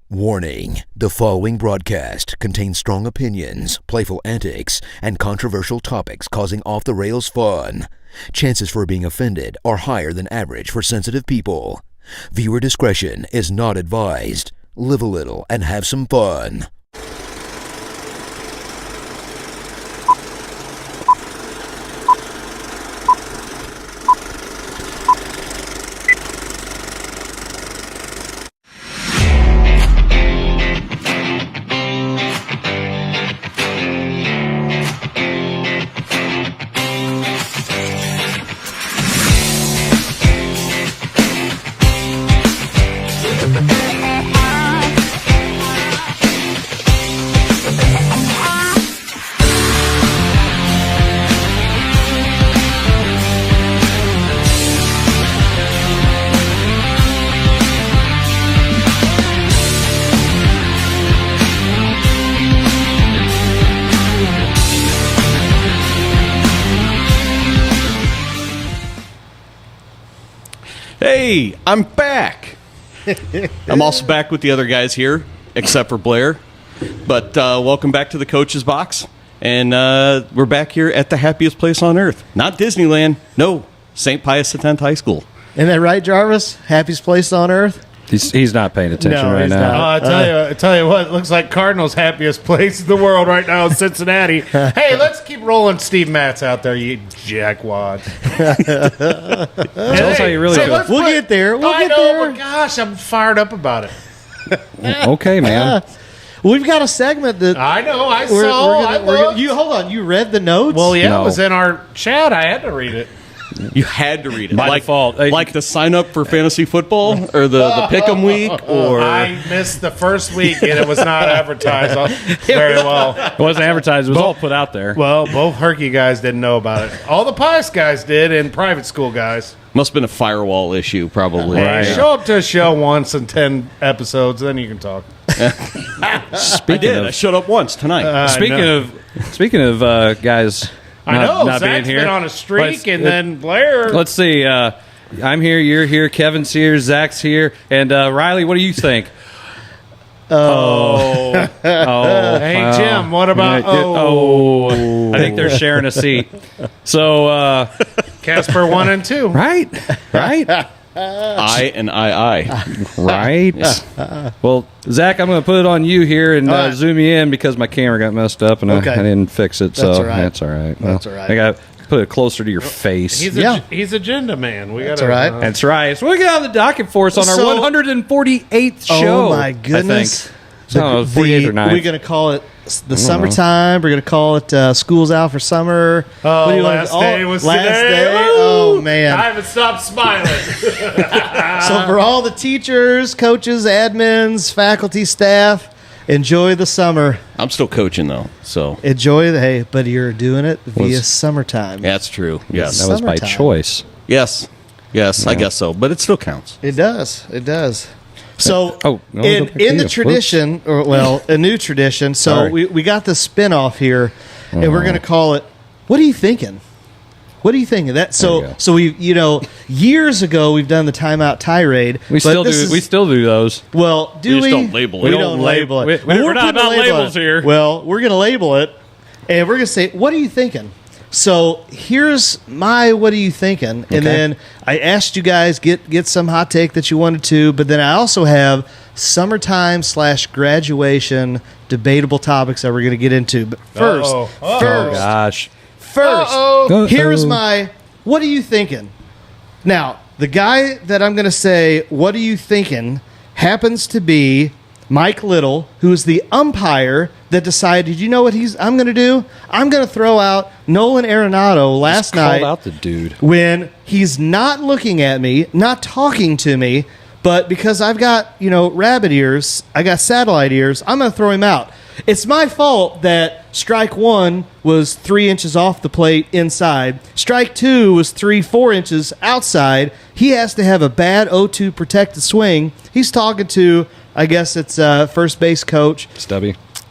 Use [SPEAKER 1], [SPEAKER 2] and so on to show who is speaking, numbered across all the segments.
[SPEAKER 1] Warning, the following broadcast contains strong opinions, playful antics, and controversial topics causing off-the-rails fun. Chances for being offended are higher than average for sensitive people. Viewer discretion is not advised. Live a little and have some fun.
[SPEAKER 2] Hey, I'm back. I'm also back with the other guys here, except for Blair. But welcome back to the Coach's Box. And we're back here at the happiest place on earth. Not Disneyland. No, St. Pius X High School.
[SPEAKER 3] Isn't that right, Jarvis? Happiest place on earth?
[SPEAKER 4] He's not paying attention right now.
[SPEAKER 5] I tell you what, it looks like Cardinals' happiest place in the world right now is Cincinnati. Hey, let's keep rolling Steve Matz out there, you jackwad.
[SPEAKER 4] Tell us how you really feel.
[SPEAKER 3] We'll get there.
[SPEAKER 5] But gosh, I'm fired up about it.
[SPEAKER 4] Okay, man.
[SPEAKER 3] We've got a segment that
[SPEAKER 5] I know. I
[SPEAKER 3] we're
[SPEAKER 5] saw.
[SPEAKER 3] gonna, you hold on. You read the notes?
[SPEAKER 5] Well, yeah,
[SPEAKER 4] No.
[SPEAKER 5] it was in our chat. I had to read it.
[SPEAKER 2] You had to read it.
[SPEAKER 4] By
[SPEAKER 2] like,
[SPEAKER 4] default.
[SPEAKER 2] Like the sign up for fantasy football or the Pick'em week or...
[SPEAKER 5] I missed the first week, and it was not advertised very well.
[SPEAKER 4] It wasn't advertised. It was all put out there.
[SPEAKER 5] Well, both Herky guys didn't know about it. All the Pius guys did, and private school guys.
[SPEAKER 2] Must have been a firewall issue, probably.
[SPEAKER 5] Hey, show up to a show once in 10 episodes, then you can talk.
[SPEAKER 2] I showed up once tonight.
[SPEAKER 4] Speaking of guys,
[SPEAKER 5] I know.
[SPEAKER 4] not being
[SPEAKER 5] Zach's
[SPEAKER 4] here.
[SPEAKER 5] been on a streak, and then Blair.
[SPEAKER 4] Let's see. I'm here. You're here. Kevin's here. Zach's here. And Riley, what do you think?
[SPEAKER 5] Hey, Jim, what about
[SPEAKER 4] I think they're sharing a seat. So
[SPEAKER 5] Casper 1 and 2?
[SPEAKER 4] right.
[SPEAKER 2] I and I.
[SPEAKER 4] Right. Well, Zach, I'm going to put it on you here and
[SPEAKER 3] right.
[SPEAKER 4] zoom you in because my camera got messed up and
[SPEAKER 3] Okay.
[SPEAKER 4] I didn't fix it.
[SPEAKER 3] That's
[SPEAKER 4] So
[SPEAKER 3] all right.
[SPEAKER 4] that's all right.
[SPEAKER 3] That's all right.
[SPEAKER 4] I got to put it closer to your face.
[SPEAKER 5] He's agenda man.
[SPEAKER 3] That's all right.
[SPEAKER 4] That's right. So we get on the docket for us on our
[SPEAKER 3] So-
[SPEAKER 4] 148th show.
[SPEAKER 3] Oh, my goodness.
[SPEAKER 4] I think. No, 48th or 9th.
[SPEAKER 3] We're going to call it the summertime. We're going to call it school's out for summer.
[SPEAKER 5] Oh,
[SPEAKER 3] What do you
[SPEAKER 5] last day was
[SPEAKER 3] last
[SPEAKER 5] today.
[SPEAKER 3] day.
[SPEAKER 5] Woo!
[SPEAKER 3] Oh, man.
[SPEAKER 5] I haven't stopped smiling.
[SPEAKER 3] So for all the teachers, coaches, admins, faculty, staff, enjoy the summer.
[SPEAKER 2] I'm still coaching, though, so...
[SPEAKER 3] Enjoy the but you're doing it via summertime.
[SPEAKER 2] That's true. Yes.
[SPEAKER 4] That was by
[SPEAKER 3] Summertime.
[SPEAKER 4] choice.
[SPEAKER 2] Yes, I guess so. But it still counts.
[SPEAKER 3] It does. It does. So
[SPEAKER 4] no,
[SPEAKER 3] in the tradition, or well, a new tradition. So
[SPEAKER 4] Sorry.
[SPEAKER 3] we got the spin-off here, and we're going to call it. What are you thinking? What are you thinking? That
[SPEAKER 4] There you go.
[SPEAKER 3] so we years ago we've done the timeout tirade.
[SPEAKER 4] We
[SPEAKER 3] but
[SPEAKER 4] still
[SPEAKER 3] this
[SPEAKER 4] do.
[SPEAKER 3] is-
[SPEAKER 4] We still do those.
[SPEAKER 3] Well, do
[SPEAKER 2] We
[SPEAKER 3] we?
[SPEAKER 2] just don't label it.
[SPEAKER 3] We
[SPEAKER 2] We
[SPEAKER 3] don't
[SPEAKER 4] don't
[SPEAKER 3] label it.
[SPEAKER 4] we're
[SPEAKER 3] We're
[SPEAKER 4] not
[SPEAKER 3] putting a
[SPEAKER 4] about
[SPEAKER 3] label
[SPEAKER 4] labels
[SPEAKER 3] on it.
[SPEAKER 4] here.
[SPEAKER 3] Well, we're going to label it, and we're going to say, "What are you thinking?" So here's my "What are you thinking?" And then I asked you guys get some hot take that you wanted to, but then I also have summertime / graduation debatable topics that we're going to get into. But first,
[SPEAKER 4] Oh gosh.
[SPEAKER 3] here's my "What are you thinking?" Now, the guy that I'm going to say "What are you thinking?" happens to be Mike Little, who's the umpire that decided, you know what I'm going to do? I'm going to throw out Nolan Arenado last night
[SPEAKER 4] Called out the dude.
[SPEAKER 3] when he's not looking at me, not talking to me, but because I've got, rabbit ears, I got satellite ears, I'm going to throw him out. It's my fault that strike 1 was 3 inches off the plate inside. Strike 2 was 4 inches outside. He has to have a bad 0-2 protected swing. He's talking to, I guess it's first base coach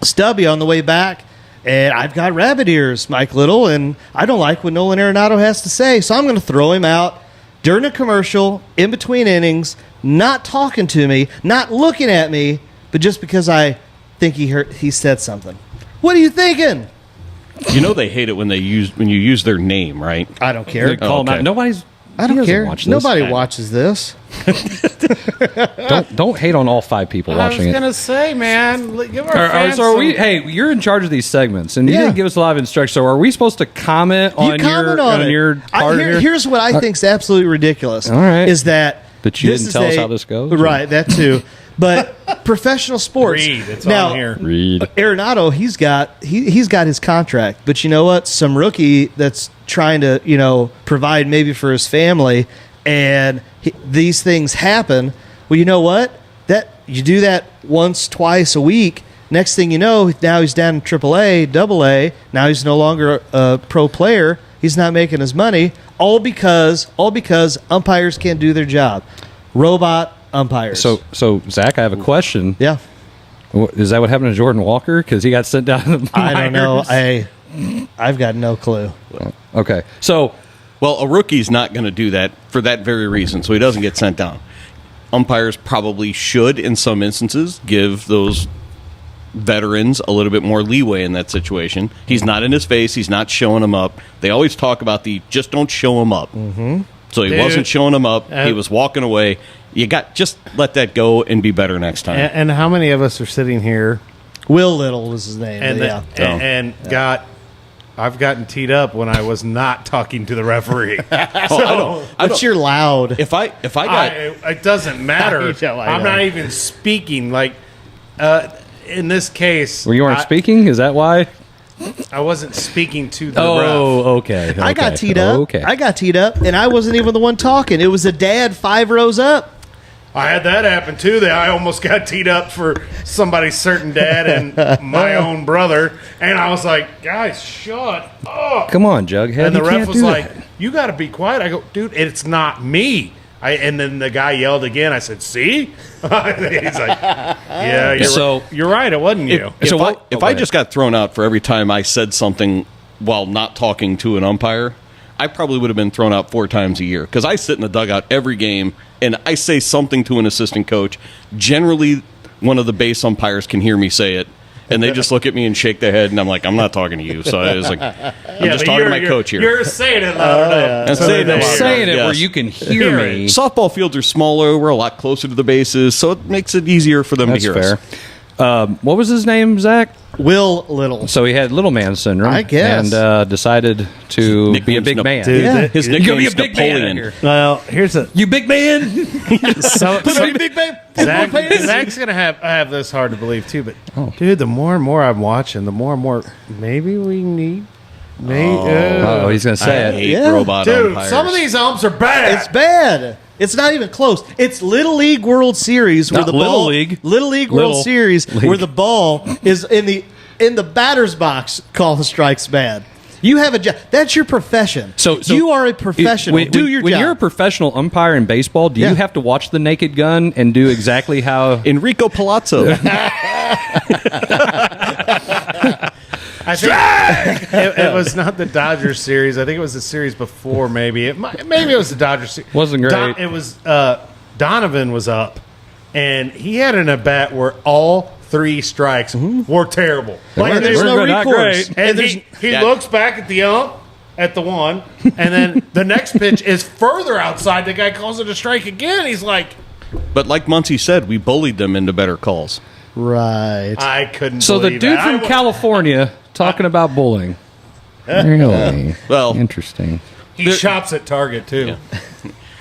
[SPEAKER 3] Stubby on the way back. And I've got rabbit ears, Mike Little, and I don't like what Nolan Arenado has to say, so I'm going to throw him out during a commercial, in between innings, not talking to me, not looking at me, but just because I think he said something. What are you thinking?
[SPEAKER 2] You know they hate it when you use their name, right?
[SPEAKER 3] I don't care.
[SPEAKER 4] They call him out.
[SPEAKER 3] I don't care.
[SPEAKER 4] Watch this.
[SPEAKER 3] Nobody watches this.
[SPEAKER 4] Don't hate on all 5 people
[SPEAKER 5] I was
[SPEAKER 4] watching it.
[SPEAKER 5] gonna say, man, give our fans
[SPEAKER 4] So are we?
[SPEAKER 5] some-
[SPEAKER 4] Hey, you're in charge of these segments, and you
[SPEAKER 3] Yeah.
[SPEAKER 4] didn't give us a lot of instructions. So are we supposed to comment on your part here?
[SPEAKER 3] Here's what I think is absolutely ridiculous.
[SPEAKER 4] All right.
[SPEAKER 3] Is that
[SPEAKER 4] you
[SPEAKER 3] this
[SPEAKER 4] didn't
[SPEAKER 3] is
[SPEAKER 4] tell us how this goes?
[SPEAKER 3] Right, that too. But professional sports.
[SPEAKER 5] Reed, it's
[SPEAKER 3] now,
[SPEAKER 5] on here.
[SPEAKER 4] Reed.
[SPEAKER 3] Arenado, he's got his contract, but you know what? Some rookie that's trying to provide maybe for his family, and these things happen. Well, you know what? That you do that once, twice a week. Next thing you know, now he's down in AAA, AA. Now he's no longer a pro player. He's not making his money. All because umpires can't do their job. Robot umpires.
[SPEAKER 4] So Zach, I have a question.
[SPEAKER 3] Yeah.
[SPEAKER 4] Is that what happened to Jordan Walker? Because he got sent down to the
[SPEAKER 3] I don't know.
[SPEAKER 4] minors?
[SPEAKER 3] I've got no clue.
[SPEAKER 4] Okay. So
[SPEAKER 2] Well, a rookie's not going to do that for that very reason, so he doesn't get sent down. Umpires probably should, in some instances, give those veterans a little bit more leeway in that situation. He's not in his face. He's not showing him up. They always talk about just don't show him up. Mm-hmm. So he wasn't showing him up. He was walking away. Just let that go and be better next time.
[SPEAKER 5] And how many of us are sitting here
[SPEAKER 3] Will Little was his name.
[SPEAKER 5] and I've gotten teed up when I was not talking to the referee.
[SPEAKER 3] But you're loud.
[SPEAKER 2] If I got
[SPEAKER 5] It doesn't matter.
[SPEAKER 3] I know.
[SPEAKER 5] I'm not even speaking. Like in this case,
[SPEAKER 4] you weren't speaking? Is that why?
[SPEAKER 5] I wasn't speaking to the ref.
[SPEAKER 4] Oh, okay.
[SPEAKER 3] I got teed up.
[SPEAKER 4] Okay.
[SPEAKER 3] I got teed up, and I wasn't even the one talking. It was a dad 5 rows up.
[SPEAKER 5] I had that happen too. That I almost got teed up for somebody's certain dad and my own brother, and I was like, "Guys, shut up!"
[SPEAKER 4] Come on, Jughead.
[SPEAKER 5] And the
[SPEAKER 4] you
[SPEAKER 5] ref
[SPEAKER 4] can't
[SPEAKER 5] was
[SPEAKER 4] do
[SPEAKER 5] like,
[SPEAKER 4] that.
[SPEAKER 5] "You got to be quiet." I go, "Dude, it's not me." And then the guy yelled again. I said, "See?" He's like, "Yeah, you're right. It wasn't you."
[SPEAKER 2] If I just got thrown out for every time I said something while not talking to an umpire, I probably would have been thrown out 4 times a year because I sit in the dugout every game and I say something to an assistant coach. Generally, one of the base umpires can hear me say it, and they just look at me and shake their head, and I'm like, I'm not talking to you. So I was like, I'm just talking to my coach here.
[SPEAKER 5] You're saying it loud enough.
[SPEAKER 2] I'm saying it loud
[SPEAKER 4] Saying it
[SPEAKER 2] enough,
[SPEAKER 4] where
[SPEAKER 2] yes.
[SPEAKER 4] you can hear me.
[SPEAKER 2] Softball fields are smaller. We're a lot closer to the bases, so it makes it easier for them
[SPEAKER 4] That's
[SPEAKER 2] to hear
[SPEAKER 4] fair.
[SPEAKER 2] us.
[SPEAKER 4] What was his name, Zach?
[SPEAKER 3] Will Little.
[SPEAKER 4] So he had little man syndrome.
[SPEAKER 3] I guess.
[SPEAKER 4] And decided to be a big man.
[SPEAKER 5] Dude,
[SPEAKER 3] Yeah.
[SPEAKER 2] His
[SPEAKER 4] You're gonna be
[SPEAKER 2] nickname's
[SPEAKER 4] a big man out
[SPEAKER 2] Napoleon.
[SPEAKER 4] here.
[SPEAKER 5] Well, here's a
[SPEAKER 4] You big man?
[SPEAKER 3] Big babe.
[SPEAKER 5] Zach's gonna have this hard to believe too, but dude, the more and more I'm watching, the more and more maybe we need.
[SPEAKER 4] Oh, he's going to say
[SPEAKER 2] I
[SPEAKER 4] it.
[SPEAKER 2] hate
[SPEAKER 3] Yeah.
[SPEAKER 2] robot
[SPEAKER 5] Dude,
[SPEAKER 2] umpires.
[SPEAKER 5] some of these umps are bad.
[SPEAKER 3] It's bad. It's not even close. It's Little League World Series where
[SPEAKER 4] Not
[SPEAKER 3] the
[SPEAKER 4] Little
[SPEAKER 3] ball,
[SPEAKER 4] League.
[SPEAKER 3] Little League
[SPEAKER 4] Little
[SPEAKER 3] World Series
[SPEAKER 4] League.
[SPEAKER 3] where the ball is in the batter's box. Call the strikes bad. You have a job. That's your profession.
[SPEAKER 4] So
[SPEAKER 3] you are a professional. Do your
[SPEAKER 4] when
[SPEAKER 3] job.
[SPEAKER 4] you're a professional umpire in baseball, do
[SPEAKER 3] Yeah.
[SPEAKER 4] you have to watch the Naked Gun and do exactly how?
[SPEAKER 2] Enrico Palazzo.
[SPEAKER 5] I think it was not the Dodgers series. I think it was the series before. Maybe it was the Dodgers series.
[SPEAKER 4] Wasn't great.
[SPEAKER 5] It was Donovan was up, and he had an at bat where all 3 strikes were terrible.
[SPEAKER 3] and there's
[SPEAKER 4] We're
[SPEAKER 3] no
[SPEAKER 4] good, not
[SPEAKER 3] recourse.
[SPEAKER 4] great.
[SPEAKER 5] And he looks back at the ump at the one, and then the next pitch is further outside. The guy calls it a strike again. He's like,
[SPEAKER 2] But like Muncie said, we bullied them into better calls.
[SPEAKER 3] Right.
[SPEAKER 5] I couldn't.
[SPEAKER 4] So the
[SPEAKER 5] believe
[SPEAKER 4] dude
[SPEAKER 5] that.
[SPEAKER 4] from California talking about bullying. Really?
[SPEAKER 2] Well,
[SPEAKER 4] Interesting.
[SPEAKER 5] he shops at Target too.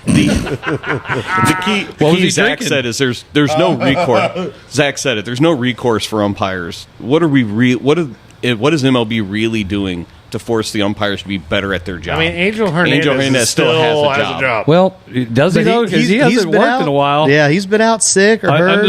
[SPEAKER 2] the key,
[SPEAKER 4] was he
[SPEAKER 2] Zach
[SPEAKER 4] drinking?
[SPEAKER 2] said is there's no recourse. Zach said it. There's no recourse for umpires. What is MLB really doing to force the umpires to be better at their job?
[SPEAKER 5] I mean, Angel Hernandez
[SPEAKER 2] still has a job.
[SPEAKER 4] Well, does he though? Because he hasn't
[SPEAKER 3] been
[SPEAKER 4] worked
[SPEAKER 3] out.
[SPEAKER 4] in a while.
[SPEAKER 3] Yeah, he's been out sick or hurt.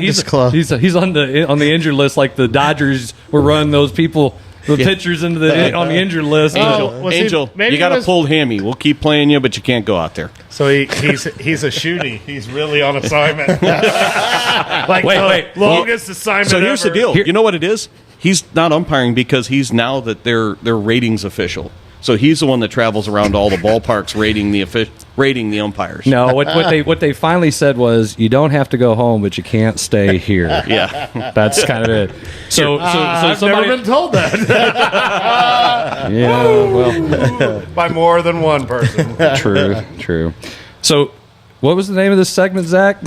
[SPEAKER 4] He's on the injured list, like the Dodgers were running those people, the pitchers into on the injured list.
[SPEAKER 2] Angel,
[SPEAKER 5] maybe
[SPEAKER 2] you got
[SPEAKER 5] he
[SPEAKER 2] a
[SPEAKER 5] was-
[SPEAKER 2] pulled hammy. We'll keep playing you, but you can't go out there.
[SPEAKER 5] So he's a shooty. He's really on assignment. Like
[SPEAKER 4] Wait.
[SPEAKER 5] the longest assignment.
[SPEAKER 2] So here's the
[SPEAKER 5] ever.
[SPEAKER 2] deal. You know what it is? He's not umpiring because he's now that their ratings official. So he's the one that travels around all the ballparks rating the umpires.
[SPEAKER 4] No, what they finally said was, you don't have to go home, but you can't stay here.
[SPEAKER 2] Yeah.
[SPEAKER 4] That's kind of it. So
[SPEAKER 5] I've
[SPEAKER 4] somebody,
[SPEAKER 5] never been told that
[SPEAKER 4] yeah, well,
[SPEAKER 5] by more than one person.
[SPEAKER 4] true. So, what was the name of this segment, Zach?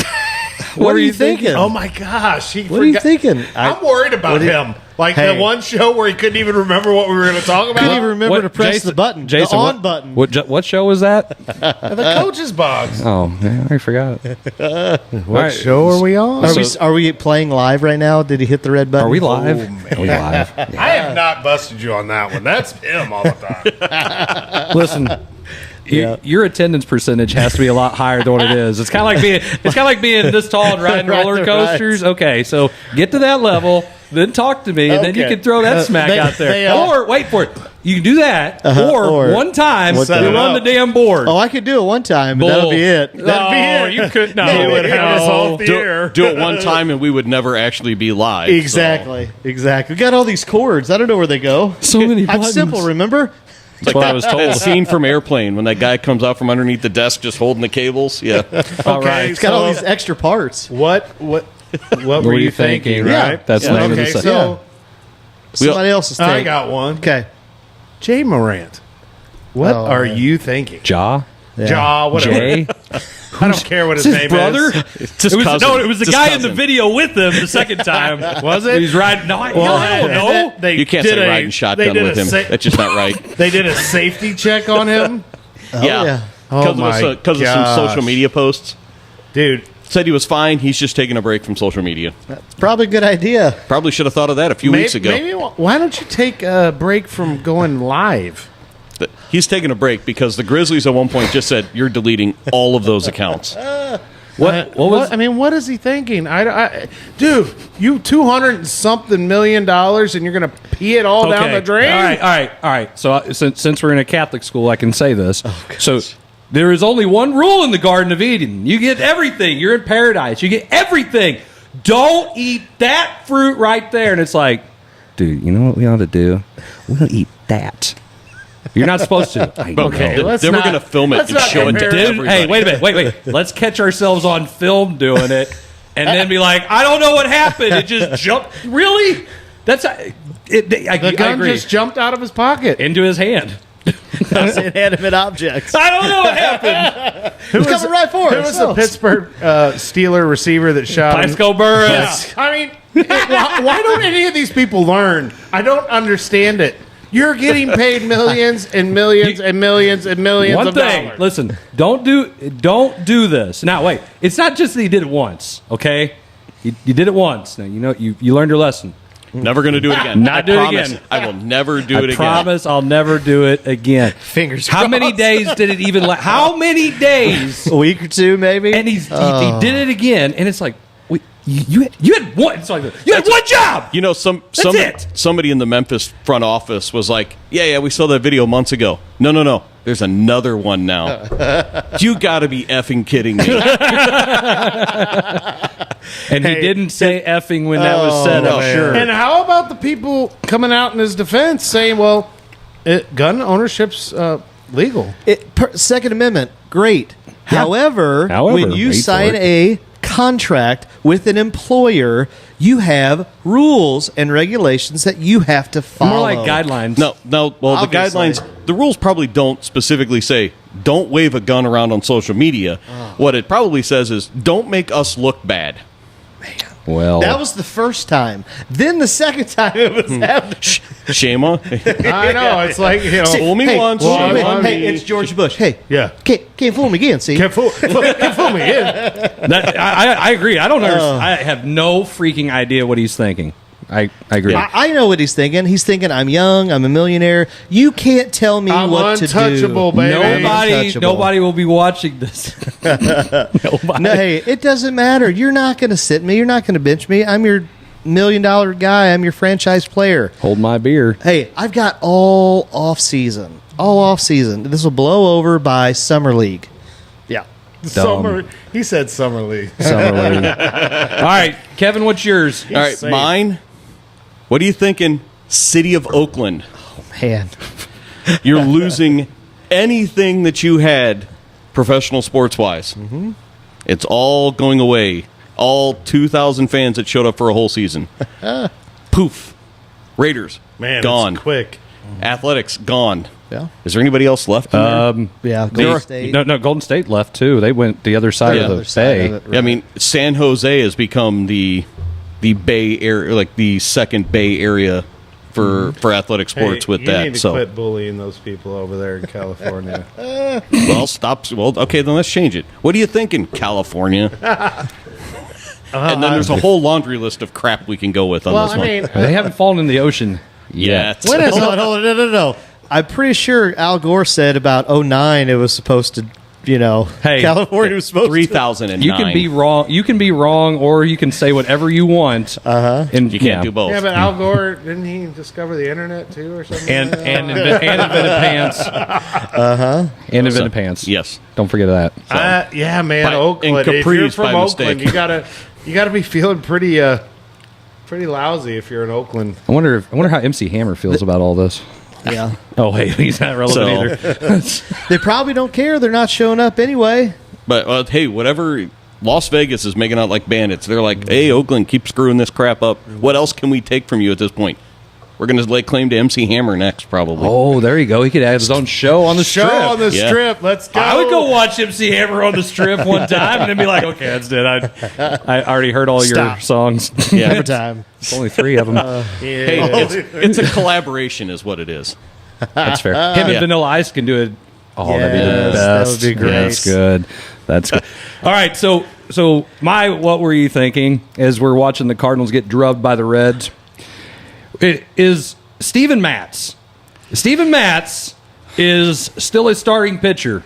[SPEAKER 3] What are you thinking?
[SPEAKER 5] Oh my gosh!
[SPEAKER 3] What are you thinking?
[SPEAKER 5] I'm worried about him. Like
[SPEAKER 3] Hey.
[SPEAKER 5] the one show where he couldn't even remember what we were going to talk about.
[SPEAKER 3] Couldn't even remember
[SPEAKER 4] What-
[SPEAKER 3] to press
[SPEAKER 4] Jason-
[SPEAKER 3] the button,
[SPEAKER 4] Jason,
[SPEAKER 3] the on
[SPEAKER 4] what-
[SPEAKER 3] button.
[SPEAKER 4] What show was that?
[SPEAKER 5] The coach's box.
[SPEAKER 4] Oh, man, I forgot.
[SPEAKER 5] What show are we on?
[SPEAKER 3] Are we playing live right now? Did he hit the red button?
[SPEAKER 4] Are we live?
[SPEAKER 5] man.
[SPEAKER 4] Are we live?
[SPEAKER 5] I have not busted you on that one. That's him all the time.
[SPEAKER 4] Listen, your attendance percentage has to be a lot higher than what it is. It's kind of like being this tall and riding
[SPEAKER 3] Right,
[SPEAKER 4] roller coasters. Okay, so get to that level, then talk to me, and then you
[SPEAKER 5] Okay.
[SPEAKER 4] can throw that smack out there. Or wait for it. You can do that, or one time you
[SPEAKER 5] time.
[SPEAKER 4] run the damn board.
[SPEAKER 3] Oh, I could do it one time, but that'll be it.
[SPEAKER 5] That'd be it.
[SPEAKER 4] You could no.
[SPEAKER 5] He would have us off the
[SPEAKER 2] Do,
[SPEAKER 5] air.
[SPEAKER 2] do it one time and we would never actually be live.
[SPEAKER 3] Exactly. We got all these cords. I don't know where they go.
[SPEAKER 4] So many
[SPEAKER 3] I'm
[SPEAKER 4] buttons.
[SPEAKER 3] simple, remember?
[SPEAKER 2] It's
[SPEAKER 4] what I was
[SPEAKER 2] that
[SPEAKER 4] told.
[SPEAKER 2] scene from Airplane when that guy comes out from underneath the desk just holding the cables. Yeah.
[SPEAKER 4] All right.
[SPEAKER 3] It's got all these extra parts.
[SPEAKER 5] What were you thinking?
[SPEAKER 3] Yeah.
[SPEAKER 5] Right?
[SPEAKER 4] That's the name of the
[SPEAKER 5] Okay,
[SPEAKER 4] segment.
[SPEAKER 5] so
[SPEAKER 3] Somebody else's take.
[SPEAKER 5] I got one.
[SPEAKER 3] Okay.
[SPEAKER 5] Jay Morant. What
[SPEAKER 3] Oh,
[SPEAKER 5] are
[SPEAKER 3] man.
[SPEAKER 5] you thinking?
[SPEAKER 4] Jaw?
[SPEAKER 5] Jaw, whatever.
[SPEAKER 4] Jay?
[SPEAKER 5] I don't care what his
[SPEAKER 4] His
[SPEAKER 5] name
[SPEAKER 4] brother?
[SPEAKER 5] is.
[SPEAKER 2] It's his cousin.
[SPEAKER 4] No, it was the
[SPEAKER 2] It's his
[SPEAKER 4] guy in the
[SPEAKER 2] cousin.
[SPEAKER 4] video with him the second time.
[SPEAKER 5] Was it?
[SPEAKER 4] He's riding. No, I don't
[SPEAKER 5] and
[SPEAKER 4] know.
[SPEAKER 5] then they
[SPEAKER 2] You can't
[SPEAKER 5] did
[SPEAKER 2] say
[SPEAKER 5] a-
[SPEAKER 2] riding
[SPEAKER 5] they
[SPEAKER 2] shotgun
[SPEAKER 5] did
[SPEAKER 2] with
[SPEAKER 5] a
[SPEAKER 2] him.
[SPEAKER 5] sa-
[SPEAKER 2] That's just not right.
[SPEAKER 5] They did a safety check on him.
[SPEAKER 3] yeah.
[SPEAKER 5] Oh
[SPEAKER 2] Because of some
[SPEAKER 5] gosh.
[SPEAKER 2] social media posts.
[SPEAKER 5] Dude,
[SPEAKER 2] Said he was fine. He's just taking a break from social media.
[SPEAKER 3] Probably a good idea.
[SPEAKER 2] Probably should have thought of that a few weeks ago.
[SPEAKER 5] maybe why don't you take a break from going live?
[SPEAKER 2] He's taking a break because the Grizzlies at one point just said, you're deleting all of those accounts.
[SPEAKER 4] What was?
[SPEAKER 5] I mean, what is he thinking? Dude, you $200-something million, and you're going to pee it all down the drain?
[SPEAKER 4] All right. So since we're in a Catholic school, I can say this. So there is only one rule in the Garden of Eden. You get everything. You're in paradise. You get everything. Don't eat that fruit right there. And it's like, dude, you know what we ought to do? We'll eat that. You're not supposed to. I know.
[SPEAKER 5] Okay, let's
[SPEAKER 2] Then we're
[SPEAKER 5] not-
[SPEAKER 2] going to film it
[SPEAKER 5] let's
[SPEAKER 2] and
[SPEAKER 5] not
[SPEAKER 2] show it to
[SPEAKER 5] compare-
[SPEAKER 4] Dude,
[SPEAKER 2] everybody.
[SPEAKER 4] hey, wait a minute. Let's catch ourselves on film doing it, and then be like, I don't know what happened. It just jumped. Really? That's I
[SPEAKER 5] The gun
[SPEAKER 4] agree.
[SPEAKER 5] just jumped out of his pocket.
[SPEAKER 4] Into his hand.
[SPEAKER 3] Inanimate objects.
[SPEAKER 4] I don't know what happened.
[SPEAKER 3] It's coming right for
[SPEAKER 5] Who
[SPEAKER 3] us.
[SPEAKER 5] was the Pittsburgh Steeler receiver that shot him?
[SPEAKER 4] Plaxico Burress.
[SPEAKER 5] Yeah. I mean, why don't any of these people learn? I don't understand it. You're getting paid millions and millions and millions and millions
[SPEAKER 4] One
[SPEAKER 5] of
[SPEAKER 4] thing,
[SPEAKER 5] dollars.
[SPEAKER 4] listen, don't do this. Now, wait, it's not just that he did it once, okay? You did it once. Now, you know, you learned your lesson.
[SPEAKER 2] Never going to do it again.
[SPEAKER 4] Not
[SPEAKER 2] I
[SPEAKER 4] do it
[SPEAKER 2] promise.
[SPEAKER 4] again.
[SPEAKER 2] I will never do it
[SPEAKER 4] I
[SPEAKER 2] again.
[SPEAKER 4] promise I'll never do it again.
[SPEAKER 3] Fingers
[SPEAKER 4] How many
[SPEAKER 3] crossed.
[SPEAKER 4] days did it even last? How many days?
[SPEAKER 3] A week or two, maybe.
[SPEAKER 4] And he did it again, and it's like, wait, you had one. It's like you had one job.
[SPEAKER 2] You know, somebody in the Memphis front office was like, yeah, we saw that video months ago. No. There's another one now. You got to be effing kidding me.
[SPEAKER 4] And he didn't say effing when that was said, I'm
[SPEAKER 3] man.
[SPEAKER 4] sure.
[SPEAKER 5] And how about the people coming out in his defense saying, well, gun ownership's legal?
[SPEAKER 3] Second Amendment, great. However,
[SPEAKER 4] However,
[SPEAKER 3] when you
[SPEAKER 4] wait for
[SPEAKER 3] sign
[SPEAKER 4] it.
[SPEAKER 3] a contract with an employer, you have rules and regulations that you have to follow.
[SPEAKER 4] More like guidelines.
[SPEAKER 2] No. Well,
[SPEAKER 3] Obviously.
[SPEAKER 2] the guidelines, the rules probably don't specifically say don't wave a gun around on social media. What it probably says is don't make us look bad.
[SPEAKER 4] Well,
[SPEAKER 3] That was the first time. Then the second time it was happening.
[SPEAKER 2] Shame on.
[SPEAKER 5] I know. It's like, you know,
[SPEAKER 2] Fool me once.
[SPEAKER 5] well,
[SPEAKER 2] shame
[SPEAKER 5] I
[SPEAKER 2] on
[SPEAKER 5] mean-
[SPEAKER 2] me.
[SPEAKER 3] Hey, it's George Bush. Hey,
[SPEAKER 5] Yeah.
[SPEAKER 3] can't fool me again. See,
[SPEAKER 5] Can't fool me. Yeah.
[SPEAKER 4] I agree. I don't understand. I have no freaking idea what he's thinking. I agree.
[SPEAKER 3] I know what he's thinking. He's thinking, I'm young, I'm a millionaire. You can't tell me
[SPEAKER 5] I'm
[SPEAKER 3] what to do.
[SPEAKER 5] untouchable, baby.
[SPEAKER 3] Untouchable.
[SPEAKER 4] Nobody will be watching this. Nobody.
[SPEAKER 3] No, hey, it doesn't matter. You're not going to sit me. You're not going to bench me. I'm your $1 million guy. I'm your franchise player.
[SPEAKER 4] Hold my beer.
[SPEAKER 3] Hey, I've got all off season. This will blow over by summer league. Yeah.
[SPEAKER 5] Summer. He said summer league.
[SPEAKER 4] Summer league. All right, Kevin, what's yours?
[SPEAKER 2] All right,
[SPEAKER 5] safe.
[SPEAKER 2] mine. What are you thinking? City of Oakland.
[SPEAKER 3] Man.
[SPEAKER 2] You're losing anything that you had professional sports-wise. Mm-hmm. It's all going away. All 2,000 fans that showed up for a whole season. Poof. Raiders,
[SPEAKER 5] Man,
[SPEAKER 2] gone.
[SPEAKER 5] it's quick.
[SPEAKER 2] Athletics, gone.
[SPEAKER 3] Yeah.
[SPEAKER 2] Is there anybody else left in there?
[SPEAKER 3] Yeah, Golden State.
[SPEAKER 4] No, Golden State left too. They went the other side of the bay.
[SPEAKER 2] I mean, San Jose has become the Bay Area, like the second Bay Area for athletic sports with
[SPEAKER 5] you
[SPEAKER 2] that.
[SPEAKER 5] need to
[SPEAKER 2] So,
[SPEAKER 5] quit bullying those people over there in California.
[SPEAKER 2] well, stop. Well, okay, then let's change it. What are you thinking, California? And then there's a whole laundry list of crap we can go with on this one.
[SPEAKER 4] They haven't fallen in the ocean yet.
[SPEAKER 2] When is
[SPEAKER 3] Hold on, no. I'm pretty sure Al Gore said about 2009 it was supposed to,
[SPEAKER 4] Hey,
[SPEAKER 3] California was supposed
[SPEAKER 2] 3009.
[SPEAKER 4] You can be wrong. You can be wrong, or you can say whatever you want. And
[SPEAKER 2] You can't do both.
[SPEAKER 5] Yeah, but Al Gore, didn't he discover the internet too or something?
[SPEAKER 4] And
[SPEAKER 5] like that?
[SPEAKER 4] and invented pants. And invented pants.
[SPEAKER 2] Yes.
[SPEAKER 4] Don't forget that.
[SPEAKER 5] Yeah, man,
[SPEAKER 2] By-
[SPEAKER 5] Oakland.
[SPEAKER 2] in
[SPEAKER 5] If you're
[SPEAKER 2] Capri's
[SPEAKER 5] from
[SPEAKER 2] by
[SPEAKER 5] Oakland,
[SPEAKER 2] mistake.
[SPEAKER 5] you gotta be feeling pretty lousy if you're in Oakland.
[SPEAKER 4] I wonder how MC Hammer feels about all this.
[SPEAKER 3] Yeah.
[SPEAKER 4] Oh, hey, he's not relevant either.
[SPEAKER 3] They probably don't care. They're not showing up anyway.
[SPEAKER 2] But hey, whatever. Las Vegas is making out like bandits. They're like, hey, Oakland, keep screwing this crap up. What else can we take from you at this point? We're going to lay claim to MC Hammer next, probably.
[SPEAKER 4] Oh, there you go. He could have his own show on the strip.
[SPEAKER 5] Show on the
[SPEAKER 2] Yeah.
[SPEAKER 5] strip. Let's go.
[SPEAKER 4] I would go watch MC Hammer on the strip one time and then be like, okay, that's it. I already heard all your
[SPEAKER 3] Stop.
[SPEAKER 4] songs.
[SPEAKER 2] Yeah.
[SPEAKER 3] Every time.
[SPEAKER 4] It's only 3 of them.
[SPEAKER 2] Hey, it's a collaboration, is what it is.
[SPEAKER 4] That's fair. Him and
[SPEAKER 2] Yeah.
[SPEAKER 4] Vanilla Ice can do it. Oh, that'd be the
[SPEAKER 3] Yes,
[SPEAKER 4] best.
[SPEAKER 3] that would be great.
[SPEAKER 4] That's good. That's good. All right, so what were you thinking as we're watching the Cardinals get drubbed by the Reds? It is Steven Matz. Steven Matz is still a starting pitcher.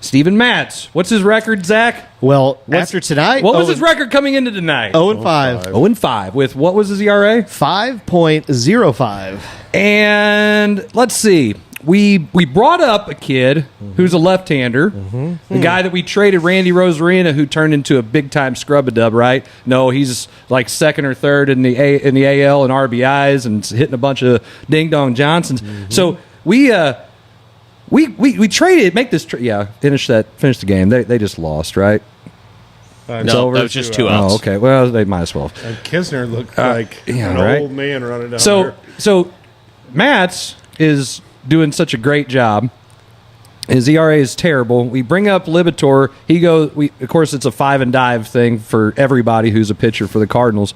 [SPEAKER 4] Steven Matz, what's his record, Zach?
[SPEAKER 3] Well, after tonight,
[SPEAKER 4] What was his record coming into tonight?
[SPEAKER 3] 0-5.
[SPEAKER 4] 0-5 with what was his ERA?
[SPEAKER 3] 5.05.
[SPEAKER 4] And let's see. We brought up a kid who's a left-hander, the guy that we traded, Randy Rosarina, who turned into a big-time scrub-a-dub, right? No, he's like second or third in the AL and RBIs and hitting a bunch of ding-dong Johnsons. So we traded, finish the game. They just lost, right?
[SPEAKER 2] No, that was just 2 outs.
[SPEAKER 4] Oh, okay. Well, they might as well.
[SPEAKER 5] And Kisner looked like an
[SPEAKER 4] right.
[SPEAKER 5] old man running down there.
[SPEAKER 4] So Matz is doing such a great job. His ERA is terrible. We bring up Libator. He goes. Of course, it's a 5 and dive thing for everybody who's a pitcher for the Cardinals,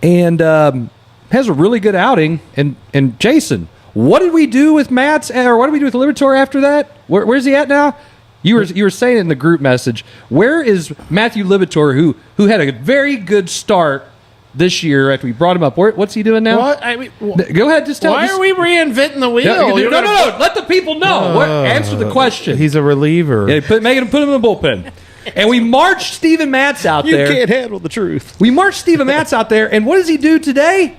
[SPEAKER 4] and has a really good outing. And Jason, what did we do with Matz, or what did we do with Libator after that? Where's he at now? You were saying in the group message. Where is Matthew Libator, who had a very good start this year after we brought him up? What's he doing now?
[SPEAKER 5] What? I mean,
[SPEAKER 4] Go ahead, just tell.
[SPEAKER 5] why are we reinventing the wheel?
[SPEAKER 4] No. Let the people know. Answer the question.
[SPEAKER 5] He's a reliever.
[SPEAKER 4] Yeah, put him in the bullpen. And we marched Steven Matz out there.
[SPEAKER 3] You can't handle the truth.
[SPEAKER 4] We marched Steven Matz out there, and what does he do today?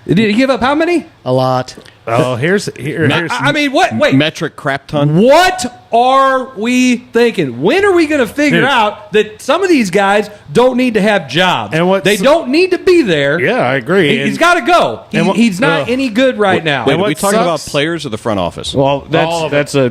[SPEAKER 4] Did he give up how many?
[SPEAKER 3] A lot.
[SPEAKER 5] Oh, here's.
[SPEAKER 4] I mean, what? Wait.
[SPEAKER 2] Metric crap ton.
[SPEAKER 4] What are we thinking? When are we going to figure out that some of these guys don't need to have jobs?
[SPEAKER 5] And
[SPEAKER 4] they don't need to be there.
[SPEAKER 5] Yeah, I agree.
[SPEAKER 4] He's got to go. He's not any good right now.
[SPEAKER 2] Wait, are
[SPEAKER 5] what
[SPEAKER 2] we talking about
[SPEAKER 5] sucks-
[SPEAKER 2] players or the front office?
[SPEAKER 4] Well, that's a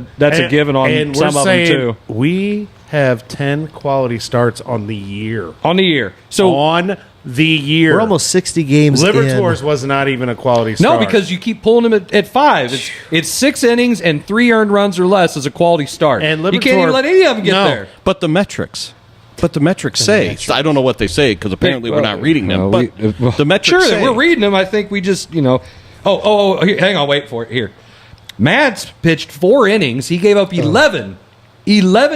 [SPEAKER 4] given on some of them too.
[SPEAKER 5] We have 10 quality starts on the year.
[SPEAKER 4] On the year. So
[SPEAKER 5] On the year.
[SPEAKER 3] We're almost 60 games
[SPEAKER 5] Liberators
[SPEAKER 3] in.
[SPEAKER 5] was not even a quality start.
[SPEAKER 4] no, because you keep pulling him at 5. It's 6 innings and 3 earned runs or less as a quality start.
[SPEAKER 5] And
[SPEAKER 4] you can't
[SPEAKER 5] Liberatore-
[SPEAKER 4] even let any of them get
[SPEAKER 5] No.
[SPEAKER 4] there.
[SPEAKER 2] But the metrics. say. I don't know what they say because apparently we're not reading them. But the metrics
[SPEAKER 4] Sure,
[SPEAKER 2] say.
[SPEAKER 4] we're reading them. I think we just, Oh, here, hang on, wait for it. Here. Matz pitched 4 innings. He gave up 11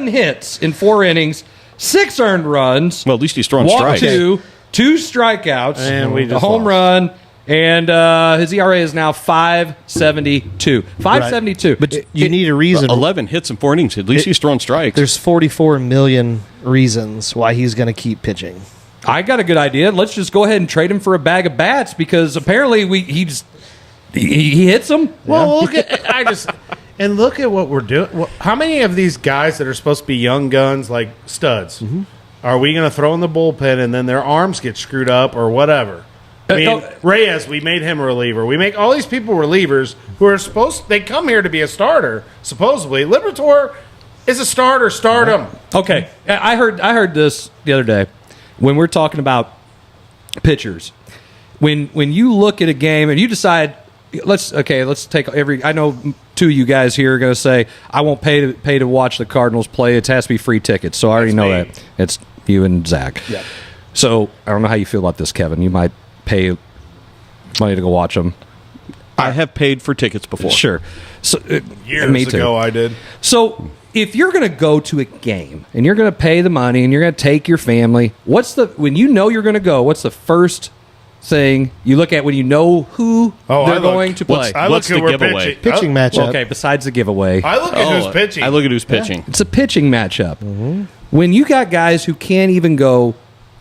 [SPEAKER 4] hits in 4 innings, 6 earned runs.
[SPEAKER 2] Well, at least he's throwing
[SPEAKER 4] walked
[SPEAKER 2] strikes.
[SPEAKER 4] 2 strikeouts,
[SPEAKER 5] And we
[SPEAKER 4] a
[SPEAKER 5] just
[SPEAKER 4] home
[SPEAKER 5] lost.
[SPEAKER 4] run, and his ERA is now 5.72. 5.72.
[SPEAKER 3] But you need a reason.
[SPEAKER 2] 11 hits in 4 innings. At least he's throwing strikes.
[SPEAKER 3] There's 44 million reasons why he's going to keep pitching.
[SPEAKER 4] I got a good idea. Let's just go ahead and trade him for a bag of bats because apparently he hits them.
[SPEAKER 5] Well, look at look at what we're doing. How many of these guys that are supposed to be young guns, like studs, are we going to throw in the bullpen and then their arms get screwed up or whatever? Reyes, we made him a reliever. We make all these people relievers who are they come here to be a starter, supposedly. Liberatore is a starter. Start him.
[SPEAKER 4] Okay, I heard this the other day when we're talking about pitchers. When you look at a game and you decide, let's take every. I know two of you guys here are going to say I won't pay to watch the Cardinals play. It has to be free tickets. So I already know that. It's you and Zach.
[SPEAKER 3] Yeah.
[SPEAKER 4] So I don't know how you feel about this, Kevin. You might pay money to go watch them.
[SPEAKER 2] I have paid for tickets before.
[SPEAKER 4] Sure. So
[SPEAKER 5] Years ago, I did.
[SPEAKER 4] So if you're going to go to a game and you're going to pay the money and you're going to take your family, when you know you're going to go, what's the first thing you look at when you know who they're going to play?
[SPEAKER 2] What's the giveaway?
[SPEAKER 3] Pitching matchup.
[SPEAKER 4] Well, okay, besides the giveaway.
[SPEAKER 5] I look at who's pitching.
[SPEAKER 2] I look at who's pitching.
[SPEAKER 4] It's a pitching matchup. Mm-hmm. When you got guys who can't even go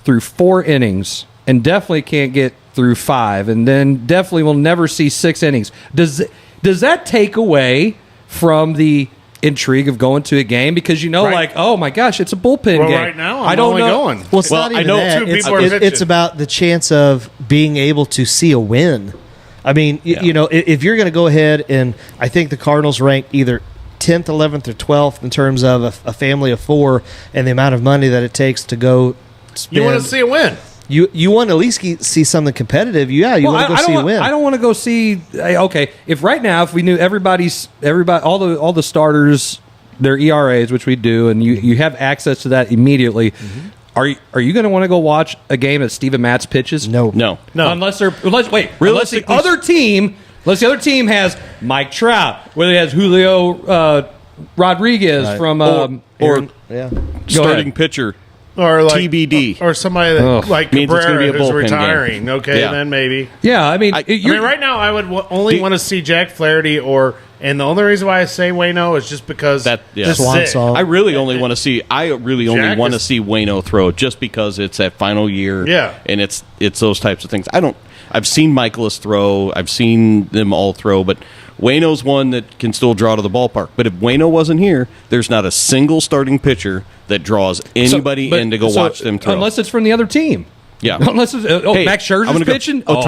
[SPEAKER 4] through 4 innings and definitely can't get through 5 and then definitely will never see 6 innings, does that take away from the intrigue of going to a game? Because like, oh my gosh, it's a bullpen game.
[SPEAKER 5] Right now,
[SPEAKER 4] I don't
[SPEAKER 5] only
[SPEAKER 4] know.
[SPEAKER 5] going.
[SPEAKER 3] Well, it's not even
[SPEAKER 5] I know
[SPEAKER 3] that.
[SPEAKER 5] two people are pitching.
[SPEAKER 3] It's about the chance of being able to see a win. I mean, if you're going to go ahead and I think the Cardinals rank either 10th, 11th, or 12th in terms of a family of 4 and the amount of money that it takes to go spend.
[SPEAKER 5] You want to see a win.
[SPEAKER 3] You want to at least see something competitive. Yeah, you want to go see a win.
[SPEAKER 4] I don't want to go see. Okay, if we knew everybody, all the starters, their ERAs, which we do, and you have access to that immediately. Mm-hmm. Are you going to want to go watch a game that Steven Matz pitches?
[SPEAKER 2] No.
[SPEAKER 4] Unless the other team has Mike Trout, whether it has Julio Rodriguez from
[SPEAKER 2] or starting pitcher.
[SPEAKER 5] Or like
[SPEAKER 2] TBD,
[SPEAKER 5] or somebody that like Cabrera who's retiring.
[SPEAKER 2] Game.
[SPEAKER 5] Okay, then maybe.
[SPEAKER 4] Yeah, I mean,
[SPEAKER 5] right now I would only want to see Jack Flaherty, and the only reason why I say Waino is just because
[SPEAKER 3] Swan song.
[SPEAKER 2] I really only want to see Waino throw just because it's that final year.
[SPEAKER 5] Yeah,
[SPEAKER 2] and it's those types of things. I've seen Michaelis throw. I've seen them all throw, but Waino's one that can still draw to the ballpark. But if Waino wasn't here, there's not a single starting pitcher that draws anybody in to go watch them throw.
[SPEAKER 4] Unless it's from the other team.
[SPEAKER 2] Yeah.
[SPEAKER 4] Unless it's, Max Scherzer's pitching?
[SPEAKER 2] I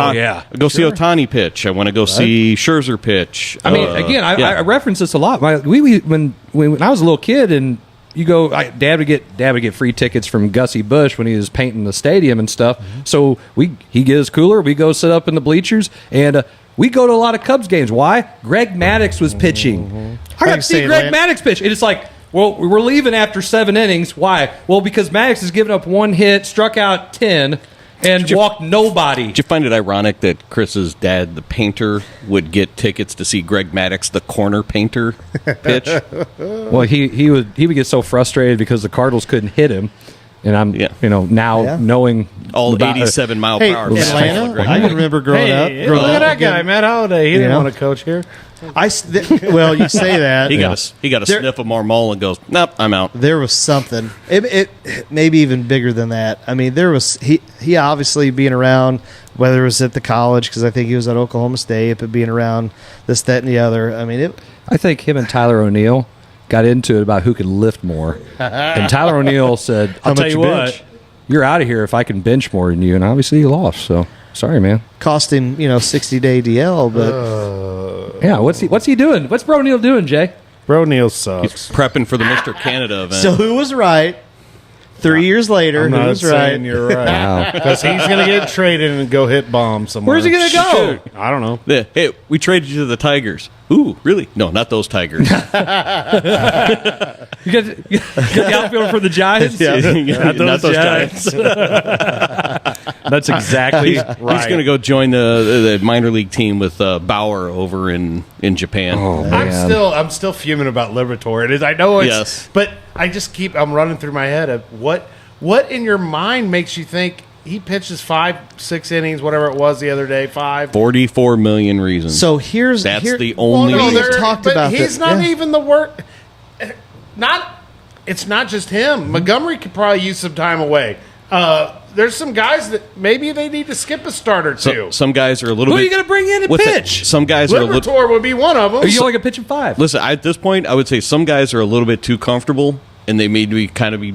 [SPEAKER 2] see Ohtani pitch. I want to go see Scherzer pitch.
[SPEAKER 4] I mean, again, I reference this a lot. When I was a little kid and you go, Dad would get free tickets from Gussie Busch when he was painting the stadium and stuff. Mm-hmm. So he get his cooler. We go sit up in the bleachers and we go to a lot of Cubs games. Why? Greg Maddux was pitching. Mm-hmm. I got to see Greg Maddux pitch. And it's like, well, we're leaving after 7 innings. Why? Well, because Maddux has given up 1 hit, struck out 10, and walked nobody.
[SPEAKER 2] Did you find it ironic that Chris's dad, the painter, would get tickets to see Greg Maddux, the corner painter, pitch?
[SPEAKER 4] Well, he would get so frustrated because the Cardinals couldn't hit him. And I'm, knowing
[SPEAKER 2] all 87 mile per hour.
[SPEAKER 3] Atlanta, I can remember growing up.
[SPEAKER 5] Look at that guy, Matt Holliday. He didn't want to coach here.
[SPEAKER 3] You say that.
[SPEAKER 2] He got a sniff of Marmol and goes, nope, I'm out.
[SPEAKER 3] There was something. It maybe even bigger than that. I mean, there was he obviously being around, whether it was at the college, because I think he was at Oklahoma State, but being around this, that, and the other. I mean,
[SPEAKER 4] I think him and Tyler O'Neill got into it about who could lift more. And Tyler O'Neill said, I'll tell you what, you're out of here if I can bench more than you. And obviously he lost, so sorry, man.
[SPEAKER 3] Cost him, 60-day DL, but...
[SPEAKER 4] yeah, what's he doing? What's Bro Neal doing, Jay?
[SPEAKER 5] Bro Neal sucks.
[SPEAKER 2] He's prepping for the Mr. Canada event.
[SPEAKER 3] So who was right? 3 years later,
[SPEAKER 5] I'm not
[SPEAKER 3] who was
[SPEAKER 5] saying
[SPEAKER 3] right?
[SPEAKER 5] You're right. Because he's going to get traded and go hit bomb somewhere.
[SPEAKER 4] Where's he going to go?
[SPEAKER 5] I don't know.
[SPEAKER 2] Hey, we traded you to the Tigers. Ooh, really? No, not those Tigers.
[SPEAKER 4] You got the outfielder for the Giants?
[SPEAKER 2] Not those Giants.
[SPEAKER 4] That's exactly right.
[SPEAKER 2] He's going to go join the minor league team with Bauer over in Japan.
[SPEAKER 4] Oh, man.
[SPEAKER 5] I'm still fuming about Liberatore. It is. I know it's, but I just I'm running through my head of what in your mind makes you think he pitches 5-6 innings, whatever it was the other day,
[SPEAKER 2] 44 million reasons.
[SPEAKER 3] So
[SPEAKER 2] that's the only
[SPEAKER 3] reason. Talked about
[SPEAKER 5] he's not even the worst. It's not just him. Montgomery could probably use some time away. There's some guys that maybe they need to skip a start or two.
[SPEAKER 2] Some guys are a little bit...
[SPEAKER 4] Who are you going to bring in to pitch?
[SPEAKER 2] Some guys are a little...
[SPEAKER 5] Liberatore would be one of them.
[SPEAKER 4] You only going to pitch in 5.
[SPEAKER 2] Listen, at this point, I would say some guys are a little bit too comfortable, and they may be kind of be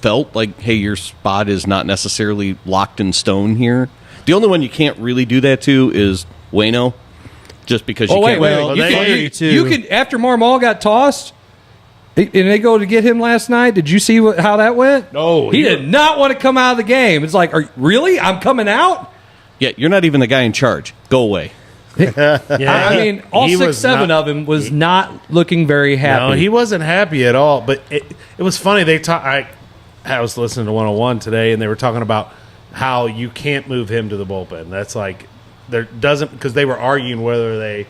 [SPEAKER 2] felt like, hey, your spot is not necessarily locked in stone here. The only one you can't really do that to is Waino, just because you can't.
[SPEAKER 4] You can after Marmol got tossed, and they go to get him last night. Did you see how that went?
[SPEAKER 5] No,
[SPEAKER 4] he did not want to come out of the game. It's like, really? I'm coming out?
[SPEAKER 2] Yeah, you're not even the guy in charge. Go away.
[SPEAKER 4] I mean, all 6-7 of him was not looking very happy.
[SPEAKER 5] No, he wasn't happy at all. But it was funny. I was listening to 101 today, and they were talking about how you can't move him to the bullpen. That's like there doesn't, because they were arguing whether they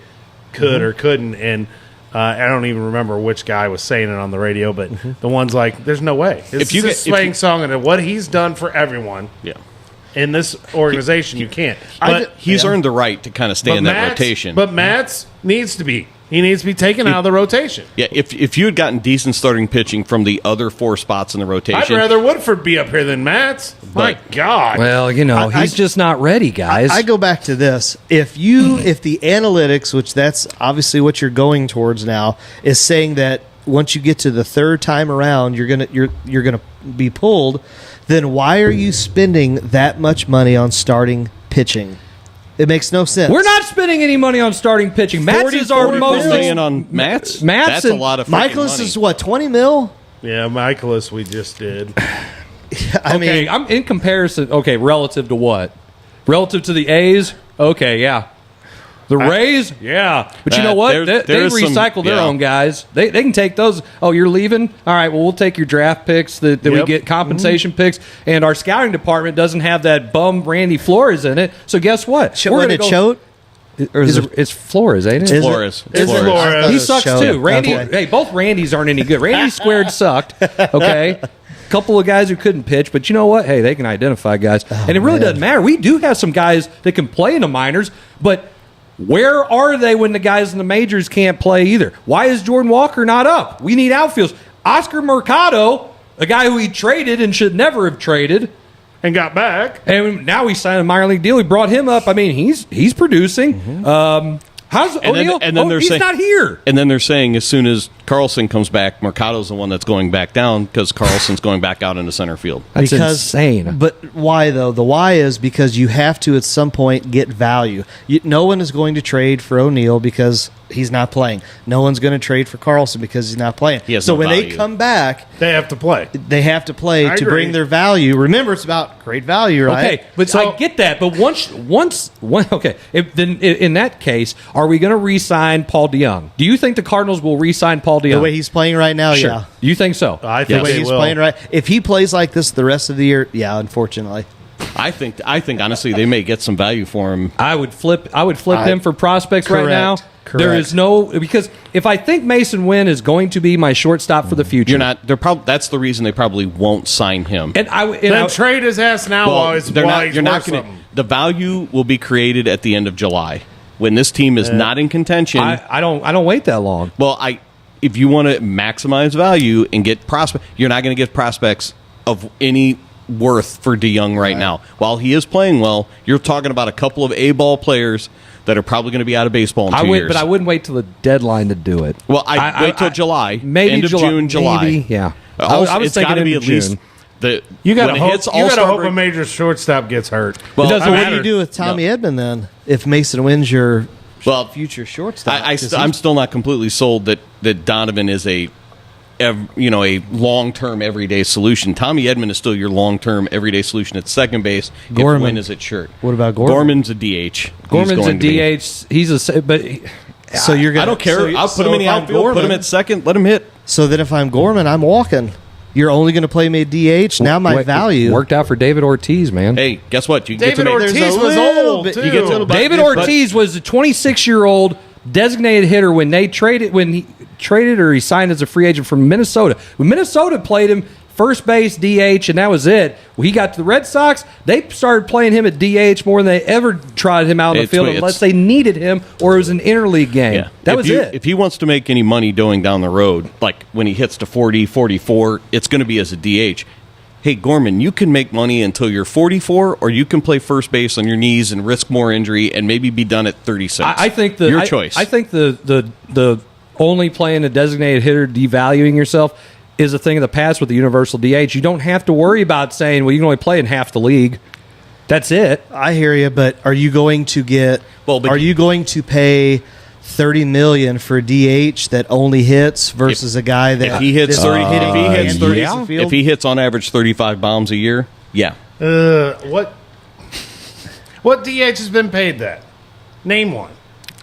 [SPEAKER 5] could or couldn't, and I don't even remember which guy was saying it on the radio, but the one's like, "There's no way." It's a swaying song, and what he's done for everyone.
[SPEAKER 2] Yeah.
[SPEAKER 5] In this organization, you can't.
[SPEAKER 2] But he's earned the right to kind of stay in that rotation.
[SPEAKER 5] But Matz needs to be. He needs to be taken out of the rotation.
[SPEAKER 2] Yeah, if you had gotten decent starting pitching from the other 4 spots in the rotation,
[SPEAKER 5] I'd rather Woodford be up here than Matz. My God.
[SPEAKER 4] Well, he's just not ready, guys.
[SPEAKER 3] I go back to this. If the analytics, which that's obviously what you're going towards now, is saying that once you get to the third time around, you're gonna be pulled, then why are you spending that much money on starting pitching? It makes no sense.
[SPEAKER 4] We're not spending any money on starting pitching. Matz is our most
[SPEAKER 2] million on Matz.
[SPEAKER 4] That's
[SPEAKER 2] a lot of
[SPEAKER 3] Michaelis
[SPEAKER 2] money.
[SPEAKER 3] is what, 20 mil?
[SPEAKER 5] Yeah, Michaelis we just did.
[SPEAKER 3] I mean,
[SPEAKER 4] I'm in comparison. Okay, relative to what? Relative to the A's? Okay, yeah. The Rays, yeah. But you know what? They recycle their own guys. They can take those. Oh, you're leaving? All right, well, we'll take your draft picks that we get, compensation picks, and our scouting department doesn't have that bum Randy Flores in it. So guess what?
[SPEAKER 3] Choate?
[SPEAKER 4] It's Flores, ain't it?
[SPEAKER 2] It's Flores.
[SPEAKER 5] It's Flores.
[SPEAKER 4] He sucks too. Randy. Hey, both Randys aren't any good. Randy squared sucked. Okay. Couple of guys who couldn't pitch, but you know what? Hey, they can identify guys. And it really doesn't matter. We do have some guys that can play in the minors, but where are they when the guys in the majors can't play either? Why is Jordan Walker not up? We need outfields. Oscar Mercado, a guy who he traded and should never have traded,
[SPEAKER 5] and got back,
[SPEAKER 4] and now he signed a minor league deal. We brought him up. I mean, he's producing. How's O'Neill? He's not here.
[SPEAKER 2] And then they're saying as soon as Carlson comes back, Mercado's the one that's going back down because Carlson's going back out into center field.
[SPEAKER 4] That's insane.
[SPEAKER 3] But why, though? The why is because you have to, at some point, get value. No one is going to trade for O'Neill because he's not playing. No one's going to trade for Carlson because he's not playing.
[SPEAKER 2] So
[SPEAKER 3] when they come back,
[SPEAKER 5] they have to play.
[SPEAKER 3] They have to play to bring their value. Remember, it's about great value, right?
[SPEAKER 4] Okay, but I get that. But once okay, then in that case, are we going to re-sign Paul DeYoung? Do you think the Cardinals will re-sign Paul DeYoung?
[SPEAKER 3] The way he's playing right now,
[SPEAKER 4] sure.
[SPEAKER 3] Yeah.
[SPEAKER 4] You think so?
[SPEAKER 5] I think
[SPEAKER 3] the way he's playing right. If he plays like this the rest of the year, yeah, unfortunately.
[SPEAKER 2] I think honestly they may get some value for him.
[SPEAKER 4] I would flip him for prospects right now.
[SPEAKER 3] Correct.
[SPEAKER 4] There is because if I think Mason Wynn is going to be my shortstop for the future,
[SPEAKER 2] that's the reason they probably won't sign him.
[SPEAKER 5] And trade his ass now. You're not going to.
[SPEAKER 2] The value will be created at the end of July when this team is not in contention.
[SPEAKER 4] I don't wait that long.
[SPEAKER 2] Well, if you want to maximize value and get prospects, you're not going to get prospects of any worth for DeYoung right now. While he is playing well, you're talking about a couple of A-ball players that are probably going to be out of baseball in 2 years.
[SPEAKER 4] But I wouldn't wait till the deadline to do it.
[SPEAKER 2] Well, I wait till July,
[SPEAKER 4] maybe
[SPEAKER 2] end of June, July.
[SPEAKER 4] Maybe, yeah.
[SPEAKER 2] Also,
[SPEAKER 4] I was
[SPEAKER 2] it's got to be at least
[SPEAKER 5] you got to hope a major shortstop gets hurt.
[SPEAKER 3] Well, what do you do with Tommy Edman then? If Mason wins your future shortstop,
[SPEAKER 2] I'm still not completely sold that Donovan is a long-term everyday solution. Tommy Edman is still your long-term everyday solution at second base.
[SPEAKER 3] Gorman.
[SPEAKER 2] If Wynn is at short.
[SPEAKER 3] What about Gorman?
[SPEAKER 2] Gorman's a DH.
[SPEAKER 4] Gorman's a DH.
[SPEAKER 3] So you're gonna.
[SPEAKER 2] I don't care. I'll put him in the outfield. Put him at second. Let him hit.
[SPEAKER 3] So then, if I'm Gorman, I'm walking. You're only going to play me DH. Now my value
[SPEAKER 4] worked out for David Ortiz, man.
[SPEAKER 2] Hey, guess what?
[SPEAKER 5] David Ortiz was old too.
[SPEAKER 4] David Ortiz was a 26-year-old designated hitter when he traded or he signed as a free agent from Minnesota. When Minnesota played him first base, DH, and that was it. When he got to the Red Sox, they started playing him at DH more than they ever trotted him out on the field unless they needed him or it was an interleague game. Yeah. That was it.
[SPEAKER 2] If he wants to make any money going down the road, like when he hits to 40, 44, it's going to be as a DH. Hey, Gorman, you can make money until you're 44, or you can play first base on your knees and risk more injury and maybe be done at 36.
[SPEAKER 4] I think
[SPEAKER 2] your choice.
[SPEAKER 4] I think the only playing a designated hitter devaluing yourself is a thing of the past with the universal DH. You don't have to worry about saying, well, you can only play in half the league. That's it.
[SPEAKER 3] I hear you, but are you going to get?
[SPEAKER 2] Well,
[SPEAKER 3] are you going to pay $30 million for a DH that only hits versus a guy that
[SPEAKER 2] if he hits
[SPEAKER 3] is
[SPEAKER 2] 30,
[SPEAKER 3] hitting
[SPEAKER 2] if he hits
[SPEAKER 3] and
[SPEAKER 2] 30,
[SPEAKER 3] hits the field?
[SPEAKER 2] if he hits on average 35 bombs a year, yeah.
[SPEAKER 5] What DH has been paid that? Name one.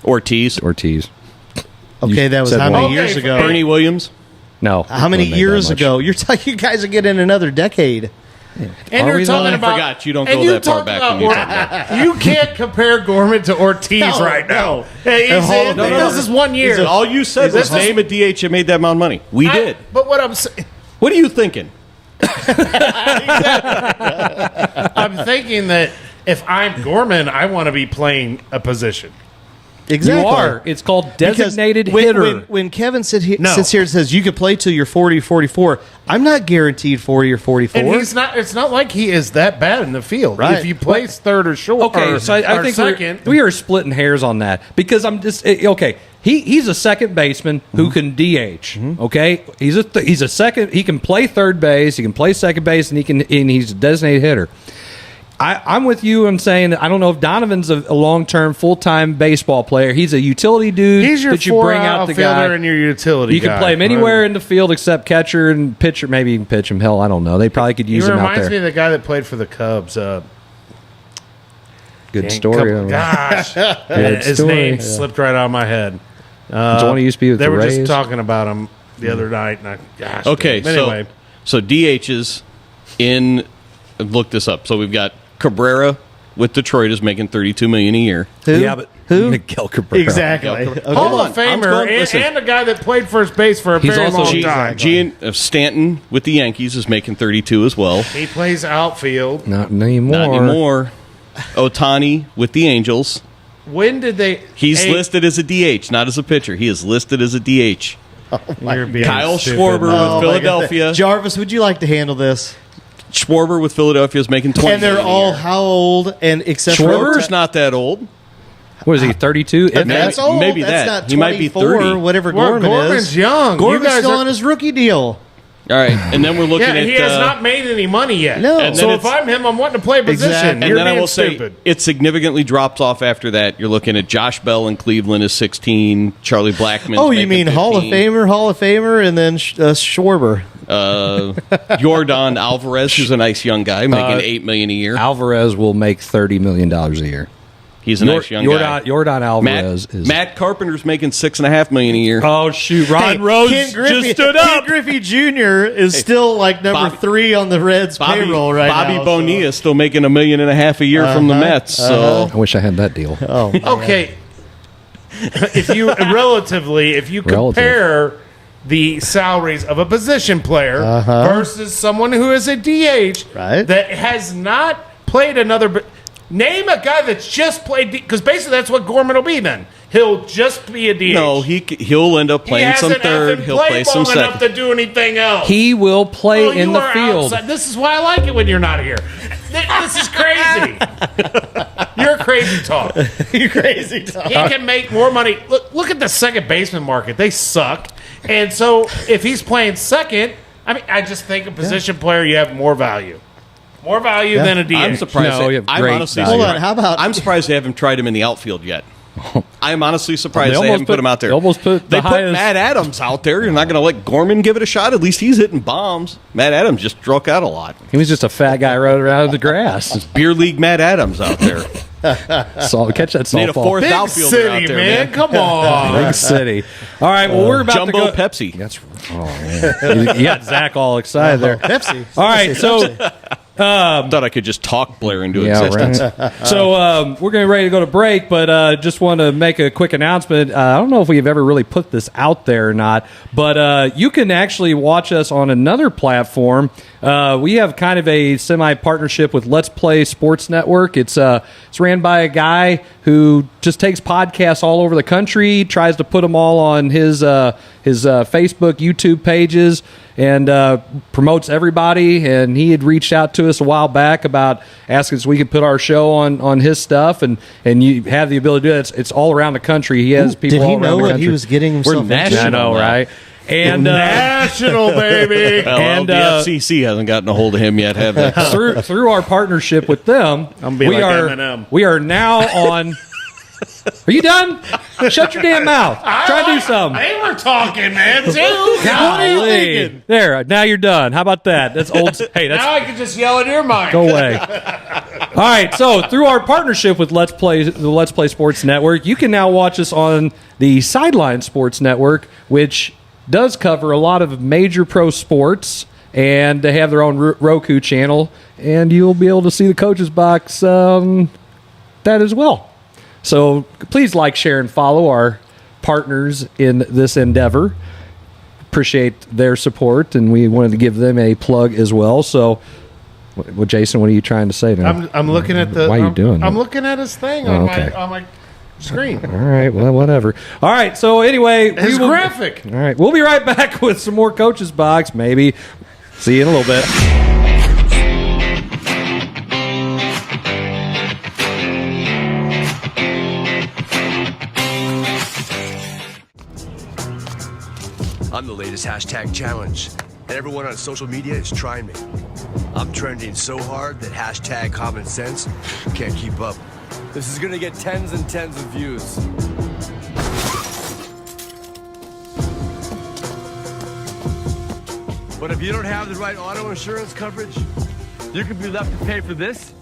[SPEAKER 2] Ortiz,
[SPEAKER 3] Okay, that was
[SPEAKER 4] said
[SPEAKER 3] how
[SPEAKER 4] one.
[SPEAKER 3] many years ago?
[SPEAKER 2] Bernie Williams.
[SPEAKER 4] No.
[SPEAKER 3] How many
[SPEAKER 4] Wouldn't make
[SPEAKER 3] years
[SPEAKER 4] that much.
[SPEAKER 3] ago? You're talking. You guys are getting in another decade.
[SPEAKER 5] And
[SPEAKER 4] Are
[SPEAKER 5] you're
[SPEAKER 4] we
[SPEAKER 5] talking
[SPEAKER 4] though?
[SPEAKER 5] about.
[SPEAKER 2] I forgot you don't
[SPEAKER 5] and
[SPEAKER 2] go
[SPEAKER 5] you
[SPEAKER 2] that far
[SPEAKER 5] talk
[SPEAKER 2] back
[SPEAKER 5] about
[SPEAKER 2] when you talk about
[SPEAKER 5] You can't compare Gorman to Ortiz right now. Hey, this is 1 year.
[SPEAKER 2] All you said was name a DH that made that amount of money. We did.
[SPEAKER 5] But what I'm saying.
[SPEAKER 2] What are you thinking?
[SPEAKER 5] I'm thinking that if I'm Gorman, I want to be playing a position.
[SPEAKER 3] Exactly.
[SPEAKER 4] You are. It's called
[SPEAKER 3] Because
[SPEAKER 4] designated
[SPEAKER 3] when,
[SPEAKER 4] hitter.
[SPEAKER 3] When Kevin sits here
[SPEAKER 5] No.
[SPEAKER 3] and says you could play till you're 40 or 44, I'm not guaranteed 40 or 44.
[SPEAKER 5] And he's not. It's not like he is that bad in the field.
[SPEAKER 3] Right.
[SPEAKER 5] If you place third or short,
[SPEAKER 4] Okay,
[SPEAKER 5] or,
[SPEAKER 4] so I
[SPEAKER 5] or
[SPEAKER 4] think
[SPEAKER 5] second,
[SPEAKER 4] we are splitting hairs on that because I'm just okay. He's a second baseman who can DH. Okay, he's a second. He can play third base. He can play second base, and he's a designated hitter. I'm with you. I'm saying that I don't know if Donovan's a long-term, full-time baseball player. He's a utility dude.
[SPEAKER 5] he's your
[SPEAKER 4] that you bring out the guy.
[SPEAKER 5] outfielder and your utility.
[SPEAKER 4] You can
[SPEAKER 5] guy.
[SPEAKER 4] play him anywhere in the field except catcher and pitcher. Maybe you can pitch him. Hell, I don't know. They probably could
[SPEAKER 5] He
[SPEAKER 4] use him out
[SPEAKER 5] reminds me
[SPEAKER 4] there.
[SPEAKER 5] of the guy that played for the Cubs.
[SPEAKER 4] Good story.
[SPEAKER 5] Gosh, his
[SPEAKER 4] story,
[SPEAKER 5] name
[SPEAKER 4] yeah.
[SPEAKER 5] slipped right out of my head.
[SPEAKER 4] It's one who used to be with
[SPEAKER 5] They
[SPEAKER 4] the
[SPEAKER 5] were
[SPEAKER 4] Rays.
[SPEAKER 5] just talking about him the other night. And gosh,
[SPEAKER 2] Okay,
[SPEAKER 5] damn. Anyway,
[SPEAKER 2] so DHs in look this up. So we've got Cabrera with Detroit is making $32 million a year.
[SPEAKER 3] Who?
[SPEAKER 4] Yeah, but
[SPEAKER 3] Who?
[SPEAKER 4] Miguel Cabrera.
[SPEAKER 3] Exactly.
[SPEAKER 2] Yeah,
[SPEAKER 3] Okay.
[SPEAKER 5] Hall
[SPEAKER 2] Hold on.
[SPEAKER 5] of
[SPEAKER 2] I'm
[SPEAKER 5] Famer
[SPEAKER 2] going- listen.
[SPEAKER 5] and a guy that played first base for a
[SPEAKER 4] He's
[SPEAKER 5] very
[SPEAKER 4] also
[SPEAKER 5] long
[SPEAKER 4] G-
[SPEAKER 5] time.
[SPEAKER 2] Stanton with the Yankees is making 32 as well.
[SPEAKER 5] He plays outfield.
[SPEAKER 4] Not anymore.
[SPEAKER 2] Not anymore. Otani with the Angels.
[SPEAKER 5] When did they?
[SPEAKER 2] He's listed as a DH, not as a pitcher. He is listed as a DH.
[SPEAKER 5] You're being
[SPEAKER 2] Kyle
[SPEAKER 5] stupid.
[SPEAKER 2] Schwarber
[SPEAKER 3] Oh, my
[SPEAKER 2] with Philadelphia.
[SPEAKER 3] goodness. Jarvis, would you like to handle this?
[SPEAKER 2] Schwarber with Philadelphia is making 20
[SPEAKER 3] And they're
[SPEAKER 2] million a
[SPEAKER 3] all
[SPEAKER 2] year.
[SPEAKER 3] how old? And except
[SPEAKER 2] Schwarber's
[SPEAKER 3] for
[SPEAKER 2] not that old.
[SPEAKER 4] What is he, 32?
[SPEAKER 3] If that's old,
[SPEAKER 2] maybe
[SPEAKER 3] that's
[SPEAKER 2] that.
[SPEAKER 3] not
[SPEAKER 2] He might be
[SPEAKER 3] 24,
[SPEAKER 2] 30.
[SPEAKER 3] whatever
[SPEAKER 5] Well,
[SPEAKER 3] Gorman
[SPEAKER 5] Gorman's
[SPEAKER 3] is.
[SPEAKER 5] young.
[SPEAKER 3] Gorman's
[SPEAKER 5] You guys
[SPEAKER 3] still
[SPEAKER 5] are-
[SPEAKER 3] on his rookie deal.
[SPEAKER 2] All right, and then we're looking
[SPEAKER 5] Yeah,
[SPEAKER 2] at
[SPEAKER 5] he has not made any money yet.
[SPEAKER 3] No.
[SPEAKER 2] And
[SPEAKER 5] So
[SPEAKER 2] then
[SPEAKER 5] if I'm him, I'm wanting to play a position.
[SPEAKER 3] Exactly.
[SPEAKER 5] You're
[SPEAKER 2] and then I
[SPEAKER 5] being
[SPEAKER 2] will
[SPEAKER 5] stupid.
[SPEAKER 2] say it significantly drops off after that. You're looking at Josh Bell in Cleveland is 16, Charlie Blackman.
[SPEAKER 3] Oh, you mean Hall of Famer, and then Schwarber.
[SPEAKER 2] Jordan Alvarez, who's a nice young guy, making $8 million a year.
[SPEAKER 4] Alvarez will make $30 million a year.
[SPEAKER 2] He's a nice young guy.
[SPEAKER 4] Jordan Alvarez is.
[SPEAKER 2] Matt Carpenter's making $6.5 million a year.
[SPEAKER 4] Oh, shoot. Ron Rose just stood up.
[SPEAKER 3] Ken Griffey Jr. is still like number
[SPEAKER 2] Bobby-
[SPEAKER 3] 3 on the Reds payroll right
[SPEAKER 2] Bobby
[SPEAKER 3] now.
[SPEAKER 2] Bonilla is still making $1.5 million a year from the Mets. So
[SPEAKER 4] I wish I had that deal.
[SPEAKER 3] Oh,
[SPEAKER 5] Okay. If you compare the salaries of a position player versus someone who is a DH
[SPEAKER 3] Right.
[SPEAKER 5] that has not played another. Name a guy that's just played because basically that's what Gorman will be. Then he'll just be a DH.
[SPEAKER 2] no, he'll end up playing some third. He'll play some
[SPEAKER 5] long enough
[SPEAKER 2] second.
[SPEAKER 5] to do anything else.
[SPEAKER 4] He will play
[SPEAKER 5] Oh,
[SPEAKER 4] in
[SPEAKER 5] you
[SPEAKER 4] the
[SPEAKER 5] are
[SPEAKER 4] field.
[SPEAKER 5] outside. This is why I like it when you're not here. This is crazy. You're crazy talk.
[SPEAKER 3] you crazy dog.
[SPEAKER 5] He can make more money. Look at the second baseman market. They suck. And so if he's playing second, I mean, I just think a position player, you have more value. More value than a DH.
[SPEAKER 2] I'm surprised.
[SPEAKER 4] No, you have
[SPEAKER 2] I'm
[SPEAKER 4] great
[SPEAKER 2] honestly
[SPEAKER 4] value.
[SPEAKER 3] Hold on, how about-
[SPEAKER 2] I'm surprised they haven't tried him in the outfield yet. I'm honestly surprised
[SPEAKER 4] They
[SPEAKER 2] they,
[SPEAKER 4] almost
[SPEAKER 2] haven't put
[SPEAKER 4] put-
[SPEAKER 2] him out there.
[SPEAKER 4] they almost put
[SPEAKER 2] They
[SPEAKER 4] the
[SPEAKER 2] put
[SPEAKER 4] highest-
[SPEAKER 2] Matt Adams out there. You're not going to let Gorman give it a shot. At least he's hitting bombs. Matt Adams just struck out a lot.
[SPEAKER 4] He was just a fat guy running around in the grass.
[SPEAKER 2] Beer league Matt Adams out there.
[SPEAKER 4] So catch that
[SPEAKER 2] Made a
[SPEAKER 4] softball.
[SPEAKER 2] fourth
[SPEAKER 5] Big
[SPEAKER 2] outfielder
[SPEAKER 5] city,
[SPEAKER 2] out there,
[SPEAKER 5] man. Come on.
[SPEAKER 4] Big city. All right, well, we're about
[SPEAKER 2] Jumbo
[SPEAKER 4] to go.
[SPEAKER 2] Pepsi.
[SPEAKER 4] That's man. You got Zach all excited there.
[SPEAKER 3] Pepsi.
[SPEAKER 4] All right, so
[SPEAKER 2] Thought I could just talk Blair into
[SPEAKER 4] yeah,
[SPEAKER 2] existence.
[SPEAKER 4] right. So we're getting ready to go to break, but just want to make a quick announcement. I don't know if we've ever really put this out there or not, but you can actually watch us on another platform. We have kind of a semi-partnership with Let's Play Sports Network. It's ran by a guy who just takes podcasts all over the country, tries to put them all on his Facebook, YouTube pages, and promotes everybody. And he had reached out to us a while back about asking us if we could put our show on his stuff, and you have the ability to do it. It's all around the country. He has people
[SPEAKER 3] Did he
[SPEAKER 4] all around
[SPEAKER 3] know
[SPEAKER 4] the
[SPEAKER 3] what
[SPEAKER 4] country.
[SPEAKER 3] he was getting himself
[SPEAKER 2] We're
[SPEAKER 3] into?
[SPEAKER 2] national.
[SPEAKER 4] I know,
[SPEAKER 2] now.
[SPEAKER 4] right? And
[SPEAKER 5] National, baby.
[SPEAKER 2] Well,
[SPEAKER 4] And,
[SPEAKER 2] the FCC hasn't gotten a hold of him yet, have they?
[SPEAKER 4] through our partnership with them,
[SPEAKER 5] I'm being like Eminem.
[SPEAKER 4] we are now on. Are you done? Shut your damn mouth. Try to do something.
[SPEAKER 5] Hey, we're talking, man. Too. What are you thinking?
[SPEAKER 4] There, now you're done. How about that? That's old. Hey, that's
[SPEAKER 5] Now I can just yell in your mind.
[SPEAKER 4] go away. All right, so through our partnership with the Let's Play Sports Network, you can now watch us on the Sideline Sports Network, which does cover a lot of major pro sports, and they have their own Roku channel, and you'll be able to see the Coach's Box that as well. So please like, share, and follow our partners in this endeavor. Appreciate their support, and we wanted to give them a plug as well. So, well, Jason, what are you trying to say now?
[SPEAKER 5] I'm looking at the.
[SPEAKER 4] Why are you doing that?
[SPEAKER 5] I'm looking at his thing
[SPEAKER 4] Oh,
[SPEAKER 5] on
[SPEAKER 4] okay.
[SPEAKER 5] my screen.
[SPEAKER 4] All right, well, whatever. All right, so anyway,
[SPEAKER 5] His graphic.
[SPEAKER 4] All right, we'll be right back with some more Coach's Box, maybe. See you in a little bit.
[SPEAKER 6] I'm the latest hashtag challenge, and everyone on social media is trying me. I'm trending so hard that hashtag common sense can't keep up. This is gonna get tens and tens of views. But if you don't have the right auto insurance coverage, you could be left to pay for this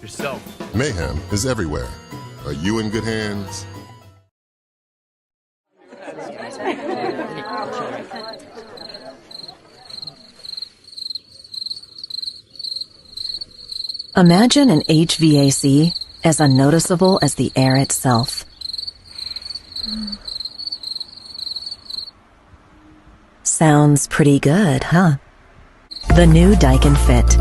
[SPEAKER 6] yourself.
[SPEAKER 7] Mayhem is everywhere. Are you in good hands?
[SPEAKER 8] Imagine an HVAC as unnoticeable as the air itself. Sounds pretty good, huh? The new Daikin Fit.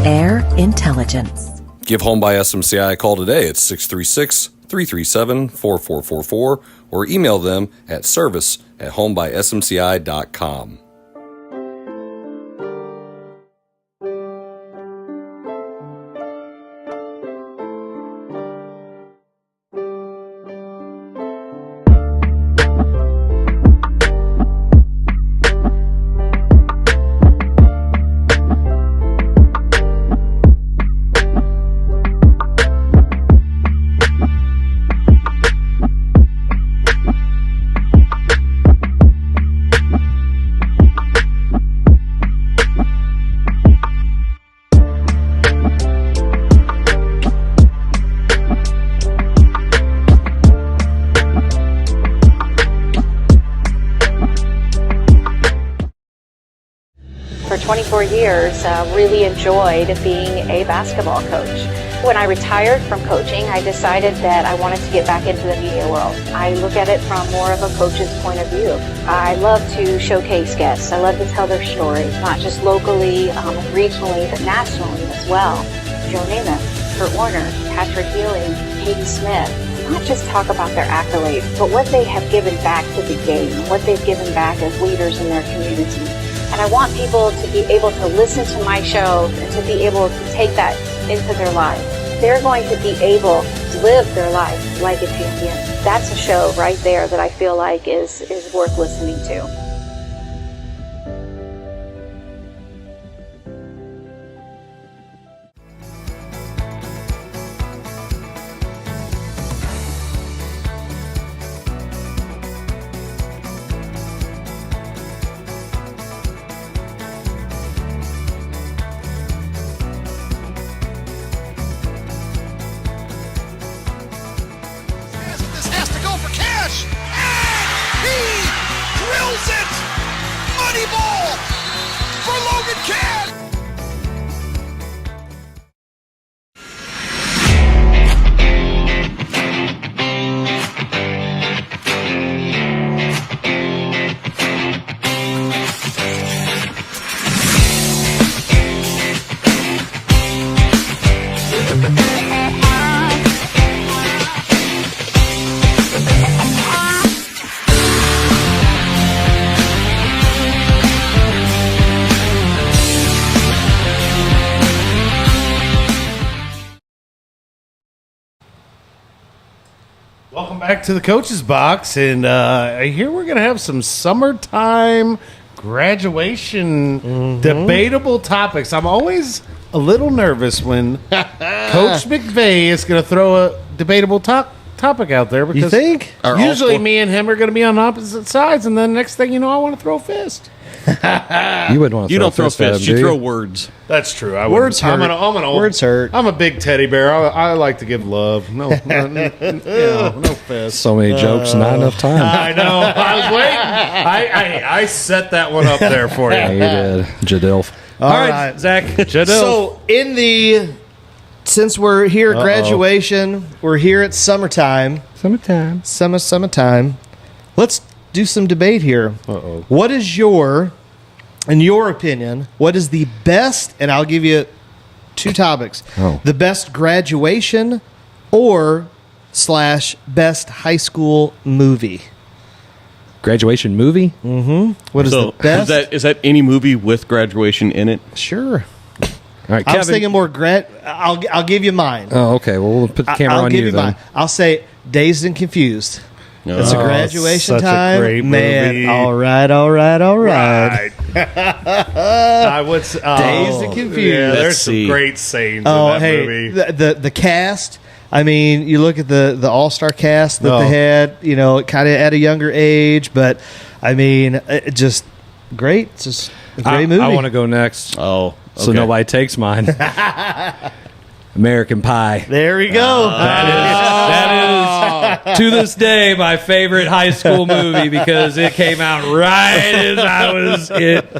[SPEAKER 8] Air intelligence.
[SPEAKER 9] Give Home by SMCI a call today at 636-337-4444 or email them at service@homebysmci.com.
[SPEAKER 10] For 24 years, really enjoyed being a basketball coach. When I retired from coaching, I decided that I wanted to get back into the media world. I look at it from more of a coach's point of view. I love to showcase guests. I love to tell their story, not just locally, regionally, but nationally as well. Joe Namath, Kurt Warner, Patrick Ewing, Katie Smith. Not just talk about their accolades, but what they have given back to the game, what they've given back as leaders in their community. And I want people to be able to listen to my show and to be able to take that into their lives. They're going to be able to live their life like a champion. That's a show right there that I feel like is worth listening to.
[SPEAKER 11] This has to go for cash. And he drills it. Money ball for Logan Cash.
[SPEAKER 5] Welcome back to the Coach's Box, and I hear we're going to have some summertime graduation debatable topics. I'm always a little nervous when Coach McVey is going to throw a debatable topic out there because
[SPEAKER 3] you think?
[SPEAKER 5] Usually me and him are going to be on opposite sides, and then next thing you know, I want to throw a fist.
[SPEAKER 4] You wouldn't want to.
[SPEAKER 2] You don't throw fists. You
[SPEAKER 4] do
[SPEAKER 2] throw words.
[SPEAKER 5] That's true.
[SPEAKER 3] Words hurt. Words hurt.
[SPEAKER 5] I'm a big teddy bear. I like to give love. No fist.
[SPEAKER 4] So many jokes, not enough time.
[SPEAKER 5] I know. I was waiting. I set that one up there for you.
[SPEAKER 4] Yeah, you did, Jadilf.
[SPEAKER 3] All right,
[SPEAKER 4] Zach.
[SPEAKER 5] Jadilf.
[SPEAKER 3] So since we're here at graduation, we're here at summertime. Summertime. Let's do some debate here. What is in your opinion, what is the best, and I'll give you two topics, the best graduation or / best high school movie?
[SPEAKER 4] Graduation movie?
[SPEAKER 3] Mm-hmm. What is the best?
[SPEAKER 2] Is that any movie with graduation in it?
[SPEAKER 3] Sure.
[SPEAKER 4] All right, Kevin.
[SPEAKER 3] I was thinking more I'll give you mine.
[SPEAKER 4] Oh, okay. Well, we'll put the camera
[SPEAKER 3] I'll
[SPEAKER 4] on
[SPEAKER 3] give
[SPEAKER 4] you then.
[SPEAKER 3] Mine. I'll say Dazed and Confused. It's a graduation
[SPEAKER 5] such a
[SPEAKER 3] time,
[SPEAKER 5] great
[SPEAKER 3] man.
[SPEAKER 5] movie.
[SPEAKER 3] All right.
[SPEAKER 5] I would
[SPEAKER 3] Dazed and Confused.
[SPEAKER 5] Yeah, there's some great scenes in that movie.
[SPEAKER 3] The cast. I mean, you look at the all-star cast that they had. You know, kind of at a younger age, but I mean, it just great. It's just a great movie.
[SPEAKER 4] I want to go next.
[SPEAKER 2] Oh,
[SPEAKER 4] so
[SPEAKER 2] okay.
[SPEAKER 4] nobody takes mine. American Pie.
[SPEAKER 3] There we go.
[SPEAKER 4] That is to this day my favorite high school movie because it came out right as I was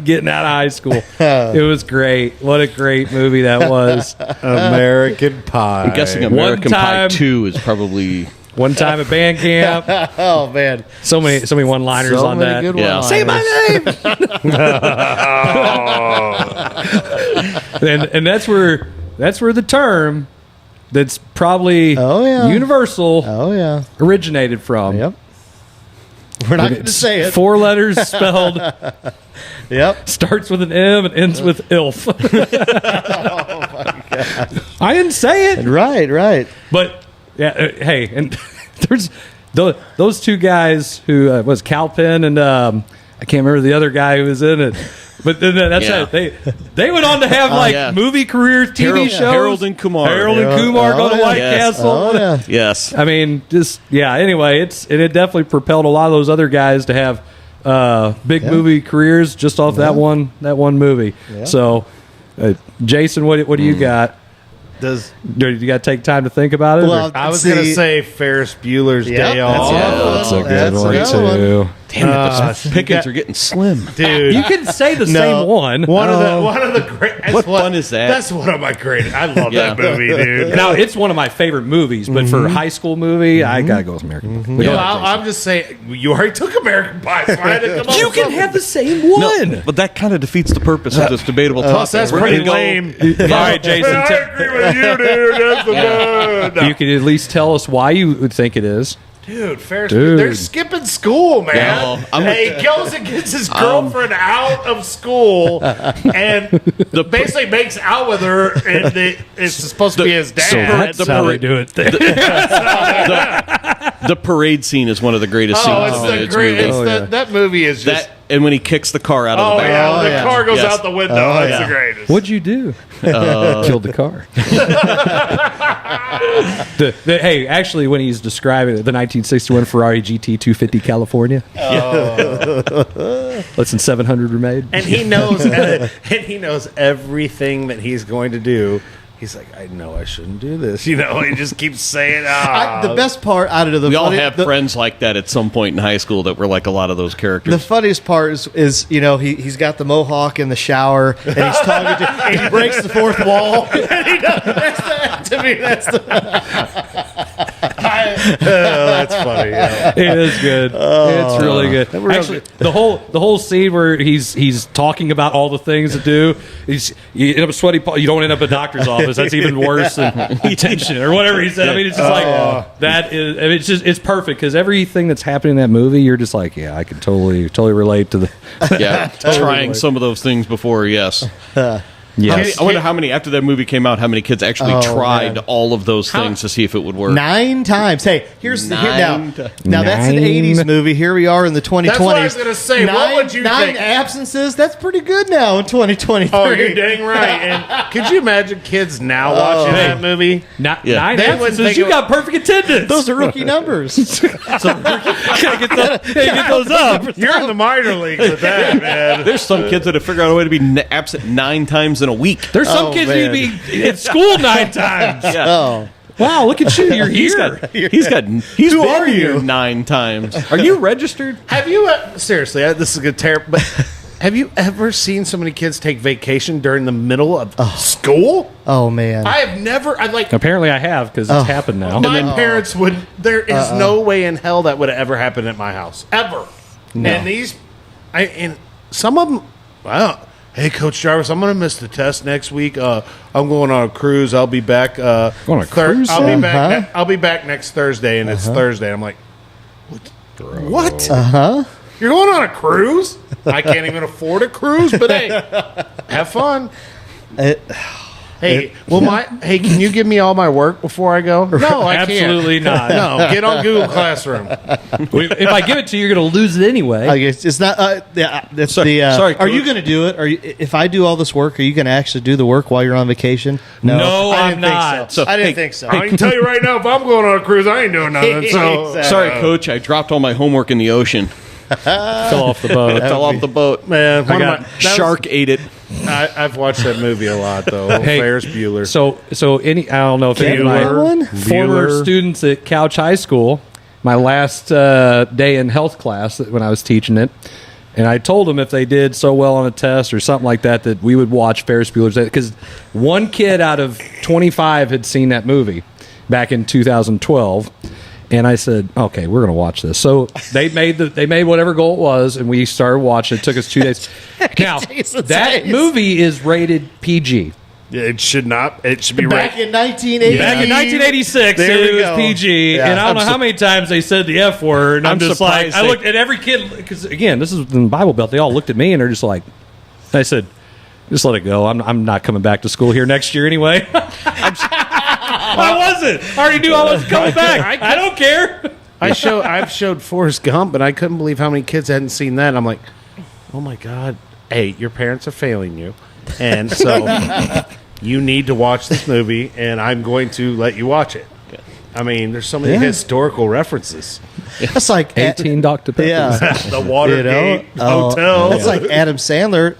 [SPEAKER 4] getting out of high school. It was great. What a great movie that was.
[SPEAKER 5] American Pie.
[SPEAKER 2] I'm guessing American Pie 2 is probably
[SPEAKER 4] one time at band camp.
[SPEAKER 3] Oh man,
[SPEAKER 4] so many one-liners on that.
[SPEAKER 3] Good
[SPEAKER 2] one-liners.
[SPEAKER 3] Say my
[SPEAKER 4] name. and that's where the term that's probably universal originated from.
[SPEAKER 3] Yep. We're not going to say it.
[SPEAKER 4] 4 letters spelled.
[SPEAKER 3] Yep.
[SPEAKER 4] Starts with an M and ends with ILF.
[SPEAKER 3] Oh my God.
[SPEAKER 4] I didn't say it.
[SPEAKER 3] Right.
[SPEAKER 4] But yeah, hey, and there's those two guys who was Calpin and I can't remember the other guy who was in it. But then that's it. They went on to have movie careers, TV shows.
[SPEAKER 2] Harold and Kumar.
[SPEAKER 4] Go to White Castle.
[SPEAKER 3] Oh, yeah.
[SPEAKER 2] Yes.
[SPEAKER 4] I mean, anyway, it definitely propelled a lot of those other guys to have big movie careers just off that one movie. Yeah. So, Jason, what do you got? Do you got to take time to think about it?
[SPEAKER 3] Well,
[SPEAKER 5] I was going to say Ferris Bueller's Day Off.
[SPEAKER 4] That's a good one too.
[SPEAKER 2] Damn it, those pickings are getting slim,
[SPEAKER 5] dude.
[SPEAKER 4] You can say the same one.
[SPEAKER 5] One of the great.
[SPEAKER 2] What fun is that?
[SPEAKER 5] That's one of my great. I love that movie, dude.
[SPEAKER 4] Now it's one of my favorite movies, but for a high school movie, I gotta go with American Pie.
[SPEAKER 5] I'm just saying, you already took American Pie, so I had to come up
[SPEAKER 4] You
[SPEAKER 5] with
[SPEAKER 4] can
[SPEAKER 5] something.
[SPEAKER 4] have the same one.
[SPEAKER 2] No, but that kind of defeats the purpose of this debatable topic.
[SPEAKER 5] That's
[SPEAKER 2] We're
[SPEAKER 5] pretty
[SPEAKER 2] gonna
[SPEAKER 5] lame.
[SPEAKER 4] All right, Jason.
[SPEAKER 5] I agree with you, dude. That's the one.
[SPEAKER 4] You can at least tell us why you would think it is.
[SPEAKER 5] Dude, they're skipping school, man.
[SPEAKER 2] Yeah,
[SPEAKER 5] he goes and gets his girlfriend out of school and basically makes out with her, and it's supposed to be his dad.
[SPEAKER 4] So that's how they do it there.
[SPEAKER 2] The parade scene is one of the greatest scenes in the movie.
[SPEAKER 5] That movie is just...
[SPEAKER 2] And when he kicks the car out of the back.
[SPEAKER 5] The car goes out the window. That's the greatest.
[SPEAKER 4] What'd you do? Killed the car. Hey, actually, when he's describing it, the 1961 Ferrari GT 250 California. Less than 700 were made.
[SPEAKER 5] And he knows everything that he's going to do. He's like, I know I shouldn't do this. He just keeps saying,
[SPEAKER 3] the best part out of the
[SPEAKER 2] we all have friends like that at some point in high school that were like a lot of those characters.
[SPEAKER 3] The funniest part is he's got the mohawk in the shower and he's talking to and he breaks the fourth wall. And he does, to me, that's
[SPEAKER 5] that's funny. Yeah.
[SPEAKER 4] It is good. It's really good. Actually, the whole scene where he's talking about all the things to do. You end up sweaty. You don't end up at a doctor's office. That's even worse than detention or whatever he said. I mean, it's just like that is. I mean, it's perfect because everything that's happening in that movie, you're just like, yeah, I can totally relate to the.
[SPEAKER 2] Trying some of those things before. Yes.
[SPEAKER 4] Yes.
[SPEAKER 2] I wonder how many, after that movie came out, how many kids actually tried all of those things to see if it would work.
[SPEAKER 3] 9 times. Hey, now that's an
[SPEAKER 4] 9.
[SPEAKER 3] 80s movie. Here we are in the 2020s.
[SPEAKER 5] That's what I was going to say. What would you
[SPEAKER 3] 9
[SPEAKER 5] think?
[SPEAKER 3] absences. That's pretty good now in 2023.
[SPEAKER 5] Oh, you're dang right. And could you imagine kids now watching that movie?
[SPEAKER 4] 9
[SPEAKER 5] They wouldn't
[SPEAKER 4] absences.
[SPEAKER 5] think
[SPEAKER 4] You
[SPEAKER 5] it-
[SPEAKER 4] got perfect attendance.
[SPEAKER 3] Those are rookie numbers.
[SPEAKER 4] Gotta get those up.
[SPEAKER 5] You're in the minor leagues with that, man.
[SPEAKER 2] There's some kids that have figured out a way to be absent 9 times in a week.
[SPEAKER 4] There's some kids who
[SPEAKER 3] man.
[SPEAKER 4] need to be at school 9 times.
[SPEAKER 2] Yeah.
[SPEAKER 3] Oh.
[SPEAKER 4] Wow, look at you. You're
[SPEAKER 2] He's
[SPEAKER 4] here.
[SPEAKER 2] Who
[SPEAKER 3] Who
[SPEAKER 2] been
[SPEAKER 3] are
[SPEAKER 2] here
[SPEAKER 3] you?
[SPEAKER 2] 9 times. Are you registered?
[SPEAKER 5] Have you, seriously, this is a good terrible, but have you ever seen so many kids take vacation during the middle of school?
[SPEAKER 3] Oh, man.
[SPEAKER 5] I have never,
[SPEAKER 4] Apparently I have, because it's happened now.
[SPEAKER 5] my parents would, there is no way in hell that would have ever happened at my house. Ever.
[SPEAKER 3] No.
[SPEAKER 5] And and some of them, wow. Hey, Coach Jarvis, I'm going to miss the test next week. I'm going on a cruise. I'll be back.
[SPEAKER 4] Going on a cruise,
[SPEAKER 5] I'll be
[SPEAKER 4] son?
[SPEAKER 5] back. I'll be back next Thursday, and it's Thursday. I'm like, what? You're going on a cruise? I can't even afford a cruise, but hey, have fun. Hey, can you give me all my work before I go? No, I can't.
[SPEAKER 4] Absolutely not.
[SPEAKER 5] No, get on Google Classroom.
[SPEAKER 4] If I give it to you, you're going to lose it anyway.
[SPEAKER 3] I guess it's not. That's
[SPEAKER 2] Sorry,
[SPEAKER 3] Are
[SPEAKER 2] Coach.
[SPEAKER 3] you going to do it? If I do all this work, are you going to actually do the work while you're on vacation?
[SPEAKER 4] No,
[SPEAKER 3] I
[SPEAKER 4] I'm
[SPEAKER 3] didn't think
[SPEAKER 4] not.
[SPEAKER 3] so.
[SPEAKER 2] So,
[SPEAKER 3] I didn't
[SPEAKER 2] hey,
[SPEAKER 3] think so.
[SPEAKER 5] I can tell you right now, if I'm going on a cruise, I ain't doing nothing. So,
[SPEAKER 3] Exactly.
[SPEAKER 2] Sorry, Coach. I dropped all my homework in the ocean.
[SPEAKER 4] Fell off the boat.
[SPEAKER 2] Fell off the boat.
[SPEAKER 5] man,
[SPEAKER 2] Shark ate it.
[SPEAKER 5] I've watched that movie a lot, though.
[SPEAKER 4] Hey,
[SPEAKER 5] Ferris Bueller.
[SPEAKER 4] So I don't know if any of my
[SPEAKER 3] Bueller?
[SPEAKER 4] former
[SPEAKER 5] Bueller.
[SPEAKER 4] students at Couch High School, my last day in health class when I was teaching it, and I told them if they did so well on a test or something like that, that we would watch Ferris Bueller's Day, because one kid out of 25 had seen that movie back in 2012. And I said, okay, we're going to watch this. So they made whatever goal it was, and we started watching. It took us 2 days. Now,
[SPEAKER 3] Jesus
[SPEAKER 4] that
[SPEAKER 3] Christ.
[SPEAKER 4] movie is rated PG.
[SPEAKER 5] It should not. It should be
[SPEAKER 3] Back
[SPEAKER 5] right.
[SPEAKER 3] in 1980.
[SPEAKER 4] Back in 1986,
[SPEAKER 3] There
[SPEAKER 4] it
[SPEAKER 3] we
[SPEAKER 4] was
[SPEAKER 3] go.
[SPEAKER 4] PG.
[SPEAKER 3] Yeah.
[SPEAKER 4] And I don't know how many times they said the F word. And I'm just like,
[SPEAKER 2] surprised
[SPEAKER 4] I
[SPEAKER 2] they-
[SPEAKER 4] looked at every kid, because, again, this is in the Bible Belt. They all looked at me, and they're just like, I said, just let it go. I'm not coming back to school here next year anyway. I wasn't. I already knew I wasn't coming back. I don't care.
[SPEAKER 5] I've showed Forrest Gump, and I couldn't believe how many kids hadn't seen that. I'm like, oh my god, hey, your parents are failing you, and so you need to watch this movie, and I'm going to let you watch it. I mean, there's so many historical references.
[SPEAKER 3] That's like
[SPEAKER 4] 18 Dr. Peppers.
[SPEAKER 3] Yeah.
[SPEAKER 5] The Watergate Hotel.
[SPEAKER 3] It's like Adam Sandler,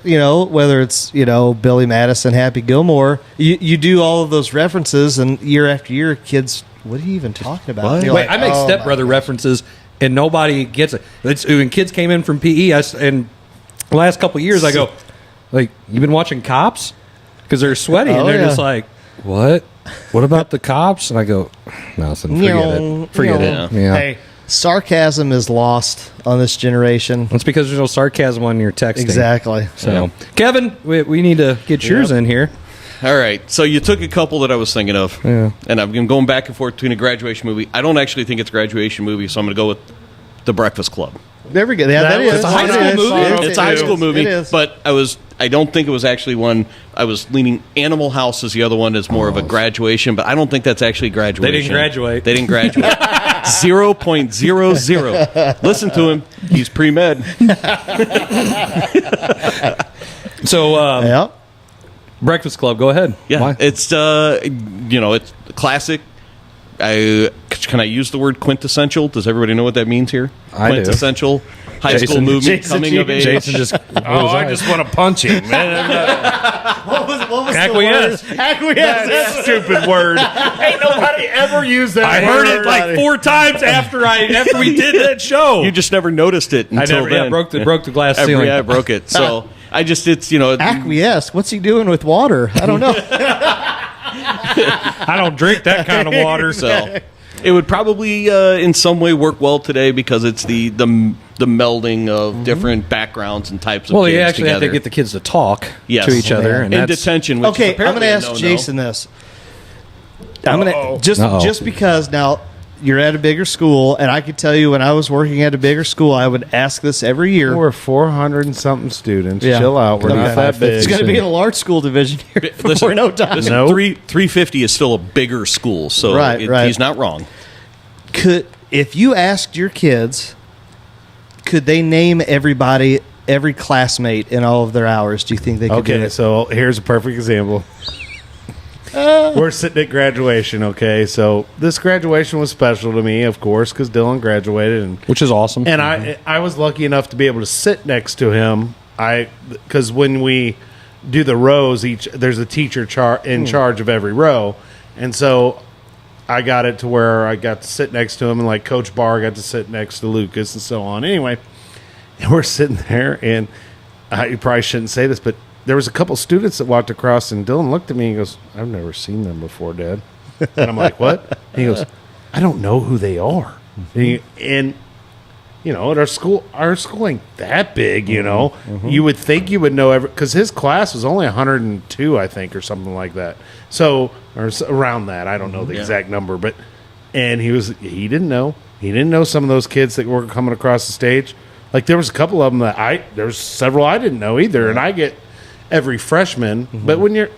[SPEAKER 3] whether it's, Billy Madison, Happy Gilmore, you do all of those references, and year after year, kids, what are you even talking about? And you're
[SPEAKER 4] Wait,
[SPEAKER 3] like,
[SPEAKER 4] I make
[SPEAKER 3] oh,
[SPEAKER 4] Step
[SPEAKER 3] my
[SPEAKER 4] Brother
[SPEAKER 3] God.
[SPEAKER 4] references, and nobody gets it. When kids came in from PE, and the last couple of years, I go, like, you been watching Cops? Because they're sweaty, and they're just like, what? What about the Cops? And I go, nothing. Forget it. Yeah.
[SPEAKER 3] Hey, sarcasm is lost on this generation.
[SPEAKER 4] It's because there's no sarcasm on your texting.
[SPEAKER 3] Exactly.
[SPEAKER 4] So, Kevin, we need to get yours in here.
[SPEAKER 2] All right. So you took a couple that I was thinking of.
[SPEAKER 4] Yeah.
[SPEAKER 2] And I've been going back and forth between a graduation movie. I don't actually think it's a graduation movie, so I'm going to go with The Breakfast Club.
[SPEAKER 3] There we go. Yeah, that is.
[SPEAKER 4] It's a high school movie.
[SPEAKER 2] It's a high school movie,
[SPEAKER 3] It is.
[SPEAKER 2] but I don't think it was actually one. I was leaning Animal House as the other one as more of a graduation, but I don't think that's actually graduation.
[SPEAKER 4] They didn't graduate.
[SPEAKER 2] They didn't graduate. 0.00. Listen to him. He's pre-med.
[SPEAKER 4] So,
[SPEAKER 3] Yeah.
[SPEAKER 4] Breakfast Club, go ahead.
[SPEAKER 2] Yeah,
[SPEAKER 4] Why?
[SPEAKER 2] it's it's classic. Can I use the word quintessential? Does everybody know what that means here?
[SPEAKER 4] I do.
[SPEAKER 2] Quintessential high school
[SPEAKER 4] Jason-
[SPEAKER 2] movie,
[SPEAKER 3] Jason-
[SPEAKER 2] coming of age.
[SPEAKER 4] Jason just.
[SPEAKER 5] I just want to punch him, man.
[SPEAKER 3] What was
[SPEAKER 4] Acquiesce.
[SPEAKER 3] the word? Acquiesce.
[SPEAKER 5] That's a stupid word. Ain't nobody ever used that
[SPEAKER 4] I
[SPEAKER 5] word.
[SPEAKER 4] heard it like 4 times after we did that show.
[SPEAKER 2] You just never noticed it
[SPEAKER 4] I
[SPEAKER 2] until
[SPEAKER 4] never
[SPEAKER 2] then.
[SPEAKER 4] broke the glass ceiling.
[SPEAKER 2] I broke it. So I just
[SPEAKER 3] Acquiesce. What's he doing with water? I don't know.
[SPEAKER 4] I don't drink that kind of water.
[SPEAKER 2] So it would probably in some way work well today because it's the melding of different backgrounds and types of
[SPEAKER 4] Well,
[SPEAKER 2] kids
[SPEAKER 4] you actually
[SPEAKER 2] together.
[SPEAKER 4] have to get the kids to talk
[SPEAKER 2] Yes.
[SPEAKER 4] to each other, and
[SPEAKER 2] in
[SPEAKER 4] that's,
[SPEAKER 2] detention. Which
[SPEAKER 3] Okay,
[SPEAKER 2] is
[SPEAKER 3] I'm going
[SPEAKER 2] apparently
[SPEAKER 3] to
[SPEAKER 2] a
[SPEAKER 3] ask
[SPEAKER 2] no-no.
[SPEAKER 3] Jason this. I'm going to just because now you're at a bigger school, and I could tell you when I was working at a bigger school, I would ask this every year.
[SPEAKER 5] We're 400 and something students.
[SPEAKER 3] Yeah.
[SPEAKER 5] Chill out. We're not that big.
[SPEAKER 3] It's going to be in a large school division here before no time.
[SPEAKER 2] Listen,
[SPEAKER 5] Nope.
[SPEAKER 2] 350 is still a bigger school, so
[SPEAKER 3] Right.
[SPEAKER 2] he's not wrong.
[SPEAKER 3] If you asked your kids, could they name everybody, every classmate in all of their hours? Do you think they could do
[SPEAKER 5] Okay,
[SPEAKER 3] it?
[SPEAKER 5] so here's a perfect example. We're sitting at graduation, okay? So this graduation was special to me, of course, because Dylan graduated. And
[SPEAKER 4] Which is awesome.
[SPEAKER 5] And I was lucky enough to be able to sit next to him. Because when we do the rows, there's a teacher in charge of every row. And so I got it to where I got to sit next to him, and like Coach Barr got to sit next to Lucas and so on. Anyway, and we're sitting there, and you probably shouldn't say this, but there was a couple students that walked across, and Dylan looked at me and goes, "I've never seen them before, Dad." And I'm like, "What?" And he goes, "I don't know who they are." And you know, at our school ain't that big, you know. You would think you would know because his class was only 102, I think, or something like that. So, or around that, I don't know the exact number, but and he didn't know some of those kids that were coming across the stage. Like there was a couple of them there's several I didn't know either, and I get every freshman. But when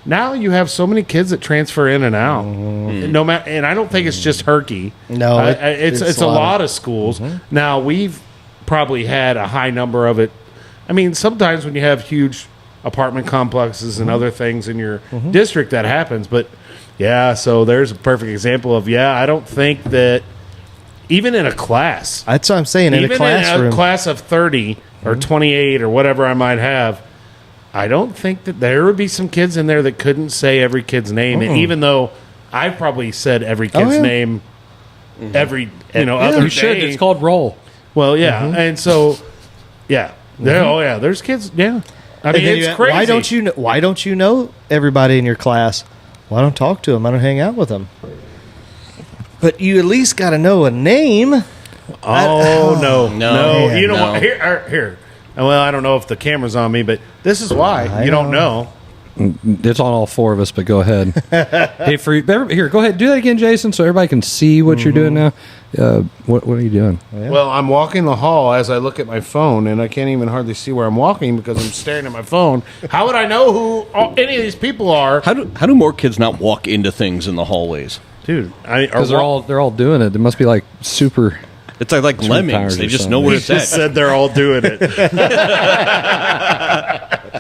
[SPEAKER 5] now you have so many kids that transfer in and out, no matter, and I don't think it's just Herky.
[SPEAKER 3] No,
[SPEAKER 5] it's a lot of schools. Now we've probably had a high number of it. I mean, sometimes when you have huge apartment complexes and other things in your district, that happens. But yeah, so there's a perfect example of I don't think that even in a class,
[SPEAKER 3] That's what I'm saying. In a classroom,
[SPEAKER 5] in a class of 30 or 28 or whatever I might have, I don't think that there would be some kids in there that couldn't say every kid's name, and even though I've probably said every kid's name every other
[SPEAKER 4] you should.
[SPEAKER 5] day.
[SPEAKER 4] It's called roll.
[SPEAKER 5] Well, and so there's kids. Yeah, I mean it's crazy.
[SPEAKER 3] Why don't you know everybody in your class? Well, I don't talk to them. I don't hang out with them. But you at least got to know a name.
[SPEAKER 5] No.
[SPEAKER 2] Man,
[SPEAKER 5] You know
[SPEAKER 2] no.
[SPEAKER 5] what? Here. Well, I don't know if the camera's on me, but this is why you don't know.
[SPEAKER 4] It's on all four of us, but go ahead. Hey, here, go ahead. Do that again, Jason, so everybody can see what you're doing now. What are you doing?
[SPEAKER 5] Well, I'm walking the hall as I look at my phone, and I can't even hardly see where I'm walking because I'm staring at my phone. How would I know who any of these people are?
[SPEAKER 2] How do more kids not walk into things in the hallways?
[SPEAKER 5] Dude,
[SPEAKER 4] Because they're all doing it. They must be like super.
[SPEAKER 2] It's like lemmings. They just know where it's at.
[SPEAKER 5] said they're all doing it.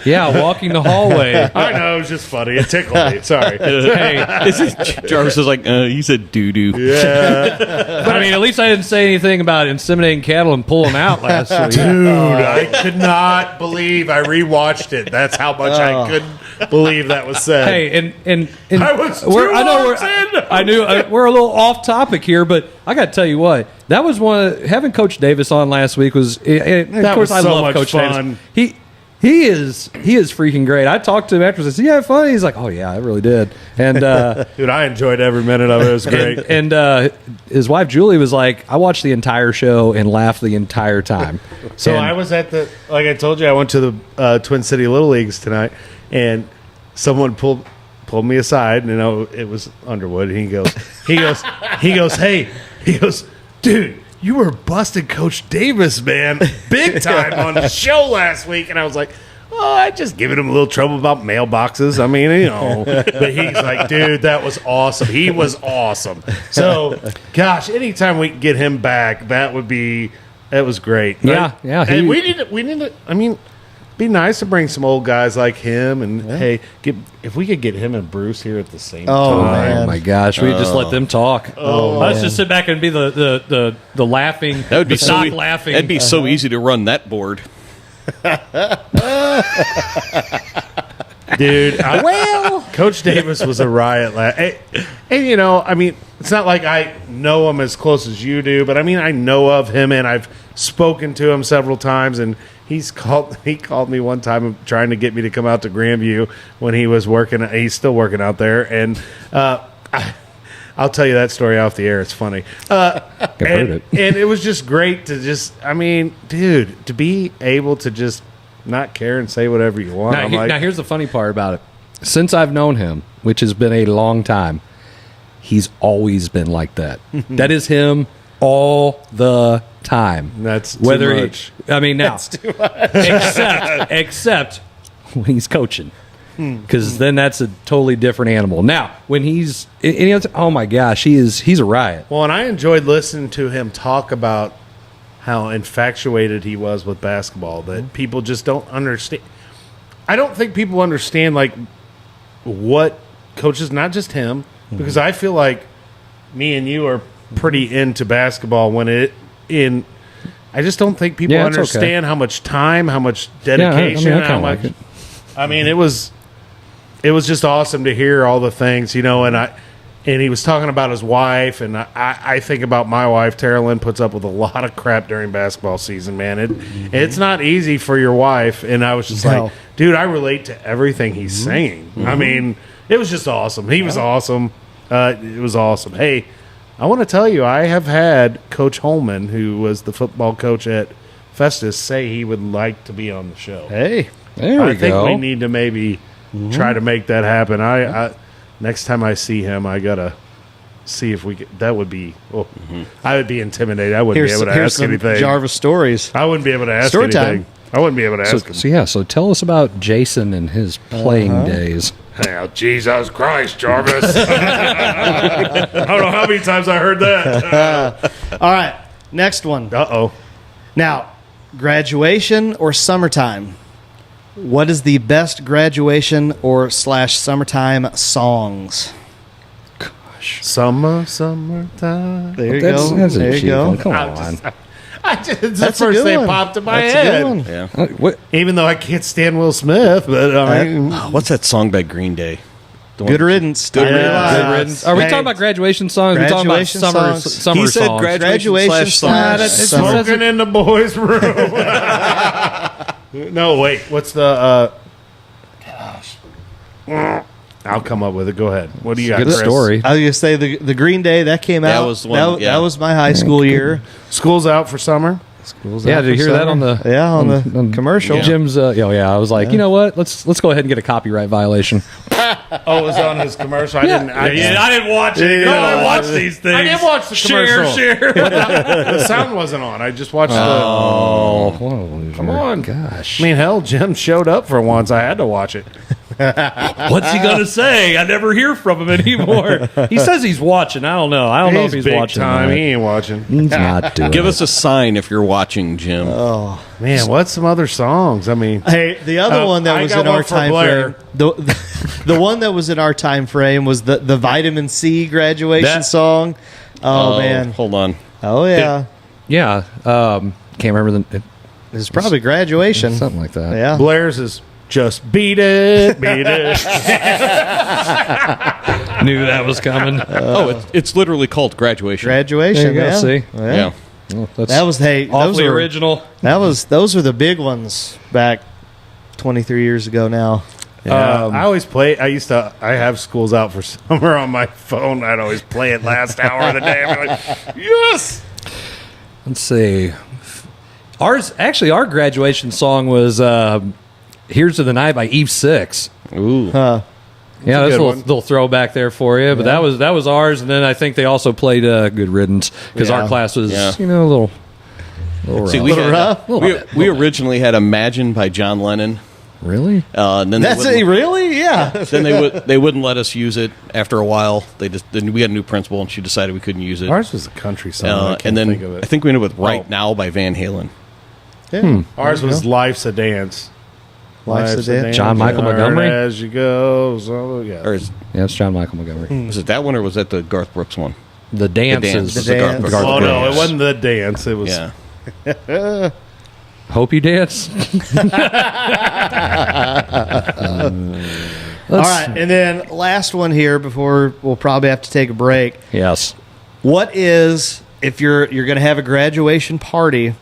[SPEAKER 4] Yeah, walking the hallway.
[SPEAKER 5] I know, it was just funny. It tickled me. Sorry.
[SPEAKER 4] Hey,
[SPEAKER 2] Jarvis is like, you said doo-doo.
[SPEAKER 5] Yeah.
[SPEAKER 4] I mean, at least I didn't say anything about inseminating cattle and pulling out last week.
[SPEAKER 5] Dude, I could not believe I rewatched it. That's how much I couldn't believe that was said.
[SPEAKER 4] Hey, and
[SPEAKER 5] I was
[SPEAKER 4] I knew we're a little off topic here, but I got to tell you what, that was having Coach Davis on last week was. Of course, I
[SPEAKER 5] so
[SPEAKER 4] love
[SPEAKER 5] much
[SPEAKER 4] Coach
[SPEAKER 5] fun.
[SPEAKER 4] Davis. He is freaking great. I talked to him afterwards. I said, "Yeah, fun." He's like, "Oh yeah, I really did." And
[SPEAKER 5] dude, I enjoyed every minute of it. It was great.
[SPEAKER 4] And his wife Julie was like, "I watched the entire show and laughed the entire time."
[SPEAKER 5] So I was at like I told you, I went to the Twin City Little Leagues tonight, and someone pulled me aside, and it was Underwood, and he goes, "Hey," he goes, "Dude, you were busting Coach Davis, man, big time on the show last week." And I was like, "Oh, I just giving him a little trouble about mailboxes. I mean, But he's like, "Dude, that was awesome. He was awesome." So, gosh, anytime we can get him back, that was great.
[SPEAKER 4] Yeah.
[SPEAKER 5] And we need to. I mean, be nice to bring some old guys like him, and if we could get him and Bruce here at the same time.
[SPEAKER 4] Oh my gosh, we just let them talk. Let's just sit back and be the laughing.
[SPEAKER 2] That would be so
[SPEAKER 4] laughing.
[SPEAKER 2] That'd be so easy to run that board.
[SPEAKER 5] Dude, Coach Davis was a riot. And I mean, it's not like I know him as close as you do, but I mean, I know of him, and I've spoken to him several times, and he called me one time trying to get me to come out to Grandview when he was working. He's still working out there, and I'll tell you that story off the air. It's funny. And it was just great dude, to be able to just not care and say whatever you want.
[SPEAKER 4] Now, here's the funny part about it. Since I've known him, which has been a long time, he's always been like that. That is him all the time.
[SPEAKER 5] That's too much.
[SPEAKER 4] I mean, now,
[SPEAKER 3] That's too much.
[SPEAKER 4] except when he's coaching, because then that's a totally different animal. Now, when he's, oh my gosh, he's a riot.
[SPEAKER 5] Well, and I enjoyed listening to him talk about how infatuated he was with basketball, that people just don't understand. I don't think people understand, like, what coaches, not just him, because I feel like me and you are pretty into basketball I just don't think people understand how much time, how much dedication,
[SPEAKER 4] I like it.
[SPEAKER 5] I mean, it was just awesome to hear all the things, and he was talking about his wife, and I think about my wife. Tara Lynn puts up with a lot of crap during basketball season, man. It's not easy for your wife, and I was just like, dude, I relate to everything he's saying. I mean, it was just awesome. He was awesome. It was awesome. Hey, I want to tell you, I have had Coach Holman, who was the football coach at Festus, say he would like to be on the show.
[SPEAKER 3] Hey,
[SPEAKER 5] I think we need to maybe try to make that happen. I next time I see him, I gotta see if we could. That would be. I would be intimidated. I wouldn't be able to ask anything.
[SPEAKER 3] Jarvis stories.
[SPEAKER 5] I wouldn't be able to ask
[SPEAKER 3] Story
[SPEAKER 5] anything.
[SPEAKER 3] time.
[SPEAKER 5] I wouldn't be able to ask him.
[SPEAKER 4] So tell us about Jason and his playing days.
[SPEAKER 5] Oh, Jesus Christ, Jarvis! I don't know how many times I heard that.
[SPEAKER 3] All right, next one.
[SPEAKER 5] Uh-oh.
[SPEAKER 3] Now, graduation or summertime? What is the best graduation or / summertime songs?
[SPEAKER 5] Summertime.
[SPEAKER 3] There you go.
[SPEAKER 4] That's
[SPEAKER 3] there you go.
[SPEAKER 4] Come on.
[SPEAKER 5] It's
[SPEAKER 3] That's
[SPEAKER 5] the
[SPEAKER 3] a
[SPEAKER 5] first
[SPEAKER 3] good
[SPEAKER 5] thing
[SPEAKER 3] one.
[SPEAKER 5] popped in my
[SPEAKER 3] That's
[SPEAKER 5] head.
[SPEAKER 3] a good one.
[SPEAKER 2] Yeah.
[SPEAKER 4] What?
[SPEAKER 5] Even though I can't stand Will Smith, but I mean,
[SPEAKER 2] What's that song by Green Day? The one-
[SPEAKER 3] Good riddance.
[SPEAKER 2] Good
[SPEAKER 3] Time to
[SPEAKER 2] riddance.
[SPEAKER 3] realize.
[SPEAKER 4] Good riddance. Are we
[SPEAKER 3] Hey,
[SPEAKER 4] talking about graduation songs? We're talking about
[SPEAKER 3] Graduation
[SPEAKER 4] summer
[SPEAKER 3] songs.
[SPEAKER 4] summer
[SPEAKER 2] He said
[SPEAKER 4] songs.
[SPEAKER 3] graduation
[SPEAKER 2] slash
[SPEAKER 3] summer.
[SPEAKER 5] smoking in the boys' room. No, wait. What's the? I'll come up with it. Go ahead. What do you got?
[SPEAKER 4] Good
[SPEAKER 5] Chris?
[SPEAKER 4] story.
[SPEAKER 3] I was gonna say the Green Day that came
[SPEAKER 2] That
[SPEAKER 3] out.
[SPEAKER 2] was one, yeah.
[SPEAKER 3] That was my high school year.
[SPEAKER 5] School's out for summer.
[SPEAKER 4] Yeah, did you hear that on the
[SPEAKER 3] on the commercial?
[SPEAKER 4] Jim's? I was like, you know what? Let's go ahead and get a copyright violation.
[SPEAKER 5] Oh, it was on his commercial. I didn't watch it.
[SPEAKER 3] Yeah,
[SPEAKER 5] No,
[SPEAKER 3] I
[SPEAKER 5] I
[SPEAKER 3] watched
[SPEAKER 5] watched these things. I did watch the commercial.
[SPEAKER 4] Share.
[SPEAKER 5] The sound wasn't on. I just watched
[SPEAKER 4] Come
[SPEAKER 5] on.
[SPEAKER 4] gosh.
[SPEAKER 5] I mean, hell, Jim showed up for once. I had to watch it.
[SPEAKER 4] What's he gonna say? I never hear from him anymore. He says he's watching. I don't know. I don't know if he's
[SPEAKER 5] big
[SPEAKER 4] watching.
[SPEAKER 5] time.
[SPEAKER 4] or
[SPEAKER 5] He
[SPEAKER 4] not.
[SPEAKER 5] ain't watching.
[SPEAKER 4] He's not doing.
[SPEAKER 2] Give
[SPEAKER 4] it.
[SPEAKER 2] us a sign if you're watching, Jim.
[SPEAKER 5] Man, what's some other songs? I mean,
[SPEAKER 3] Hey, the other one that
[SPEAKER 5] I
[SPEAKER 3] was
[SPEAKER 5] got
[SPEAKER 3] in our
[SPEAKER 5] one for
[SPEAKER 3] time
[SPEAKER 5] Blair.
[SPEAKER 3] frame. The one that was in our time frame was the vitamin C graduation song. Oh man.
[SPEAKER 2] Hold on.
[SPEAKER 3] Oh yeah.
[SPEAKER 4] Yeah. Can't remember the.
[SPEAKER 3] It's probably graduation.
[SPEAKER 4] Something like that.
[SPEAKER 3] Yeah.
[SPEAKER 5] Blair's is just beat it, beat it.
[SPEAKER 4] Knew that was coming.
[SPEAKER 2] It's literally called Graduation.
[SPEAKER 3] Graduation.
[SPEAKER 4] There you go,
[SPEAKER 3] Yeah.
[SPEAKER 4] see?
[SPEAKER 3] Yeah.
[SPEAKER 2] Yeah.
[SPEAKER 4] Well, that's
[SPEAKER 3] That was those
[SPEAKER 4] awfully
[SPEAKER 3] were
[SPEAKER 4] original.
[SPEAKER 3] those are the big ones back 23 years ago now.
[SPEAKER 5] Yeah, I always play. I have Schools Out for Summer on my phone. I'd always play it last hour of the day. I'd be like, yes.
[SPEAKER 4] Let's see. Our graduation song was "Here's to the Night" by Eve Six.
[SPEAKER 2] Ooh.
[SPEAKER 4] Yeah, that's a little throwback there for you. But that was ours, and then I think they also played "Good Riddance" because our class was a little
[SPEAKER 2] See,
[SPEAKER 4] rough.
[SPEAKER 2] we originally had "Imagine" by John Lennon.
[SPEAKER 4] Really?
[SPEAKER 2] And then
[SPEAKER 3] That's it, really? Yeah.
[SPEAKER 2] Then they wouldn't let us use it after a while. Then we had a new principal, and she decided we couldn't use it.
[SPEAKER 5] Ours was a country song. I can't
[SPEAKER 2] and then
[SPEAKER 5] think of it.
[SPEAKER 2] I think we ended with "Right Now" by Van Halen.
[SPEAKER 3] Yeah.
[SPEAKER 5] Ours was Life's a Dance.
[SPEAKER 3] Life's a Dance.
[SPEAKER 4] John Michael Montgomery?
[SPEAKER 5] As you go. So, yeah.
[SPEAKER 2] Or
[SPEAKER 4] it's John Michael Montgomery.
[SPEAKER 2] was it that one, or was that the Garth Brooks one?
[SPEAKER 4] The dance
[SPEAKER 2] Dance.
[SPEAKER 4] is
[SPEAKER 2] The Garth Brooks.
[SPEAKER 5] Oh, no, it
[SPEAKER 2] Brooks.
[SPEAKER 5] wasn't the dance. It was.
[SPEAKER 2] Yeah.
[SPEAKER 4] Hope You Dance.
[SPEAKER 3] All right, and then last one here before we'll probably have to take a break.
[SPEAKER 4] Yes.
[SPEAKER 3] What is, if you're going to have a graduation party,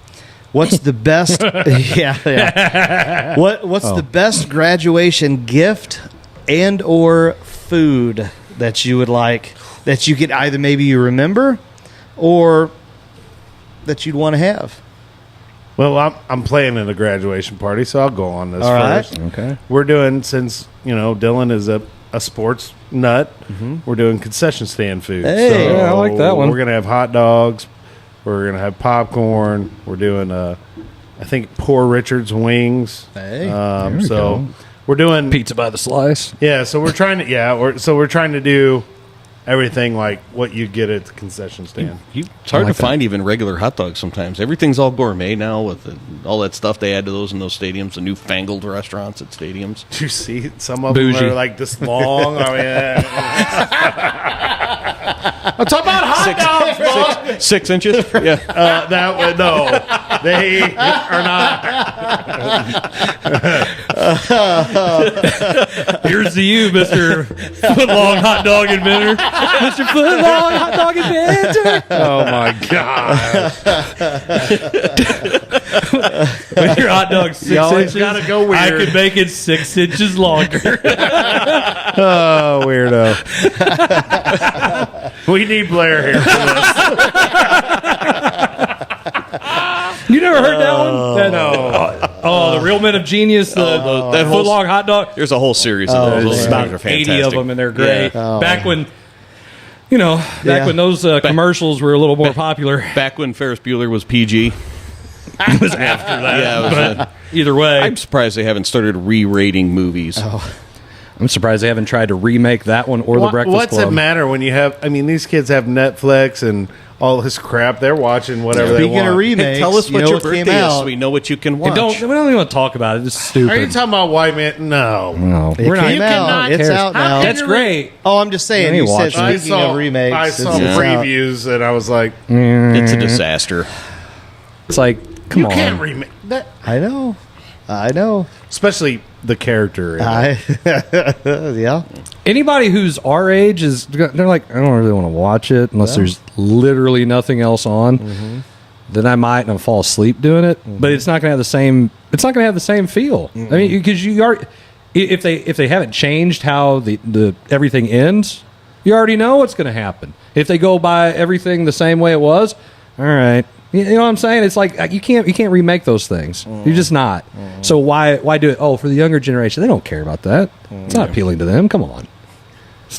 [SPEAKER 3] what's the best yeah. What's the best graduation gift and or food that you would like, that you could either maybe you remember or that you'd want to have?
[SPEAKER 5] Well, I'm playing in a graduation party, so I'll go on this
[SPEAKER 3] All right.
[SPEAKER 5] first.
[SPEAKER 4] Okay.
[SPEAKER 5] We're doing, since Dylan is a a sports nut. We're doing concession stand food.
[SPEAKER 3] Hey.
[SPEAKER 5] So
[SPEAKER 4] Yeah, I like that one.
[SPEAKER 5] We're gonna have hot dogs. We're gonna have popcorn. We're doing I think Poor Richard's wings.
[SPEAKER 3] Hey.
[SPEAKER 4] we go.
[SPEAKER 5] We're doing
[SPEAKER 4] Pizza by the slice.
[SPEAKER 5] Yeah, so we're trying to we're trying to do everything like what you get at the concession stand.
[SPEAKER 2] It's hard to find even regular hot dogs sometimes. Everything's all gourmet now with all that stuff they add to those in those stadiums, the newfangled restaurants at stadiums.
[SPEAKER 5] Do you see some of
[SPEAKER 4] Bougie.
[SPEAKER 5] them are like this long? I mean, I'm talking about hot dogs, bro.
[SPEAKER 2] 6 inches? Yeah.
[SPEAKER 5] That one, no, they are not.
[SPEAKER 4] Here's to you, Mr. Footlong Hot Dog Inventor. Mr. Footlong Hot Dog Inventor.
[SPEAKER 5] Oh my god!
[SPEAKER 4] When your hot dog's 6
[SPEAKER 5] always
[SPEAKER 4] inches,
[SPEAKER 5] gotta go weird.
[SPEAKER 4] I could make it 6 inches longer.
[SPEAKER 5] Oh, weirdo. We need Blair here for this.
[SPEAKER 4] You never heard that one?
[SPEAKER 5] No.
[SPEAKER 4] The Real Men of Genius, that Footlong Hot Dog.
[SPEAKER 2] There's a whole series of those. Those
[SPEAKER 4] About
[SPEAKER 2] are fantastic.
[SPEAKER 4] 80 of them, and they're great.
[SPEAKER 2] Yeah.
[SPEAKER 4] Back when, when those commercials were a little more popular.
[SPEAKER 2] Back when Ferris Bueller was PG.
[SPEAKER 4] It was after that.
[SPEAKER 2] Yeah, it was,
[SPEAKER 4] but either way.
[SPEAKER 2] I'm surprised they haven't started re-rating movies.
[SPEAKER 4] I'm surprised they haven't tried to remake that one or The Breakfast
[SPEAKER 5] What's
[SPEAKER 4] Club.
[SPEAKER 5] it matter when you have? I mean, these kids have Netflix and all this crap. They're watching whatever they
[SPEAKER 3] Speaking
[SPEAKER 5] want.
[SPEAKER 3] of remakes,
[SPEAKER 2] Tell us what
[SPEAKER 3] you know
[SPEAKER 2] your
[SPEAKER 3] what came
[SPEAKER 2] birthday is
[SPEAKER 3] out?
[SPEAKER 2] so we know what you can
[SPEAKER 4] And
[SPEAKER 2] watch.
[SPEAKER 4] we don't even want to talk about it. It's stupid.
[SPEAKER 5] Are you talking about White Man? No.
[SPEAKER 4] No.
[SPEAKER 3] It
[SPEAKER 4] We're not.
[SPEAKER 3] came out. It's out now.
[SPEAKER 4] That's great.
[SPEAKER 3] Oh, I'm just saying.
[SPEAKER 4] You
[SPEAKER 3] You said
[SPEAKER 4] watched it.
[SPEAKER 3] speaking of remakes.
[SPEAKER 5] I saw
[SPEAKER 3] it's out.
[SPEAKER 5] previews and I was like,
[SPEAKER 2] It's a disaster.
[SPEAKER 4] It's like, come
[SPEAKER 5] you
[SPEAKER 4] on.
[SPEAKER 5] can't remake that.
[SPEAKER 3] I know.
[SPEAKER 5] Especially the character. In it.
[SPEAKER 3] Yeah.
[SPEAKER 4] Anybody who's our age they're like, I don't really want to watch it unless there's literally nothing else on. Then I might and I'll fall asleep doing it. But it's not going to have the same. It's not going to have the same feel. I mean, because you are, if they haven't changed how the everything ends, you already know what's going to happen. If they go by everything the same way it was, all right. You know what I'm saying? It's like you can't remake those things. You're just not. So why do it? Oh, for the younger generation, they don't care about that. It's not appealing to them. Come on.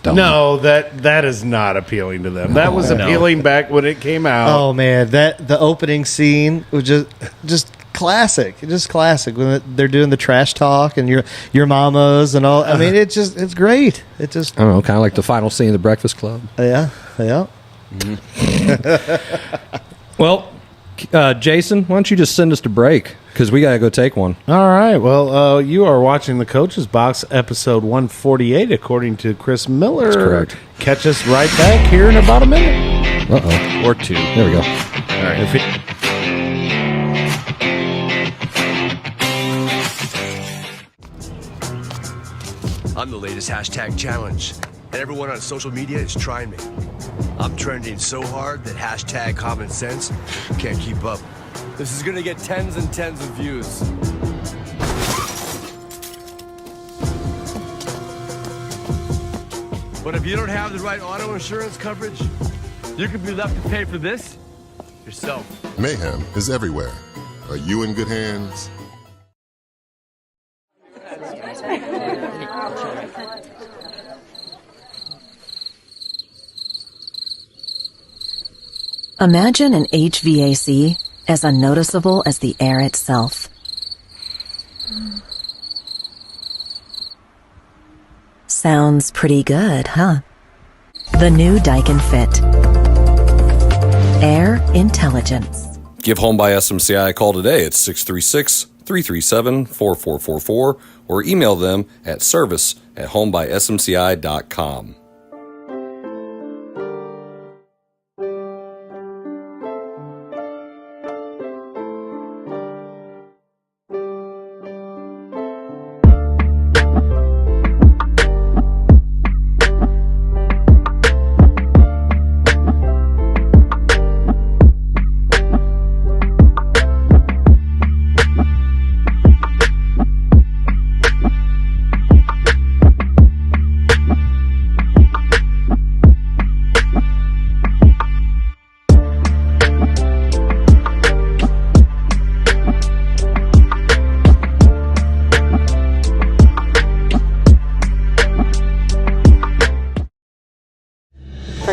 [SPEAKER 5] No, that is not appealing to them. That was appealing back when it came out.
[SPEAKER 3] Oh man, the opening scene was just classic. Just classic when they're doing the trash talk and your mamas and all. I mean, it's great. It just
[SPEAKER 4] I don't know, kind of like the final scene of The Breakfast Club.
[SPEAKER 3] yeah.
[SPEAKER 4] Well, Jason, why don't you just send us to break because we got to go take one.
[SPEAKER 5] All right. Well, you are watching the Coach's Box, episode 148, according to Chris Miller.
[SPEAKER 4] That's correct.
[SPEAKER 5] Catch us right back here in about a minute.
[SPEAKER 2] Or two.
[SPEAKER 4] There we go.
[SPEAKER 5] All right.
[SPEAKER 6] I'm the latest hashtag challenge, and everyone on social media is trying me. I'm trending so hard that hashtag common sense can't keep up. This is gonna get tens and tens of views. But if you don't have the right auto insurance coverage, you could be left to pay for this yourself.
[SPEAKER 7] Mayhem is everywhere. Are you in good hands?
[SPEAKER 8] Imagine an HVAC as unnoticeable as the air itself. Sounds pretty good, huh? The new Daikin Fit. Air intelligence.
[SPEAKER 9] Give Home by SMCI a call today at 636-337-4444 or email them at service@homebysmci.com.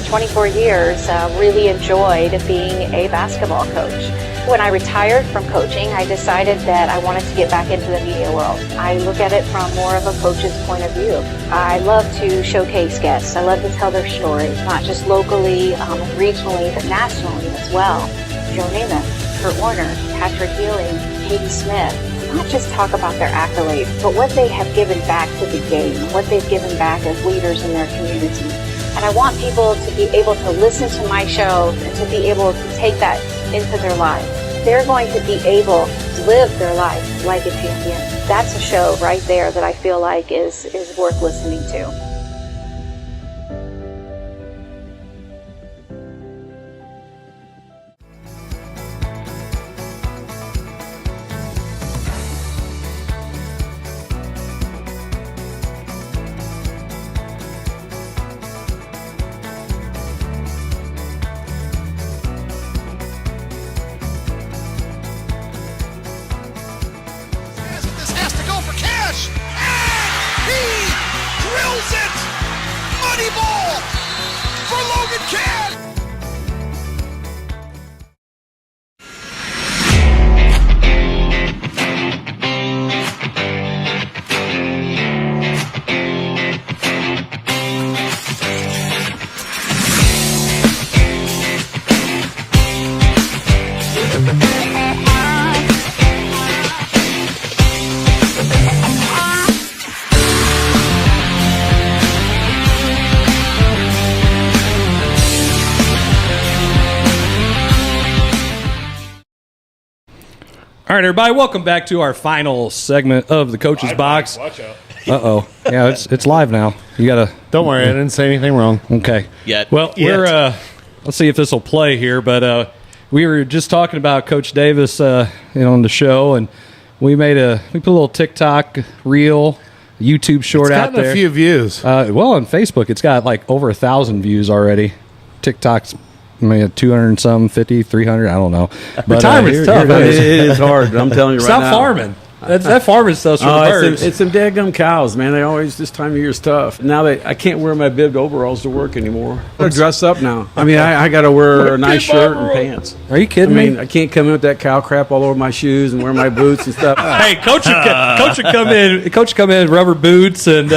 [SPEAKER 10] 24 years, really enjoyed being a basketball coach. When I retired from coaching, I decided that I wanted to get back into the media world. I look at it from more of a coach's point of view. I love to showcase guests. I love to tell their stories, not just locally and regionally, but nationally as well. Joe Namath, Kurt Warner, Patrick Ewing, Katie Smith. Not just talk about their accolades, but what they have given back to the game, what they've given back as leaders in their community. And I want people to be able to listen to my show and to be able to take that into their lives. They're going to be able to live their life like a champion. That's a show right there that I feel like is worth listening to.
[SPEAKER 4] All right, everybody, welcome back to our final segment of the Coach's Box.
[SPEAKER 5] Watch out.
[SPEAKER 4] Uh-oh. Yeah, it's live now. You got to...
[SPEAKER 5] Don't worry, I didn't say anything wrong.
[SPEAKER 4] Okay.
[SPEAKER 2] Yet.
[SPEAKER 4] Well, we're... let's see if this will play here, but we were just talking about Coach Davis on the show, and we put a little TikTok reel, YouTube short out there.
[SPEAKER 5] It's gotten a few views.
[SPEAKER 4] Well, on Facebook, it's got like over 1,000 views already. TikTok's 200 and some, 50, 300, I don't know. But,
[SPEAKER 12] retirement's tough. It is hard. I'm telling you right now.
[SPEAKER 4] Stop farming. That farming stuff's for the birds.
[SPEAKER 12] It's some daggum cows, man. They always, this time of year is tough. Now I can't wear my bibbed overalls to work anymore. I gotta dress up now. I mean, I got to wear a nice shirt and pants.
[SPEAKER 4] Are you kidding me?
[SPEAKER 12] I can't come in with that cow crap all over my shoes and wear my boots and stuff.
[SPEAKER 4] Hey, coach would come in. Coach would come in rubber boots and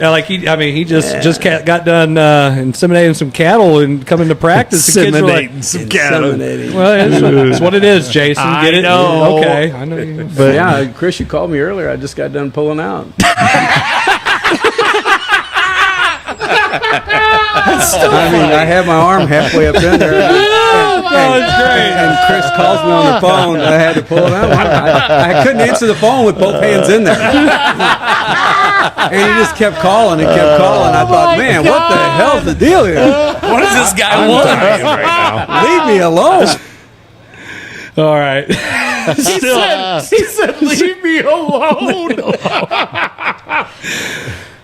[SPEAKER 4] he just got done inseminating some cattle and coming to practice.
[SPEAKER 5] Inseminating some cattle.
[SPEAKER 4] Well, it's what it is, Jason. Get it?
[SPEAKER 5] Know.
[SPEAKER 4] Okay, I know. You.
[SPEAKER 12] But yeah, Chris, you called me earlier. I just got done pulling out. I had my arm halfway up in there.
[SPEAKER 4] It's great.
[SPEAKER 12] And Chris calls me on the phone. I had to pull it out. I couldn't answer the phone with both hands in there. And he just kept calling and kept calling. I thought, man, what the hell's the deal here?
[SPEAKER 2] What does this guy want?
[SPEAKER 5] Right now.
[SPEAKER 12] Leave me alone.
[SPEAKER 4] All right.
[SPEAKER 5] He said, leave me alone.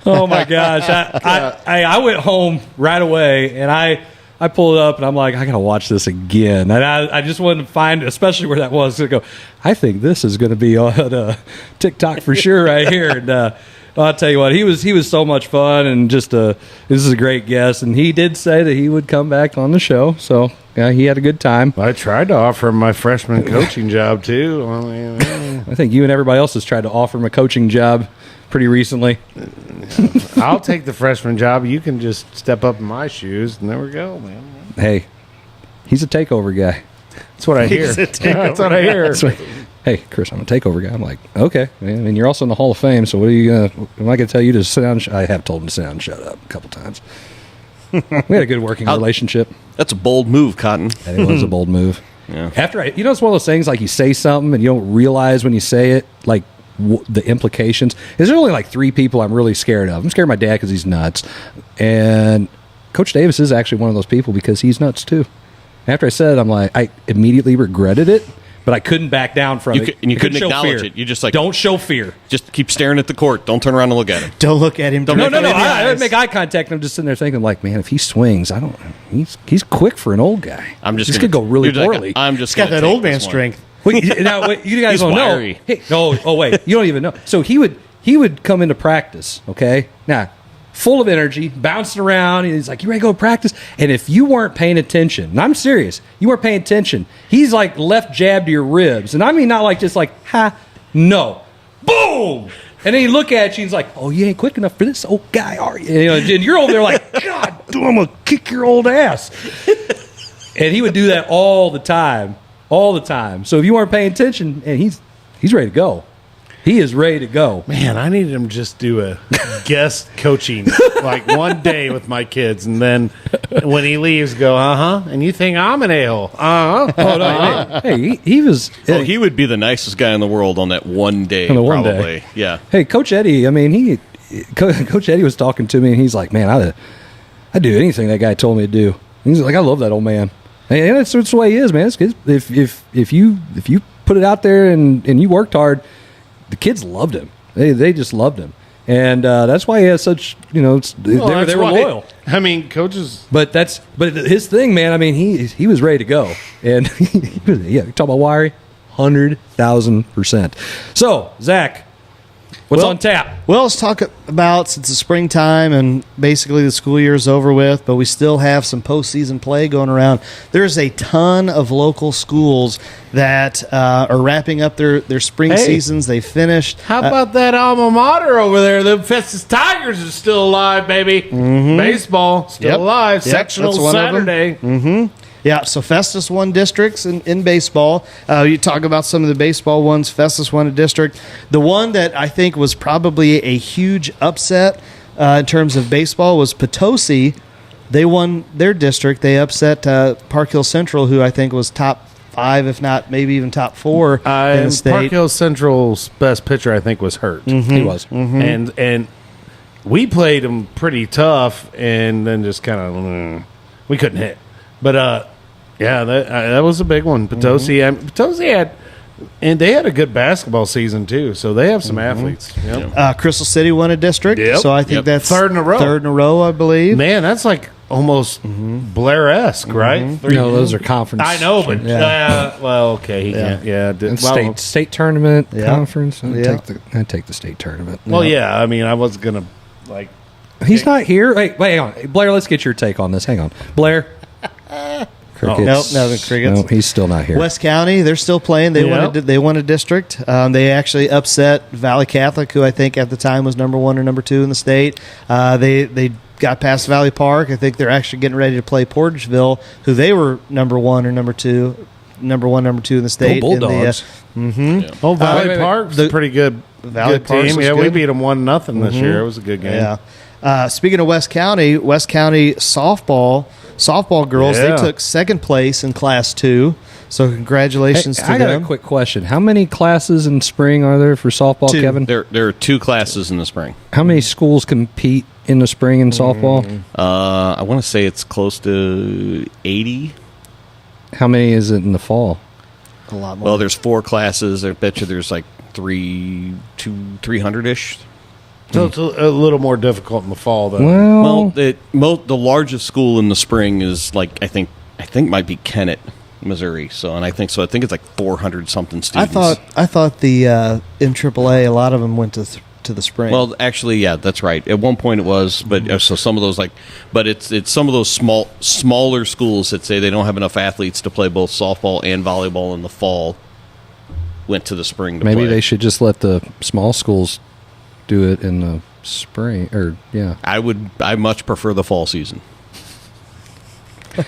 [SPEAKER 4] Oh my gosh! I went home right away, and I pulled it up, and I'm like, I gotta watch this again. And I just wanted to find, especially where that was. To go, I think this is going to be on TikTok for sure, right here. And I'll tell you what, he was so much fun, and just this is a great guest. And he did say that he would come back on the show, so yeah, he had a good time.
[SPEAKER 5] I tried to offer him my freshman coaching job too.
[SPEAKER 4] I think you and everybody else has tried to offer him a coaching job pretty recently.
[SPEAKER 5] I'll take the freshman job. You can just step up in my shoes, and there we go, man.
[SPEAKER 4] Hey, he's a takeover guy.
[SPEAKER 5] That's what I hear. That's what I hear.
[SPEAKER 4] Hey, Chris, I'm a takeover guy. I'm like, okay, man. And you're also in the Hall of Fame, so what are you gonna? Am I gonna tell you to sit down? I have told him to sit down and shut up a couple times. We had a good working relationship.
[SPEAKER 2] That's a bold move, Cotton.
[SPEAKER 4] And it was a bold move.
[SPEAKER 2] Yeah.
[SPEAKER 4] After it's one of those things like you say something and you don't realize when you say it, like the implications. There's only like 3 people I'm really scared of. I'm scared of my dad because he's nuts, and Coach Davis is actually one of those people because he's nuts too. After I said it, I'm like, I immediately regretted it, but I couldn't back down from it.
[SPEAKER 2] And you couldn't
[SPEAKER 4] show
[SPEAKER 2] acknowledge
[SPEAKER 4] fear.
[SPEAKER 2] it. You just like,
[SPEAKER 4] don't show fear.
[SPEAKER 2] Just keep staring at the court. Don't turn around and look at him.
[SPEAKER 3] Don't look at him.
[SPEAKER 4] No. I make eye contact, and I'm just sitting there thinking, like, man, if he swings, he's quick for an old guy. This could go really poorly.
[SPEAKER 3] He's got that old man strength.
[SPEAKER 4] Now, you guys don't
[SPEAKER 2] wiry.
[SPEAKER 4] know. Hey, wait, you don't even know. So he would come into practice. Okay, now full of energy, bouncing around. And he's like, "You ready to go to practice?" And if you weren't paying attention, and I'm serious, you weren't paying attention, he's like left jab to your ribs. And I mean, not like just like, ha, no. Boom! And then he look at you and he's like, "Oh, you ain't quick enough for this old guy, are you?" And you're over there like, "God, dude, I'm going to kick your old ass." And he would do that all the time. All the time. So if you weren't paying attention, and he's ready to go. He is ready to go.
[SPEAKER 5] Man, I needed him to just do a guest coaching like one day with my kids, and then when he leaves, go, and you think I'm an a-hole.
[SPEAKER 4] Oh, no, hey, he was...
[SPEAKER 2] Oh, he would be the nicest guy in the world on that one day,
[SPEAKER 4] On the one
[SPEAKER 2] probably.
[SPEAKER 4] day.
[SPEAKER 2] Yeah.
[SPEAKER 4] Hey, Coach Eddie, I mean, Coach Eddie was talking to me, and he's like, "Man, I'd do anything that guy told me to do." He's like, "I love that old man." And that's the way he is, man. If you put it out there and you worked hard, the kids loved him. They just loved him, and that's why he has such. They were loyal.
[SPEAKER 5] I mean, coaches.
[SPEAKER 4] But his thing, man. I mean, he was ready to go, and talk about wiry, 100,000%. So, Zach, what's on tap?
[SPEAKER 3] Well, let's talk about, since it's springtime and basically the school year is over with, but we still have some postseason play going around. There's a ton of local schools that are wrapping up their spring seasons. They finished.
[SPEAKER 5] How about that alma mater over there? The Festus Tigers are still alive, baby.
[SPEAKER 3] Mm-hmm.
[SPEAKER 5] Baseball still alive. Sectional Saturday.
[SPEAKER 3] Mm-hmm. Yeah, so Festus won districts in baseball. You talk about some of the baseball ones. Festus won a district. The one that I think was probably a huge upset in terms of baseball was Potosi. They won their district. They upset Park Hill Central, who I think was top 5, if not maybe even top 4 in the state.
[SPEAKER 5] Park Hill Central's best pitcher, I think, was hurt.
[SPEAKER 3] Mm-hmm.
[SPEAKER 4] He was.
[SPEAKER 3] Mm-hmm.
[SPEAKER 5] And we played him pretty tough, and then just kind of we couldn't hit. But yeah, that was a big one. Potosi, Potosi had, and they had a good basketball season too. So they have some athletes. Yep.
[SPEAKER 3] Crystal City won a district, so I think that's
[SPEAKER 5] third in a row,
[SPEAKER 3] I believe.
[SPEAKER 5] Man, that's like almost Blair-esque, right?
[SPEAKER 4] No, those are conference.
[SPEAKER 5] I know, but well, okay, he can't. Yeah,
[SPEAKER 4] And state tournament conference.
[SPEAKER 3] Yeah.
[SPEAKER 4] I'd take the state tournament.
[SPEAKER 5] Well, yeah. I mean, I was gonna like.
[SPEAKER 4] He's not here. Wait, hang on, Blair. Let's get your take on this. Hang on, Blair. Crickets.
[SPEAKER 3] Nope, the Crickets.
[SPEAKER 4] No, he's still not here.
[SPEAKER 3] West County, they're still playing. They won a district. They actually upset Valley Catholic, who I think at the time was number 1 or number 2 in the state. They got past Valley Park. I think they're actually getting ready to play Portageville, who they were number 1 or number 2. Number 1, number 2 in the state.
[SPEAKER 4] Bulldogs.
[SPEAKER 5] Valley Park's a pretty good team. Yeah, we beat them 1-0 this year. It was a good game.
[SPEAKER 3] Yeah. Speaking of West County softball girls, they took second place in Class 2. So congratulations to them.
[SPEAKER 4] I got a quick question. How many classes in spring are there for softball,
[SPEAKER 3] 2.
[SPEAKER 4] Kevin?
[SPEAKER 2] There are 2 classes in the spring.
[SPEAKER 4] How many schools compete in the spring in softball?
[SPEAKER 2] I want to say it's close to 80.
[SPEAKER 4] How many is it in the fall?
[SPEAKER 3] A lot more.
[SPEAKER 2] Well, there's 4 classes. I bet you there's like 300-ish.
[SPEAKER 5] So it's a little more difficult in the fall, though.
[SPEAKER 4] Well,
[SPEAKER 2] the largest school in the spring is like I think might be Kennett, Missouri. So I think it's like 400 something students.
[SPEAKER 3] I thought the MAAA, a lot of them went to the spring.
[SPEAKER 2] Well, actually, yeah, that's right. At one point it was, but so some of those but it's some of those smaller schools that say they don't have enough athletes to play both softball and volleyball in the fall. Went to the spring to
[SPEAKER 4] maybe
[SPEAKER 2] play.
[SPEAKER 4] they should just let the small schools do it in the spring,
[SPEAKER 2] I much prefer the fall season.
[SPEAKER 4] You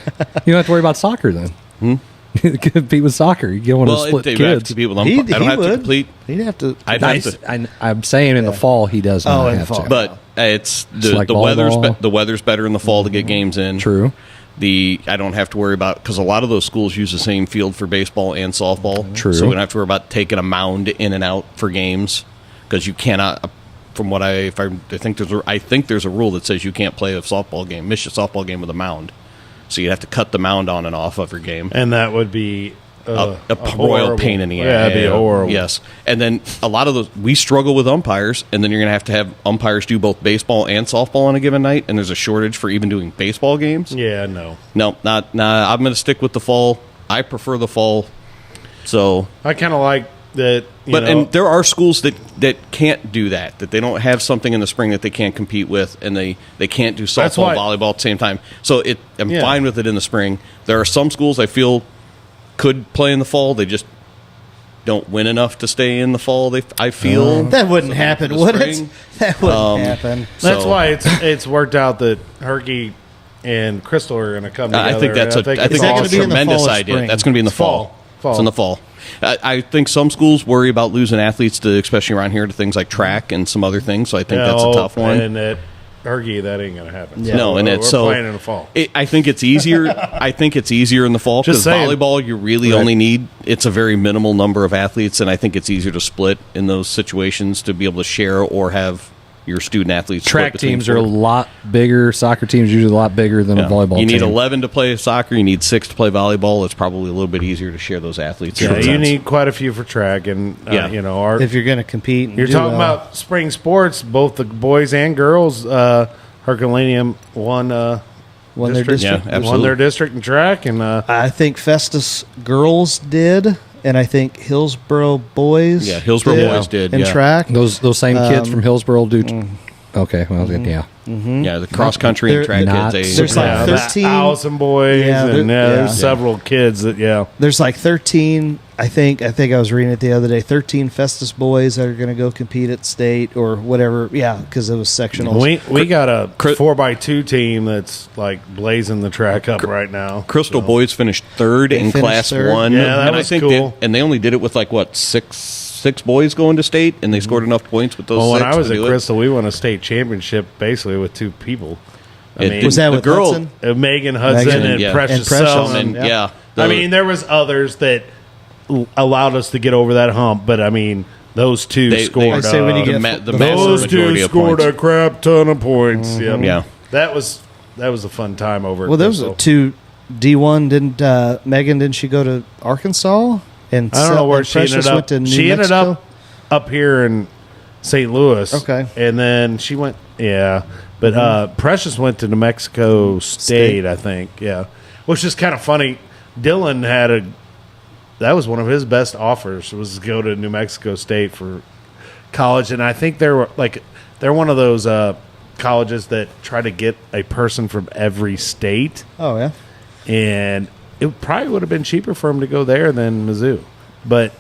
[SPEAKER 4] don't have to worry about soccer then. You can compete with soccer. You don't want to split
[SPEAKER 2] they
[SPEAKER 4] kids.
[SPEAKER 2] have to compete with I don't have to complete.
[SPEAKER 3] He'd have to.
[SPEAKER 4] I'm saying in the fall he does not have to.
[SPEAKER 2] But it's
[SPEAKER 4] like
[SPEAKER 2] the weather's better in the fall to get games in.
[SPEAKER 4] True.
[SPEAKER 2] I don't have to worry about, because a lot of those schools use the same field for baseball and softball.
[SPEAKER 4] True.
[SPEAKER 2] So we don't have to worry about taking a mound in and out for games, because you cannot. From what I think there's a rule that says you can't play miss a softball game with a mound. So you'd have to cut the mound on and off of your game.
[SPEAKER 5] And that would be
[SPEAKER 2] a royal pain in the ass.
[SPEAKER 5] Yeah, it'd be horrible.
[SPEAKER 2] Yes. And then a lot of those, we struggle with umpires, and then you're going to have umpires do both baseball and softball on a given night, and there's a shortage for even doing baseball games.
[SPEAKER 5] Yeah, no.
[SPEAKER 2] No, I'm going to stick with the fall. I prefer the fall. So
[SPEAKER 5] I kind of like that,
[SPEAKER 2] And there are schools that can't do that they don't have something in the spring that they can't compete with, and they can't do softball, volleyball at the same time. So I'm fine with it in the spring. There are some schools I feel could play in the fall. They just don't win enough to stay in the fall. I feel
[SPEAKER 3] that wouldn't happen, would it? That wouldn't happen.
[SPEAKER 5] That's why it's worked out that Herky and Crystal are going to come together.
[SPEAKER 2] I think that's a tremendous idea. That's going to be in the fall. It's in the fall. I think some schools worry about losing athletes to, especially around here, to things like track and some other things. So I think that's a tough one.
[SPEAKER 5] And at Herky, that ain't going to happen.
[SPEAKER 2] Yeah. No, and we're
[SPEAKER 5] playing in the fall.
[SPEAKER 2] I think it's easier. I think it's easier in the fall because volleyball, you really only need it's a very minimal number of athletes, and I think it's easier to split in those situations to be able to share or have your student athletes.
[SPEAKER 4] Track teams are a lot bigger. Soccer teams are usually a lot bigger than a volleyball team.
[SPEAKER 2] You need 11 to play soccer. You need 6 to play volleyball. It's probably a little bit easier to share those athletes.
[SPEAKER 5] Yeah, you need quite a few for track, and
[SPEAKER 3] if you're going to compete,
[SPEAKER 5] you're talking about spring sports. Both the boys and girls, Herculaneum won their district. Yeah, absolutely. Won their district in track, and
[SPEAKER 3] I think Festus girls did. And I think Hillsboro boys.
[SPEAKER 2] Yeah, Hillsboro boys did
[SPEAKER 3] in track.
[SPEAKER 4] Those same kids from Hillsboro do. Okay, well, yeah.
[SPEAKER 3] Mm-hmm.
[SPEAKER 2] Yeah, the cross country and track kids.
[SPEAKER 3] There's like 13
[SPEAKER 5] Allison boys, and there's several kids that
[SPEAKER 3] There's like 13. I think I was reading it the other day. 13 Festus boys that are going to go compete at state or whatever. Yeah, because it was sectionals.
[SPEAKER 5] We got a 4x2 team that's like blazing the track up right now.
[SPEAKER 2] Crystal boys finished third in Class 1.
[SPEAKER 5] Yeah, that was cool.
[SPEAKER 2] And they only did it with like six boys going to state, and they scored enough points with those.
[SPEAKER 5] Well, when
[SPEAKER 2] six
[SPEAKER 5] I was
[SPEAKER 2] to
[SPEAKER 5] at
[SPEAKER 2] do
[SPEAKER 5] Crystal, we won a state championship basically with 2 people.
[SPEAKER 3] Was that with Hudson?
[SPEAKER 5] Megan Hudson and Precious Selman.
[SPEAKER 2] Yeah.
[SPEAKER 5] I mean, there was others that allowed us to get over that hump, but I mean, those two scored. Those two scored a crap ton of points.
[SPEAKER 3] Mm-hmm.
[SPEAKER 2] Yeah,
[SPEAKER 5] that was a fun time over.
[SPEAKER 3] Well, there was 2 D1. Didn't Megan? Didn't she go to Arkansas? And
[SPEAKER 5] I don't know where she ended up.
[SPEAKER 3] She
[SPEAKER 5] ended up here in St. Louis.
[SPEAKER 3] Okay,
[SPEAKER 5] and then she went. Yeah, but Precious went to New Mexico State, I think. Yeah, which is kind of funny. Dylan that was one of his best offers, was to go to New Mexico State for college, and I think they're one of those colleges that try to get a person from every state.
[SPEAKER 3] Oh yeah,
[SPEAKER 5] and it probably would have been cheaper for him to go there than Mizzou, but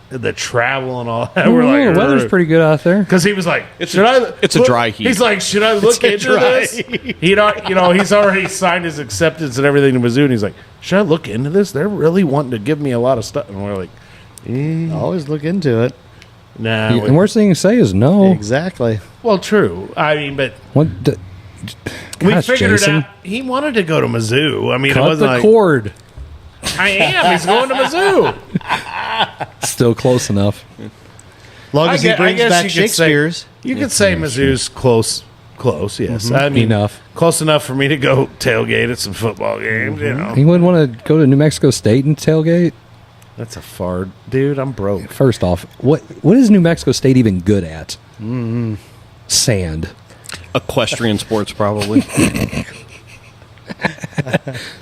[SPEAKER 5] the travel and all that.
[SPEAKER 4] The weather's pretty good out there.
[SPEAKER 5] Because he was like,
[SPEAKER 2] it's a dry heat.
[SPEAKER 5] He's like, should I look into this? He's already signed his acceptance and everything to Mizzou, and he's like, should I look into this? They're really wanting to give me a lot of stuff. And we're like,
[SPEAKER 3] always look into it.
[SPEAKER 5] Nah.
[SPEAKER 4] And worst thing to say is no.
[SPEAKER 3] Exactly.
[SPEAKER 5] Well, true. I mean, but
[SPEAKER 4] we
[SPEAKER 5] figured it out. He wanted to go to Mizzou. I mean,
[SPEAKER 4] cut
[SPEAKER 5] it wasn't
[SPEAKER 4] the cord.
[SPEAKER 5] I am. He's going to Mizzou.
[SPEAKER 4] Still close enough.
[SPEAKER 3] Long as he brings back Shakespeare's.
[SPEAKER 5] You could say Mizzou's close, yes. Mm-hmm. I mean,
[SPEAKER 4] enough.
[SPEAKER 5] Close enough for me to go tailgate at some football games, you know.
[SPEAKER 4] He wouldn't want to go to New Mexico State and tailgate?
[SPEAKER 5] That's a far... Dude, I'm broke.
[SPEAKER 4] First off, what is New Mexico State even good at? Sand.
[SPEAKER 2] Equestrian sports, probably.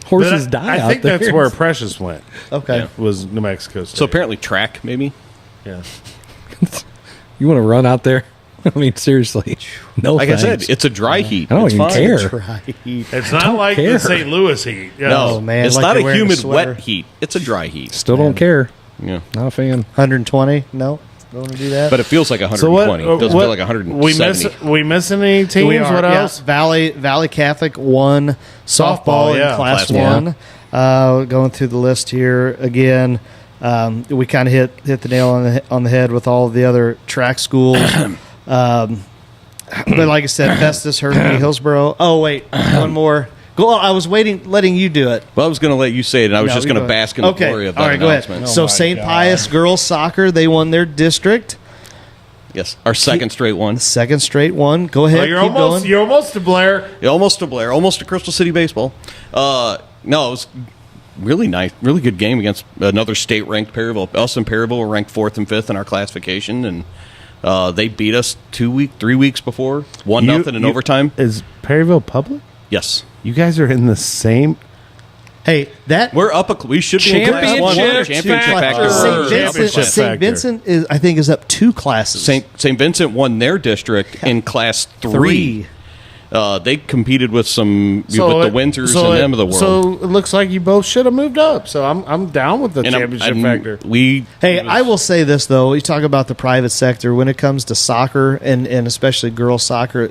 [SPEAKER 4] Horses die out there.
[SPEAKER 5] I think that's where Precious went.
[SPEAKER 3] Okay.
[SPEAKER 5] Yeah. Was New Mexico State.
[SPEAKER 2] So apparently track, maybe?
[SPEAKER 5] Yeah.
[SPEAKER 4] You want to run out there? I mean, seriously. No
[SPEAKER 2] Like
[SPEAKER 4] thanks.
[SPEAKER 2] I said, it's a dry heat.
[SPEAKER 4] I don't
[SPEAKER 2] it's
[SPEAKER 4] even
[SPEAKER 2] fine.
[SPEAKER 4] care.
[SPEAKER 3] Dry heat.
[SPEAKER 5] It's not like the St. Louis heat. Yeah.
[SPEAKER 2] No,
[SPEAKER 3] man,
[SPEAKER 2] it's
[SPEAKER 3] like
[SPEAKER 2] not
[SPEAKER 3] you're
[SPEAKER 2] a
[SPEAKER 3] wearing a
[SPEAKER 2] humid,
[SPEAKER 3] sweater.
[SPEAKER 2] wet heat. It's a dry heat.
[SPEAKER 4] Still don't care.
[SPEAKER 2] Yeah.
[SPEAKER 4] Not a fan.
[SPEAKER 3] 120? No. Don't want to do that.
[SPEAKER 2] But it feels like 120. It doesn't feel like 170.
[SPEAKER 5] We missing any teams? What else?
[SPEAKER 3] Valley Catholic won softball in Class 1. Going through the list here again. We kind of hit the nail on the head with all the other track schools. But like I said, Festus, Hershey, Hillsboro. Oh, wait. One more. Go. I was letting you do it.
[SPEAKER 2] Well, I was going to let you say it, and I was just going to bask in the glory of that
[SPEAKER 3] all right,
[SPEAKER 2] announcement.
[SPEAKER 3] Go ahead. So St. Pius girls soccer, they won their district.
[SPEAKER 2] Yes, our second straight one.
[SPEAKER 3] Second straight one. Go ahead.
[SPEAKER 5] You're almost to Blair.
[SPEAKER 2] Almost to Blair. Almost to Crystal City baseball. No, it was really nice, really good game against another state-ranked Perryville. Us and Perryville were ranked 4th and 5th in our classification, and they beat us 3 weeks before, 1-0 in overtime.
[SPEAKER 5] Is Perryville public?
[SPEAKER 2] Yes.
[SPEAKER 5] You guys are in the same.
[SPEAKER 3] Hey,
[SPEAKER 2] we're up. We should be in class one. Championship factor.
[SPEAKER 3] St. Vincent is, I think, is up 2 classes.
[SPEAKER 2] St. Vincent won their district in class 3. They competed with with the Windsors and them of the world.
[SPEAKER 5] So it looks like you both should have moved up. So I'm down with the championship factor.
[SPEAKER 3] I will say this though: you talk about the private sector when it comes to soccer and especially girls soccer.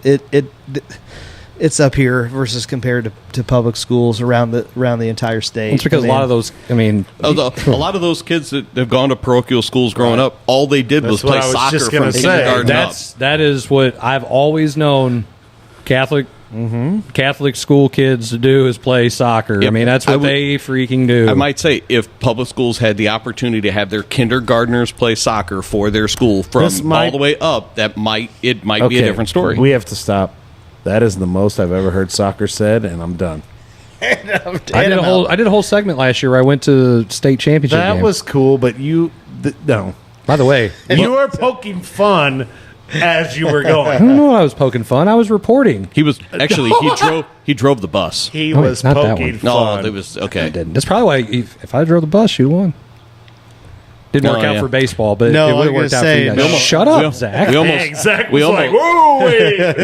[SPEAKER 3] It's up here versus compared to public schools around the entire state.
[SPEAKER 4] It's because a lot of those. I mean,
[SPEAKER 2] a lot of those kids that have gone to parochial schools growing up, all they did was play soccer from kindergarten up.
[SPEAKER 4] That is what I've always known. Catholic school kids to do is play soccer. I mean, that's what they freaking do.
[SPEAKER 2] I might say if public schools had the opportunity to have their kindergartners play soccer for their school from all the way up, it might be a different story.
[SPEAKER 5] We have to stop. That is the most I've ever heard soccer said, and I'm done.
[SPEAKER 4] I did a whole segment last year where I went to the state championship.
[SPEAKER 5] That was cool, but no.
[SPEAKER 4] By the way,
[SPEAKER 5] you were poking fun as you were going.
[SPEAKER 4] I don't know. I was poking fun. I was reporting.
[SPEAKER 2] He was actually he drove the bus.
[SPEAKER 5] He was poking fun.
[SPEAKER 2] No, it was okay.
[SPEAKER 4] I didn't. That's probably why if I drove the bus, you'd won. Didn't work out for baseball, but it would have worked out for you guys. Shut up, Zach.
[SPEAKER 5] We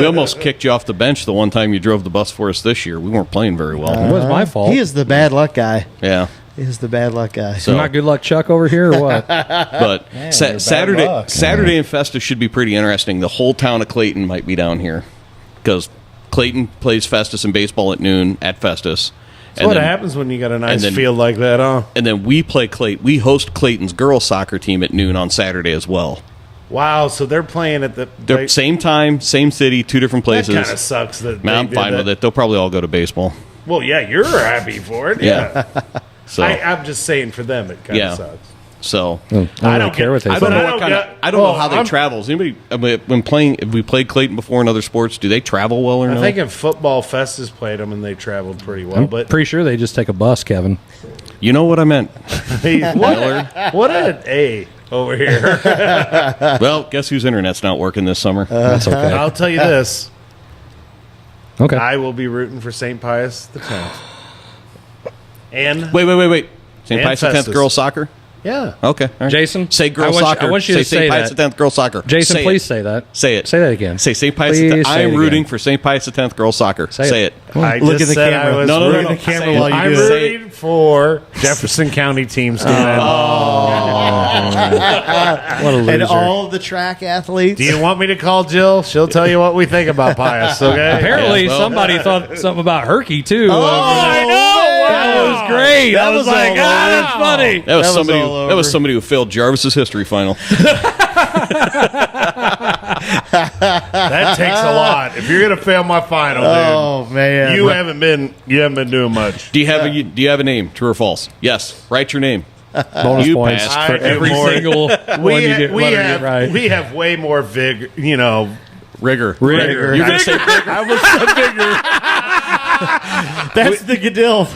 [SPEAKER 2] almost kicked you off the bench the one time you drove the bus for us this year. We weren't playing very well.
[SPEAKER 4] It was my fault.
[SPEAKER 3] He is the bad luck guy.
[SPEAKER 2] Yeah.
[SPEAKER 3] He is the bad luck guy.
[SPEAKER 4] So not good luck Chuck over here or what?
[SPEAKER 2] But Saturday in Festus should be pretty interesting. The whole town of Clayton might be down here because Clayton plays Festus in baseball at noon at Festus.
[SPEAKER 5] That's what happens when you got a nice field like that, huh?
[SPEAKER 2] And then we host Clayton's girls soccer team at noon on Saturday as well.
[SPEAKER 5] Wow, so they're playing at the
[SPEAKER 2] same time, same city, 2 different places.
[SPEAKER 5] That kind of sucks.
[SPEAKER 2] I'm fine with it. They'll probably all go to baseball.
[SPEAKER 5] Well, yeah, you're happy for it. Yeah.
[SPEAKER 2] So
[SPEAKER 5] I'm just saying for them, it kind of sucks.
[SPEAKER 2] So
[SPEAKER 4] I don't care what they say.
[SPEAKER 2] I don't know how they travel. Does anybody, if we played Clayton before in other sports, do they travel well or no?
[SPEAKER 5] I think in football, Festus played them and they traveled pretty well.
[SPEAKER 4] I'm pretty sure they just take a bus, Kevin.
[SPEAKER 2] You know what I meant.
[SPEAKER 5] What an A over here.
[SPEAKER 2] Well, guess whose internet's not working this summer?
[SPEAKER 4] That's okay.
[SPEAKER 5] I'll tell you this.
[SPEAKER 4] Okay.
[SPEAKER 5] I will be rooting for St. Pius X. And
[SPEAKER 2] wait. St. Pius X girls soccer?
[SPEAKER 5] Yeah.
[SPEAKER 2] Okay. All right.
[SPEAKER 4] Jason,
[SPEAKER 2] say girls soccer.
[SPEAKER 4] I want you to say
[SPEAKER 2] St. Pius X girls soccer.
[SPEAKER 4] Jason, please say that.
[SPEAKER 2] Say it.
[SPEAKER 4] Say that again.
[SPEAKER 2] Say St. Pius X. I am rooting for St. Pius X girls soccer. Say it.
[SPEAKER 5] I
[SPEAKER 3] look at the
[SPEAKER 5] said
[SPEAKER 3] camera.
[SPEAKER 5] I was
[SPEAKER 2] No.
[SPEAKER 5] rooting the camera while you do it. I'm rooting for Jefferson County teams to win.
[SPEAKER 4] What a loser.
[SPEAKER 3] And all the track athletes.
[SPEAKER 5] Do you want me to call Jill? She'll tell you what we think about Pius, okay?
[SPEAKER 4] Apparently, somebody thought something about Herky, too.
[SPEAKER 5] I know.
[SPEAKER 4] That was great. I was like, that's funny.
[SPEAKER 2] That was somebody who failed Jarvis's history final.
[SPEAKER 5] That takes a lot. If you're going to fail my final,
[SPEAKER 3] man,
[SPEAKER 5] you haven't been doing much.
[SPEAKER 2] Do you have a name? True or false? Yes. Write your name.
[SPEAKER 4] Bonus points for every single one you get right.
[SPEAKER 5] We have way more vigor,
[SPEAKER 2] Rigor.
[SPEAKER 5] You're
[SPEAKER 2] going to say vigor?
[SPEAKER 5] I was so vigor.
[SPEAKER 3] That's the Gadil.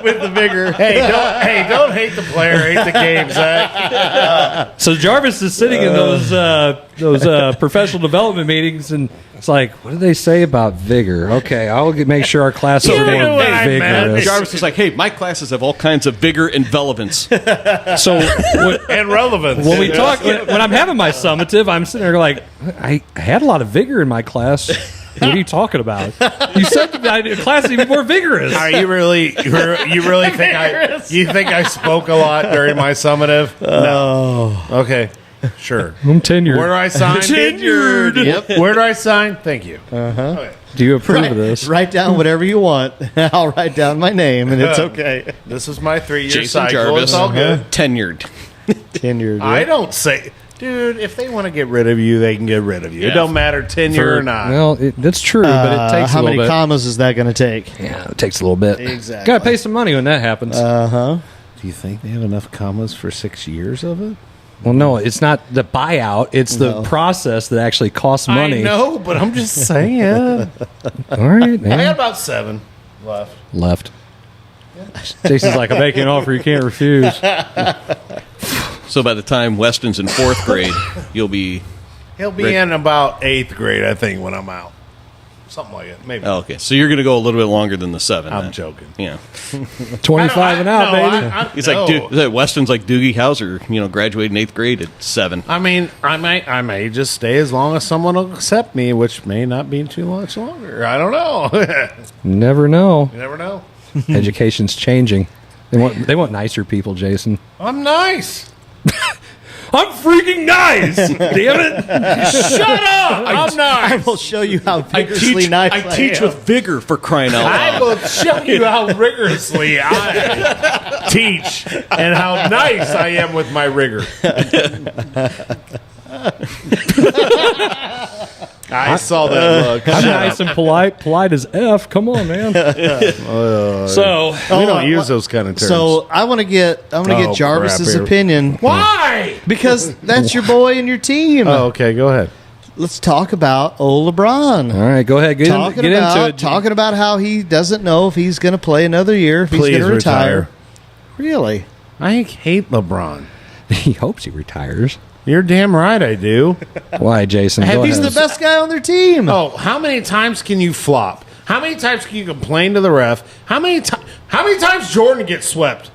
[SPEAKER 3] With the vigor.
[SPEAKER 5] Don't hate the player, hate the game, Zach.
[SPEAKER 4] So Jarvis is sitting in those professional development meetings, and it's like, what do they say about vigor? Okay, I'll make sure our classes are more vigorous.
[SPEAKER 2] Jarvis is like, hey, my classes have all kinds of vigor and relevance.
[SPEAKER 5] And relevance.
[SPEAKER 4] When we talk, when I'm having my summative, I'm sitting there like, I had a lot of vigor in my class. What are you talking about? You said the class is even more vigorous.
[SPEAKER 5] Are you really think I spoke a lot during my summative? No. Okay. Sure.
[SPEAKER 4] I'm tenured.
[SPEAKER 5] Where do I sign?
[SPEAKER 2] Tenured.
[SPEAKER 5] Yep. Where do I sign? Thank you.
[SPEAKER 3] Okay.
[SPEAKER 4] Do you approve of this?
[SPEAKER 3] Write down whatever you want. I'll write down my name, and it's okay.
[SPEAKER 5] This is my 3-year
[SPEAKER 2] Jason
[SPEAKER 5] cycle.
[SPEAKER 2] Jarvis.
[SPEAKER 5] It's all good.
[SPEAKER 2] Tenured.
[SPEAKER 3] Tenured.
[SPEAKER 5] I don't say... Dude, if they want to get rid of you, they can get rid of you. Yeah. It don't matter tenure or not.
[SPEAKER 4] Well, that's true, but it takes a little bit.
[SPEAKER 3] How many commas is that going to take?
[SPEAKER 4] Yeah, it takes a little bit.
[SPEAKER 3] Exactly.
[SPEAKER 4] Got to pay some money when that happens.
[SPEAKER 3] Uh-huh.
[SPEAKER 5] Do you think they have enough commas for 6 years of it?
[SPEAKER 4] Well, no, it's not the buyout. It's the process that actually costs money.
[SPEAKER 5] I know, but I'm just saying.
[SPEAKER 4] All right, man.
[SPEAKER 5] I got about 7 left.
[SPEAKER 4] Jason's like, I'm making an offer you can't refuse.
[SPEAKER 2] So by the time Weston's in 4th grade, he'll be
[SPEAKER 5] in about 8th grade, I think, when I'm out. something like that. Maybe.
[SPEAKER 2] Oh, okay, so you're going to go a little bit longer than the 7.
[SPEAKER 5] I'm
[SPEAKER 2] then.
[SPEAKER 5] joking.
[SPEAKER 2] Yeah.
[SPEAKER 4] 25 and out, baby.
[SPEAKER 2] He's like Weston's like Doogie Howser, graduated in 8th grade at 7.
[SPEAKER 5] I mean, I may just stay as long as someone will accept me, which may not be too much longer. I don't know.
[SPEAKER 4] Never know.
[SPEAKER 5] You never know.
[SPEAKER 4] Education's changing. They want nicer people, Jason.
[SPEAKER 5] I'm nice.
[SPEAKER 4] I'm freaking nice. Damn it!
[SPEAKER 5] Shut up! I'm nice.
[SPEAKER 3] I will show you how vigorously nice
[SPEAKER 2] I teach
[SPEAKER 3] am.
[SPEAKER 2] with vigor, for crying out loud.
[SPEAKER 5] I will show you how rigorously I teach and how nice I am with my rigor. I saw that look.
[SPEAKER 4] I'm nice and polite. Polite as F. Come on, man. So
[SPEAKER 5] we don't use those kind of terms.
[SPEAKER 3] So I want to get Jarvis's
[SPEAKER 5] crap,
[SPEAKER 3] opinion.
[SPEAKER 5] Why?
[SPEAKER 3] Because that's your boy and your team.
[SPEAKER 5] Oh, okay, go ahead.
[SPEAKER 3] Let's talk about old LeBron.
[SPEAKER 4] All right, go ahead. Get into it.
[SPEAKER 3] Talking about how he doesn't know if he's going to play another year, if he's going to retire. Really?
[SPEAKER 5] I hate LeBron.
[SPEAKER 4] He hopes he retires.
[SPEAKER 5] You're damn right I do.
[SPEAKER 4] Why, Jason?
[SPEAKER 3] He's the best guy on their team.
[SPEAKER 5] Oh, how many times can you flop? How many times can you complain to the ref? How many times Jordan gets swept?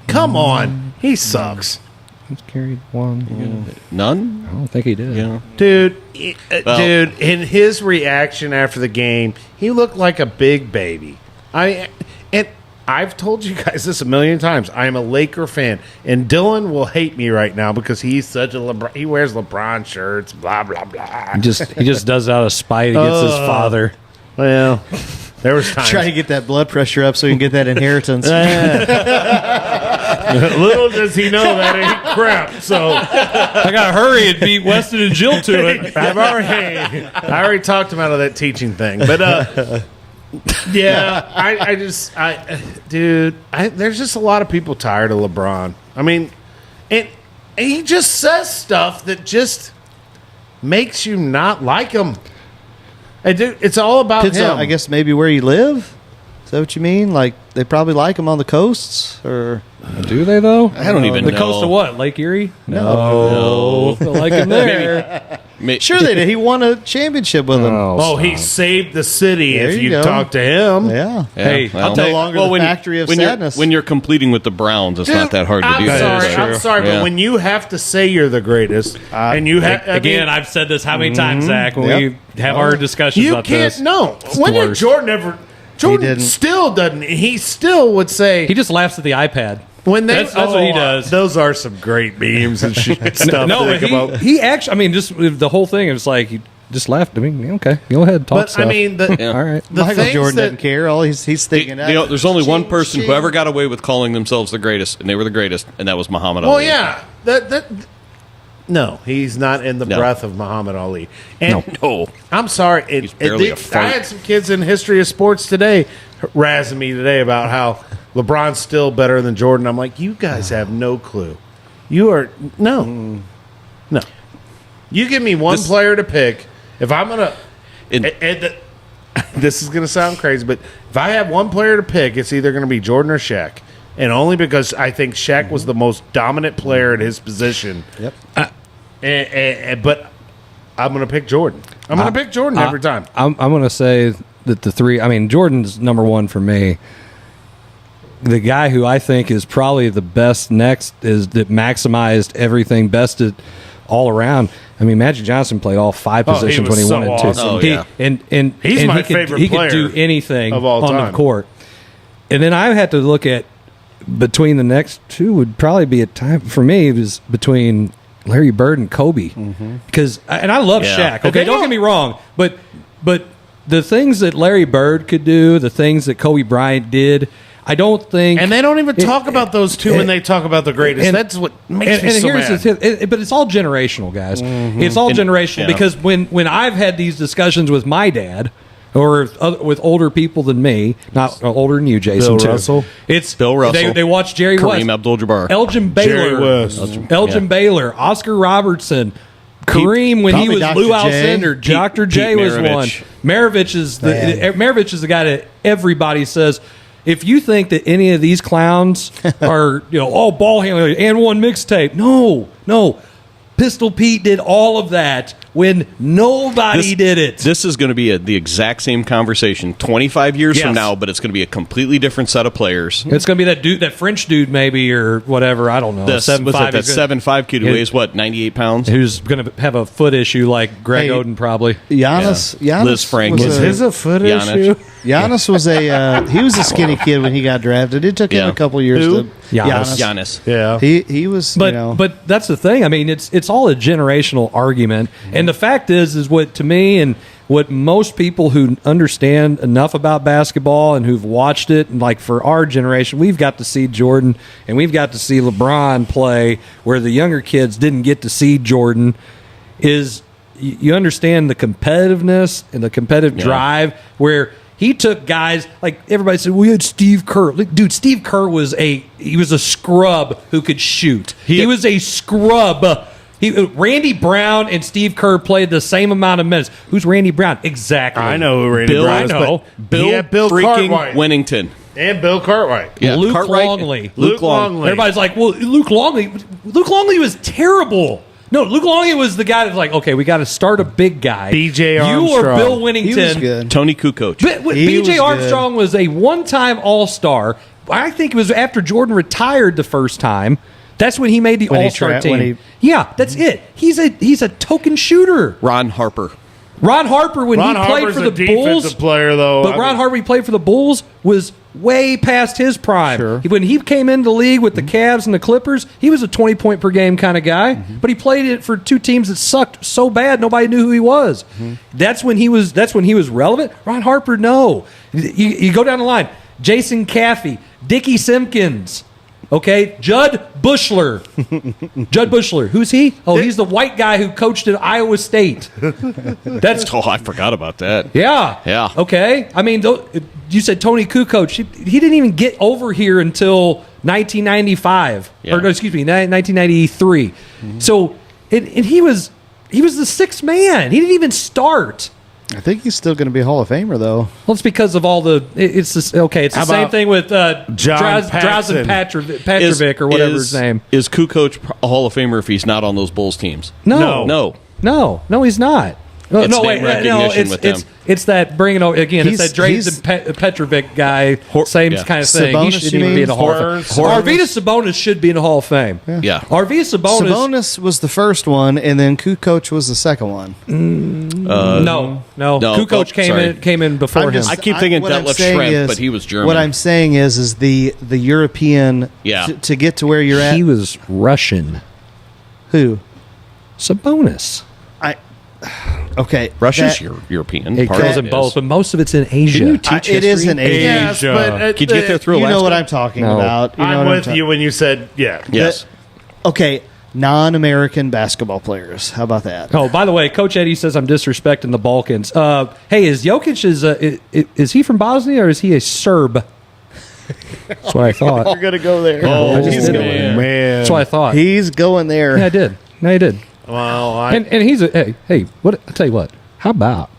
[SPEAKER 5] Come on. He sucks.
[SPEAKER 4] He's carried one.
[SPEAKER 2] None?
[SPEAKER 4] I don't think he did.
[SPEAKER 2] Yeah.
[SPEAKER 5] Dude, in his reaction after the game, he looked like a big baby. I've told you guys this a million times. I am a Laker fan, and Dylan will hate me right now because he's such a LeBron. He wears LeBron shirts, blah blah blah.
[SPEAKER 4] He just does it out of spite against his father.
[SPEAKER 5] Well, there was times.
[SPEAKER 3] Try to get that blood pressure up so he can get that inheritance.
[SPEAKER 5] Little does he know that ain't crap. So
[SPEAKER 4] I gotta hurry and beat Weston and Jill to it.
[SPEAKER 5] I already talked him out of that teaching thing, but. Yeah, there's just a lot of people tired of LeBron. I mean, and he just says stuff that just makes you not like him. And dude, it's all about him.
[SPEAKER 3] I guess maybe where you live. Is that what you mean? Like they probably like him on the coasts, or
[SPEAKER 4] do they though?
[SPEAKER 2] I don't even know.
[SPEAKER 4] The coast of what? Lake Erie?
[SPEAKER 3] No.
[SPEAKER 4] They like him there.
[SPEAKER 3] Sure they did. He won a championship with them.
[SPEAKER 5] He saved the city
[SPEAKER 3] There
[SPEAKER 5] if
[SPEAKER 3] you
[SPEAKER 5] you
[SPEAKER 3] go.
[SPEAKER 5] talk to him.
[SPEAKER 3] Yeah.
[SPEAKER 4] Hey,
[SPEAKER 3] I'm no longer the factory of sadness.
[SPEAKER 2] When you're competing with the Browns, it's not that hard to do.
[SPEAKER 5] I'm sorry, but when you have to say you're the greatest, and you have
[SPEAKER 4] again, I've said this how many times, Zach, when we have our discussions
[SPEAKER 5] you
[SPEAKER 4] about
[SPEAKER 5] can't
[SPEAKER 4] this.
[SPEAKER 5] know.
[SPEAKER 4] It's
[SPEAKER 5] When
[SPEAKER 4] the
[SPEAKER 5] did
[SPEAKER 4] worst.
[SPEAKER 5] Jordan ever? Jordan still doesn't. He still would say
[SPEAKER 4] He just laughs at the iPad.
[SPEAKER 5] that's
[SPEAKER 4] what he does.
[SPEAKER 5] Those are some great memes and shit stuff.
[SPEAKER 4] No,
[SPEAKER 5] to think about.
[SPEAKER 4] he actually. I mean, just the whole thing. It was like he just laughed. I mean, okay, go ahead, talk
[SPEAKER 5] But
[SPEAKER 4] stuff.
[SPEAKER 5] I mean,
[SPEAKER 4] all right.
[SPEAKER 5] the
[SPEAKER 3] Michael
[SPEAKER 5] things
[SPEAKER 3] Jordan
[SPEAKER 5] that-
[SPEAKER 3] doesn't care. All he's thinking.
[SPEAKER 2] There's only one person who ever got away with calling themselves the greatest, and they were the greatest, and that was Muhammad Ali.
[SPEAKER 5] Well, yeah, no, he's not in the breath of Muhammad Ali. And
[SPEAKER 2] No.
[SPEAKER 5] I'm sorry.
[SPEAKER 2] He's barely a
[SPEAKER 5] I
[SPEAKER 2] fart.
[SPEAKER 5] had some kids in history of sports today razzing me today about how LeBron's still better than Jordan. I'm like, you guys have no clue. You are no. You give me one player to pick. If I'm gonna, this is gonna sound crazy, but if I have one player to pick, it's either gonna be Jordan or Shaq. And only because I think Shaq was the most dominant player at his position.
[SPEAKER 3] Yep.
[SPEAKER 5] But I'm going to pick Jordan. I'm going to pick Jordan every time.
[SPEAKER 4] I'm going to say that the three. I mean, Jordan's number one for me. The guy who I think is probably the best next is that maximized everything, best at all around. I mean, Magic Johnson played all 5 positions when he
[SPEAKER 5] so
[SPEAKER 4] wanted to.
[SPEAKER 5] awesome.
[SPEAKER 2] Oh, yeah.
[SPEAKER 4] And
[SPEAKER 5] He's
[SPEAKER 4] and
[SPEAKER 5] my
[SPEAKER 4] he could,
[SPEAKER 5] favorite
[SPEAKER 4] he
[SPEAKER 5] player
[SPEAKER 4] could do anything
[SPEAKER 5] of all
[SPEAKER 4] on
[SPEAKER 5] time.
[SPEAKER 4] the court. And then I had to look at between the next two would probably be a time for me. It was between Larry Bird and Kobe, because and I love Shaq. Okay, don't get me wrong, but the things that Larry Bird could do, the things that Kobe Bryant did, I don't think.
[SPEAKER 5] And they don't even talk about those two when they talk about the greatest. That's what makes me so mad.
[SPEAKER 4] But it's all generational, guys. It's all generational because when I've had these discussions with my dad or with older people than me, not older than you, Jason.
[SPEAKER 5] Bill Russell?
[SPEAKER 4] It's
[SPEAKER 2] Bill Russell.
[SPEAKER 4] They watch Jerry West,
[SPEAKER 2] Kareem Abdul-Jabbar,
[SPEAKER 4] Elgin Baylor, Elgin Baylor, Oscar Robertson. Kareem when he was
[SPEAKER 3] Dr.
[SPEAKER 4] Lou
[SPEAKER 3] J.
[SPEAKER 4] Alcindor, Dr. J was
[SPEAKER 2] Maravich.
[SPEAKER 4] one. Maravich is the guy that everybody says. If you think that any of these clowns are all ball handler and one mixtape, no. Pistol Pete did all of that when nobody did it.
[SPEAKER 2] This is going to be the exact same conversation 25 years from now, but it's going to be a completely different set of players.
[SPEAKER 4] It's going to be that dude, that French dude, maybe, or whatever. I don't know.
[SPEAKER 2] That 7'5" kid who weighs what, 98 pounds?
[SPEAKER 4] Who's going to have a foot issue like Greg Oden probably.
[SPEAKER 3] Giannis
[SPEAKER 2] Liz Frank
[SPEAKER 5] was his a foot issue?
[SPEAKER 3] Giannis was he was a skinny kid when he got drafted. It took him a couple years to
[SPEAKER 2] Giannis.
[SPEAKER 3] Yeah, he was.
[SPEAKER 4] But that's the thing. I mean, it's all a generational argument, and the fact is what to me and what most people who understand enough about basketball and who've watched it, and like for our generation, we've got to see Jordan and we've got to see LeBron play, where the younger kids didn't get to see Jordan. Is you understand the competitiveness and the competitive drive where he took guys like everybody said. We had Steve Kerr, dude. Steve Kerr was a scrub who could shoot. He was a scrub. Randy Brown and Steve Kerr played the same amount of minutes. Who's Randy Brown? Exactly.
[SPEAKER 5] I know who Randy Brown is.
[SPEAKER 2] I know. Bill freaking Cartwright. Winnington.
[SPEAKER 5] And Bill Cartwright.
[SPEAKER 2] Yeah,
[SPEAKER 4] Luke
[SPEAKER 2] Cartwright.
[SPEAKER 4] Longley.
[SPEAKER 5] Luke Longley.
[SPEAKER 4] Everybody's like, well, Luke Longley. Luke Longley was terrible. No, Luke Longley was the guy that's like, okay, we got to start a big guy.
[SPEAKER 5] B.J.
[SPEAKER 4] You or
[SPEAKER 5] Armstrong.
[SPEAKER 4] Bill Winnington.
[SPEAKER 3] He was good.
[SPEAKER 2] Tony Kukoc.
[SPEAKER 4] B.J. Armstrong was a one-time All-Star. I think it was after Jordan retired the first time. That's when he made the All-Star team. Yeah, that's it. He's a token shooter.
[SPEAKER 2] Ron Harper.
[SPEAKER 4] Ron Harper, when he played for the Bulls,
[SPEAKER 5] player though.
[SPEAKER 4] but Ron Harper, he played for the Bulls, was way past his prime.
[SPEAKER 3] Sure.
[SPEAKER 4] When he came into the league with the Cavs and the Clippers, he was a 20-point per game kind of guy. But he played it for two teams that sucked so bad nobody knew who he was. That's when he was relevant. Ron Harper, no. You go down the line. Jason Caffey, Dickie Simpkins. Okay, Judd Bushler. Judd Bushler. Who's he? Oh, he's the white guy who coached at Iowa State.
[SPEAKER 2] I forgot about that.
[SPEAKER 4] Yeah.
[SPEAKER 2] Yeah.
[SPEAKER 4] Okay. I mean, you said Tony Kukoc. He didn't even get over here until 1995.
[SPEAKER 2] Yeah.
[SPEAKER 4] Or, no, excuse me, 1993. So, and he was the sixth man. He didn't even start.
[SPEAKER 3] I think he's still going to be a Hall of Famer, though.
[SPEAKER 4] Well, it's because of all the. It's the same thing with Drazen Petrovic or whatever his name.
[SPEAKER 2] Is Kukoc a Hall of Famer if he's not on those Bulls teams?
[SPEAKER 4] No, he's not. It's that bringing over again. It's that Drazen Petrovic guy. Same kind of thing. He shouldn't even be in the Hall of Fame. Arvydas Sabonis should be in the Hall of Fame.
[SPEAKER 2] Yeah.
[SPEAKER 4] Arvydas
[SPEAKER 3] Sabonis was the first one, and then Kukoc was the second one.
[SPEAKER 4] No. Kukoc came in before him.
[SPEAKER 2] I keep thinking Detlef Schrempf, but he was German.
[SPEAKER 3] What I'm saying is the European to get to where you're at.
[SPEAKER 4] He was Russian.
[SPEAKER 3] Who?
[SPEAKER 4] Sabonis.
[SPEAKER 3] Okay,
[SPEAKER 2] Russia's European.
[SPEAKER 4] It goes in both, but most of it's in Asia.
[SPEAKER 3] Can you teach it is in Asia.
[SPEAKER 5] Yes, but
[SPEAKER 2] could you get there through Alaska?
[SPEAKER 3] You know what I'm talking about.
[SPEAKER 5] I'm with you when you said
[SPEAKER 2] Yes.
[SPEAKER 3] Okay, non-American basketball players. How about that?
[SPEAKER 4] Oh, by the way, Coach Eddie says I'm disrespecting the Balkans. Hey, is Jokic is he from Bosnia or is he a Serb? That's what I thought.
[SPEAKER 3] You're gonna go there.
[SPEAKER 5] Oh,
[SPEAKER 3] he's
[SPEAKER 5] going there. Man.
[SPEAKER 4] That's what I thought.
[SPEAKER 3] He's going there.
[SPEAKER 4] Yeah, I did. No, he did.
[SPEAKER 5] Well,
[SPEAKER 4] and he's hey, what? I tell you what. How about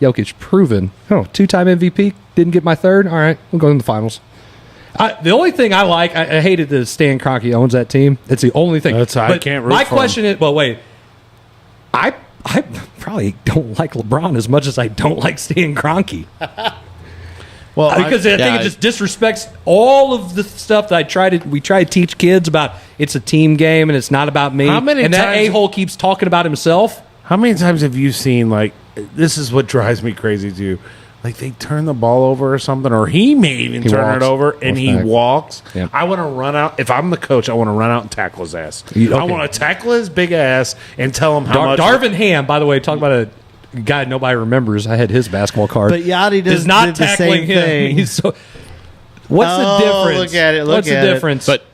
[SPEAKER 4] Jokic proven? 2-time MVP, didn't get my third. All right, we'll go in the finals. The only thing I like, I hated that Stan Kroenke owns that team. It's the only thing.
[SPEAKER 5] I can't root
[SPEAKER 4] my
[SPEAKER 5] for
[SPEAKER 4] question is, well, wait. I probably don't like LeBron as much as I don't like Stan Kroenke.
[SPEAKER 5] Well,
[SPEAKER 4] because I think it just disrespects all of the stuff that we try to teach kids about. It's a team game and it's not about me. And that a-hole keeps talking about himself.
[SPEAKER 5] How many times have you seen, like, this is what drives me crazy too, like they turn the ball over or something, or he may even turn it over and he walks.
[SPEAKER 4] Yeah.
[SPEAKER 5] I want to run out. If I'm the coach, I want to run out and tackle his ass. I want to tackle his big ass and tell him how much.
[SPEAKER 4] Darvin Ham, by the way, talk about a guy nobody remembers. I had his basketball card.
[SPEAKER 3] But Yachty
[SPEAKER 4] is not tackling him.
[SPEAKER 3] Thing.
[SPEAKER 4] He's so. What's the difference?
[SPEAKER 3] Look at it.
[SPEAKER 4] What's the difference?
[SPEAKER 2] But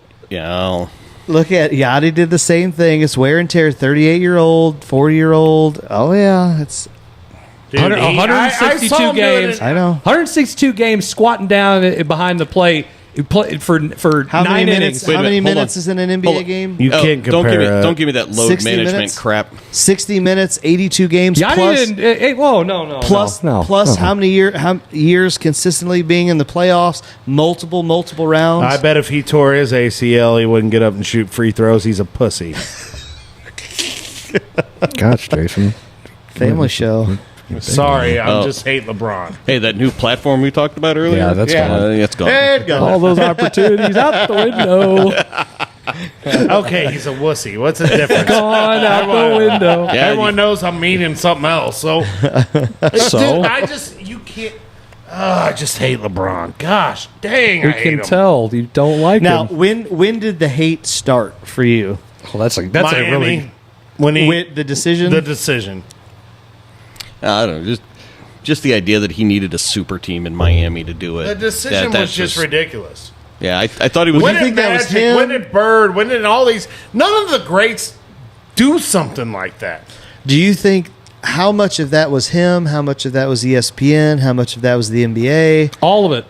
[SPEAKER 3] look at Yachty did the same thing. It's wear and tear. 38-year-old, 40-year-old. Oh yeah, it's
[SPEAKER 4] 162 games.
[SPEAKER 3] I know.
[SPEAKER 4] 162 games squatting down behind the plate. For
[SPEAKER 3] how
[SPEAKER 4] 9
[SPEAKER 3] many
[SPEAKER 4] innings.
[SPEAKER 3] minutes? How many minutes is in an NBA game?
[SPEAKER 5] You can't compare.
[SPEAKER 2] Don't give me that load management
[SPEAKER 3] minutes?
[SPEAKER 2] crap.
[SPEAKER 3] 60 minutes, 82 games.
[SPEAKER 4] Yeah,
[SPEAKER 3] plus,
[SPEAKER 4] no.
[SPEAKER 3] How many years consistently being in the playoffs? Multiple rounds.
[SPEAKER 5] I bet if he tore his ACL, he wouldn't get up and shoot free throws. He's a pussy.
[SPEAKER 4] Gosh, Jason.
[SPEAKER 3] Family show.
[SPEAKER 5] Sorry, I just hate LeBron.
[SPEAKER 2] Hey, that new platform we talked about earlier?
[SPEAKER 4] Yeah, that's gone.
[SPEAKER 2] It's gone.
[SPEAKER 5] Hey, go.
[SPEAKER 4] All those opportunities out the window.
[SPEAKER 5] Okay, he's a wussy. What's the difference?
[SPEAKER 4] Gone out the window.
[SPEAKER 2] Yeah,
[SPEAKER 5] Everyone knows I'm meaning something else. So,
[SPEAKER 4] So?
[SPEAKER 5] you can't. I just hate LeBron. Gosh, dang,
[SPEAKER 4] We
[SPEAKER 5] I hate
[SPEAKER 4] can
[SPEAKER 5] him.
[SPEAKER 4] tell you don't like
[SPEAKER 3] Now,
[SPEAKER 4] him.
[SPEAKER 3] when did the hate start for you?
[SPEAKER 4] Well, that's a
[SPEAKER 5] Miami,
[SPEAKER 4] really
[SPEAKER 5] when he
[SPEAKER 3] With the decision?
[SPEAKER 5] the decision.
[SPEAKER 2] I don't know. Just the idea that he needed a super team in Miami to do it.
[SPEAKER 5] The decision
[SPEAKER 2] that's
[SPEAKER 5] was just ridiculous.
[SPEAKER 2] Yeah, I thought he was.
[SPEAKER 5] When
[SPEAKER 3] you
[SPEAKER 5] did
[SPEAKER 3] think that was
[SPEAKER 5] Magic,
[SPEAKER 3] him?
[SPEAKER 5] when did Bird, when did all these? None of the greats do something like that.
[SPEAKER 3] Do you think how much of that was him? How much of that was ESPN? How much of that was the NBA?
[SPEAKER 4] all of it.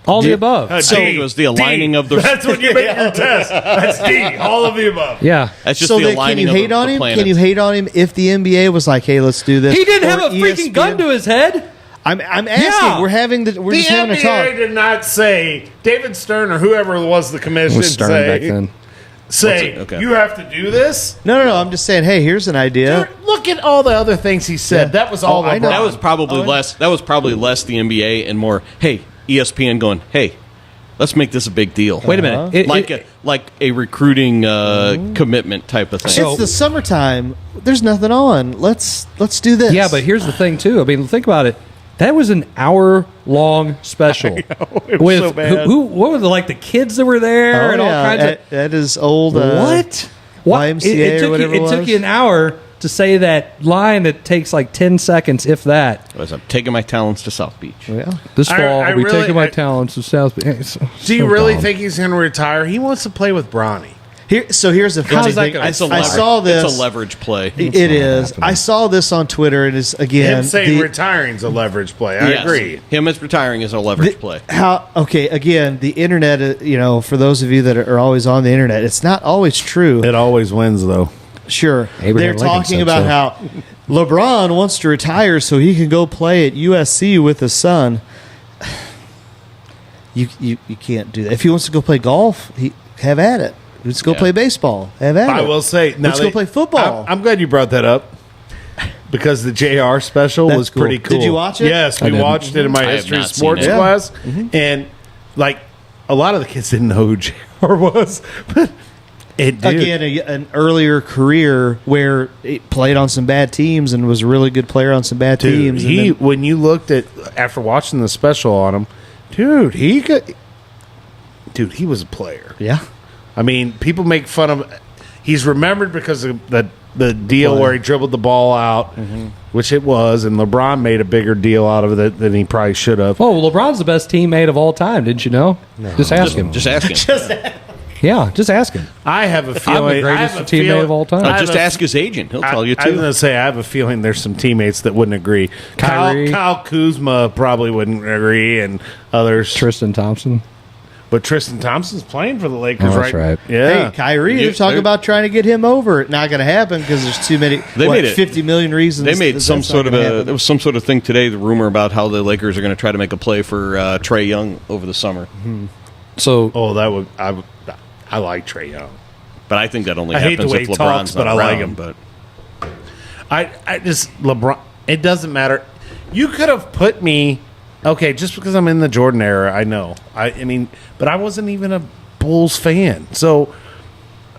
[SPEAKER 4] All the above.
[SPEAKER 2] I think it was the aligning of the.
[SPEAKER 5] That's when you make your test. That's D. All of the above.
[SPEAKER 4] Yeah.
[SPEAKER 2] That's just
[SPEAKER 3] So
[SPEAKER 2] the
[SPEAKER 3] then, can
[SPEAKER 2] aligning
[SPEAKER 3] you
[SPEAKER 2] of
[SPEAKER 3] hate
[SPEAKER 2] the,
[SPEAKER 3] on
[SPEAKER 2] the
[SPEAKER 3] him?
[SPEAKER 2] planets.
[SPEAKER 3] Can you hate on him if the NBA was like, "Hey, let's do this"?
[SPEAKER 4] He didn't have
[SPEAKER 3] Or
[SPEAKER 4] a freaking
[SPEAKER 3] ESPN?
[SPEAKER 4] gun to his head.
[SPEAKER 3] I'm asking.
[SPEAKER 4] Yeah.
[SPEAKER 3] We're
[SPEAKER 5] The
[SPEAKER 3] just having a
[SPEAKER 5] NBA
[SPEAKER 3] talk.
[SPEAKER 5] did not say David Stern or whoever was the commission
[SPEAKER 4] Stern
[SPEAKER 5] say,
[SPEAKER 4] back then.
[SPEAKER 5] say
[SPEAKER 2] Okay.
[SPEAKER 5] you have to do this.
[SPEAKER 3] No. I'm just saying. Hey, here's an idea.
[SPEAKER 5] Dude, look at all the other things he said.
[SPEAKER 3] Yeah.
[SPEAKER 5] That was all
[SPEAKER 3] I know.
[SPEAKER 2] That was probably less. That was probably less the NBA and more. Hey, ESPN going. Hey, let's make this a big deal.
[SPEAKER 4] Wait a minute.
[SPEAKER 2] Like a recruiting commitment type of thing.
[SPEAKER 3] It's the summertime. There's nothing on. Let's do this.
[SPEAKER 4] Yeah, but here's the thing too. I mean, think about it. That was an hour-long special.
[SPEAKER 5] It was so bad.
[SPEAKER 4] What were the kids that were there and all kinds of
[SPEAKER 3] that is old.
[SPEAKER 4] what?
[SPEAKER 3] YMCA
[SPEAKER 4] It
[SPEAKER 3] or
[SPEAKER 4] took
[SPEAKER 3] whatever
[SPEAKER 4] you,
[SPEAKER 3] it
[SPEAKER 4] took
[SPEAKER 3] was.
[SPEAKER 4] you an hour to say that line that takes like 10 seconds, if that.
[SPEAKER 2] As I'm taking my talents to South Beach.
[SPEAKER 3] Yeah.
[SPEAKER 4] This
[SPEAKER 5] I
[SPEAKER 4] fall, I'll be
[SPEAKER 5] really-
[SPEAKER 4] taking my
[SPEAKER 5] I-
[SPEAKER 4] talents to South Beach.
[SPEAKER 5] Do you really think he's going to retire? He wants to play with Bronny.
[SPEAKER 3] Here's the funny
[SPEAKER 4] How's that
[SPEAKER 3] thing.
[SPEAKER 4] gonna-
[SPEAKER 3] I
[SPEAKER 2] It's a
[SPEAKER 3] I
[SPEAKER 2] leverage.
[SPEAKER 3] saw this.
[SPEAKER 2] It's a leverage play.
[SPEAKER 3] It is. I saw this on Twitter. It is again.
[SPEAKER 5] Him saying
[SPEAKER 3] the-
[SPEAKER 5] retiring's a leverage play. I
[SPEAKER 2] Yes.
[SPEAKER 5] agree.
[SPEAKER 2] Him as retiring is a leverage play.
[SPEAKER 3] Again, the internet. For those of you that are always on the internet, it's not always true.
[SPEAKER 5] It always wins, though.
[SPEAKER 3] Sure,
[SPEAKER 4] Abraham
[SPEAKER 3] they're
[SPEAKER 4] Lincoln
[SPEAKER 3] talking
[SPEAKER 4] said
[SPEAKER 3] about
[SPEAKER 4] so.
[SPEAKER 3] how LeBron wants to retire so he can go play at USC with his son. You can't do that. If he wants to go play golf, have at it. Let's go play baseball. Have at it.
[SPEAKER 5] I will say, now
[SPEAKER 3] let's go play football.
[SPEAKER 5] I'm glad you brought that up because the JR special
[SPEAKER 3] That's
[SPEAKER 5] was
[SPEAKER 3] cool.
[SPEAKER 5] pretty cool.
[SPEAKER 3] Did you watch it?
[SPEAKER 5] Yes,
[SPEAKER 4] I
[SPEAKER 5] we
[SPEAKER 4] didn't.
[SPEAKER 5] watched it in my
[SPEAKER 2] I have
[SPEAKER 5] history
[SPEAKER 2] not seen
[SPEAKER 5] sports
[SPEAKER 2] it.
[SPEAKER 5] class, and a lot of the kids didn't know who JR was, but it did.
[SPEAKER 3] Again, an earlier career where he played on some bad teams and was a really good player on some bad
[SPEAKER 5] Dude,
[SPEAKER 3] teams. and then-
[SPEAKER 5] when you looked at after watching the special on him, he was a player.
[SPEAKER 3] yeah.
[SPEAKER 5] I mean, people make fun of. He's remembered because of the deal where he dribbled the ball out, which it was, and LeBron made a bigger deal out of it than he probably should have.
[SPEAKER 4] Oh, well, LeBron's the best teammate of all time. Didn't you know? Just ask him.
[SPEAKER 2] Just ask him.
[SPEAKER 4] Yeah, just ask him.
[SPEAKER 5] I have a
[SPEAKER 4] I'm
[SPEAKER 5] feeling.
[SPEAKER 4] the greatest
[SPEAKER 5] I have a
[SPEAKER 4] teammate
[SPEAKER 5] feeling-
[SPEAKER 4] of all time.
[SPEAKER 5] I have
[SPEAKER 2] Just
[SPEAKER 5] a-
[SPEAKER 2] ask his agent. He'll tell you
[SPEAKER 5] I was
[SPEAKER 2] too.
[SPEAKER 5] going to say I have a feeling there's some teammates that wouldn't agree.
[SPEAKER 4] Kyrie.
[SPEAKER 5] Kyle Kuzma probably wouldn't agree, and others.
[SPEAKER 4] Tristan Thompson.
[SPEAKER 5] But Tristan Thompson's playing for the Lakers,
[SPEAKER 4] Oh, that's right.
[SPEAKER 5] Yeah.
[SPEAKER 3] Hey, Kyrie,
[SPEAKER 2] You-
[SPEAKER 3] they're talking
[SPEAKER 2] they're-
[SPEAKER 3] about trying to get him over. Not going to happen because there's too many.
[SPEAKER 2] They made it-
[SPEAKER 3] 50 million reasons.
[SPEAKER 2] They made
[SPEAKER 3] that
[SPEAKER 2] some
[SPEAKER 3] that's not
[SPEAKER 2] sort of
[SPEAKER 3] gonna
[SPEAKER 2] a.
[SPEAKER 3] happen.
[SPEAKER 2] There was some sort of thing today. The rumor about how the Lakers are going to try to make a play for Trey Young over the summer.
[SPEAKER 4] So
[SPEAKER 5] Oh, that would I like Trey Young.
[SPEAKER 2] But I think that only
[SPEAKER 5] I hate
[SPEAKER 2] happens
[SPEAKER 5] the way
[SPEAKER 2] if
[SPEAKER 5] he
[SPEAKER 2] LeBron's
[SPEAKER 5] talks, but
[SPEAKER 2] not
[SPEAKER 5] I like
[SPEAKER 2] around,
[SPEAKER 5] him.
[SPEAKER 2] But
[SPEAKER 5] I just LeBron. It doesn't matter. You could have put me. Okay, just because I'm in the Jordan era, I know. I mean, but I wasn't even a Bulls fan, so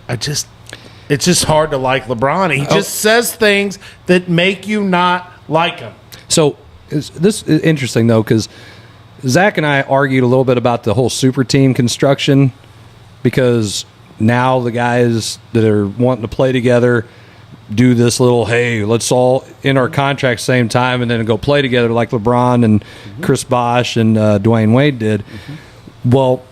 [SPEAKER 5] it's just hard to like LeBron. He just says things that make you not like him.
[SPEAKER 4] So this is interesting, though, because Zach and I argued a little bit about the whole super team construction because now the guys that are wanting to play together do this little, hey, let's all in our contract same time and then go play together like LeBron and Chris Bosh and Dwayne Wade did. Well,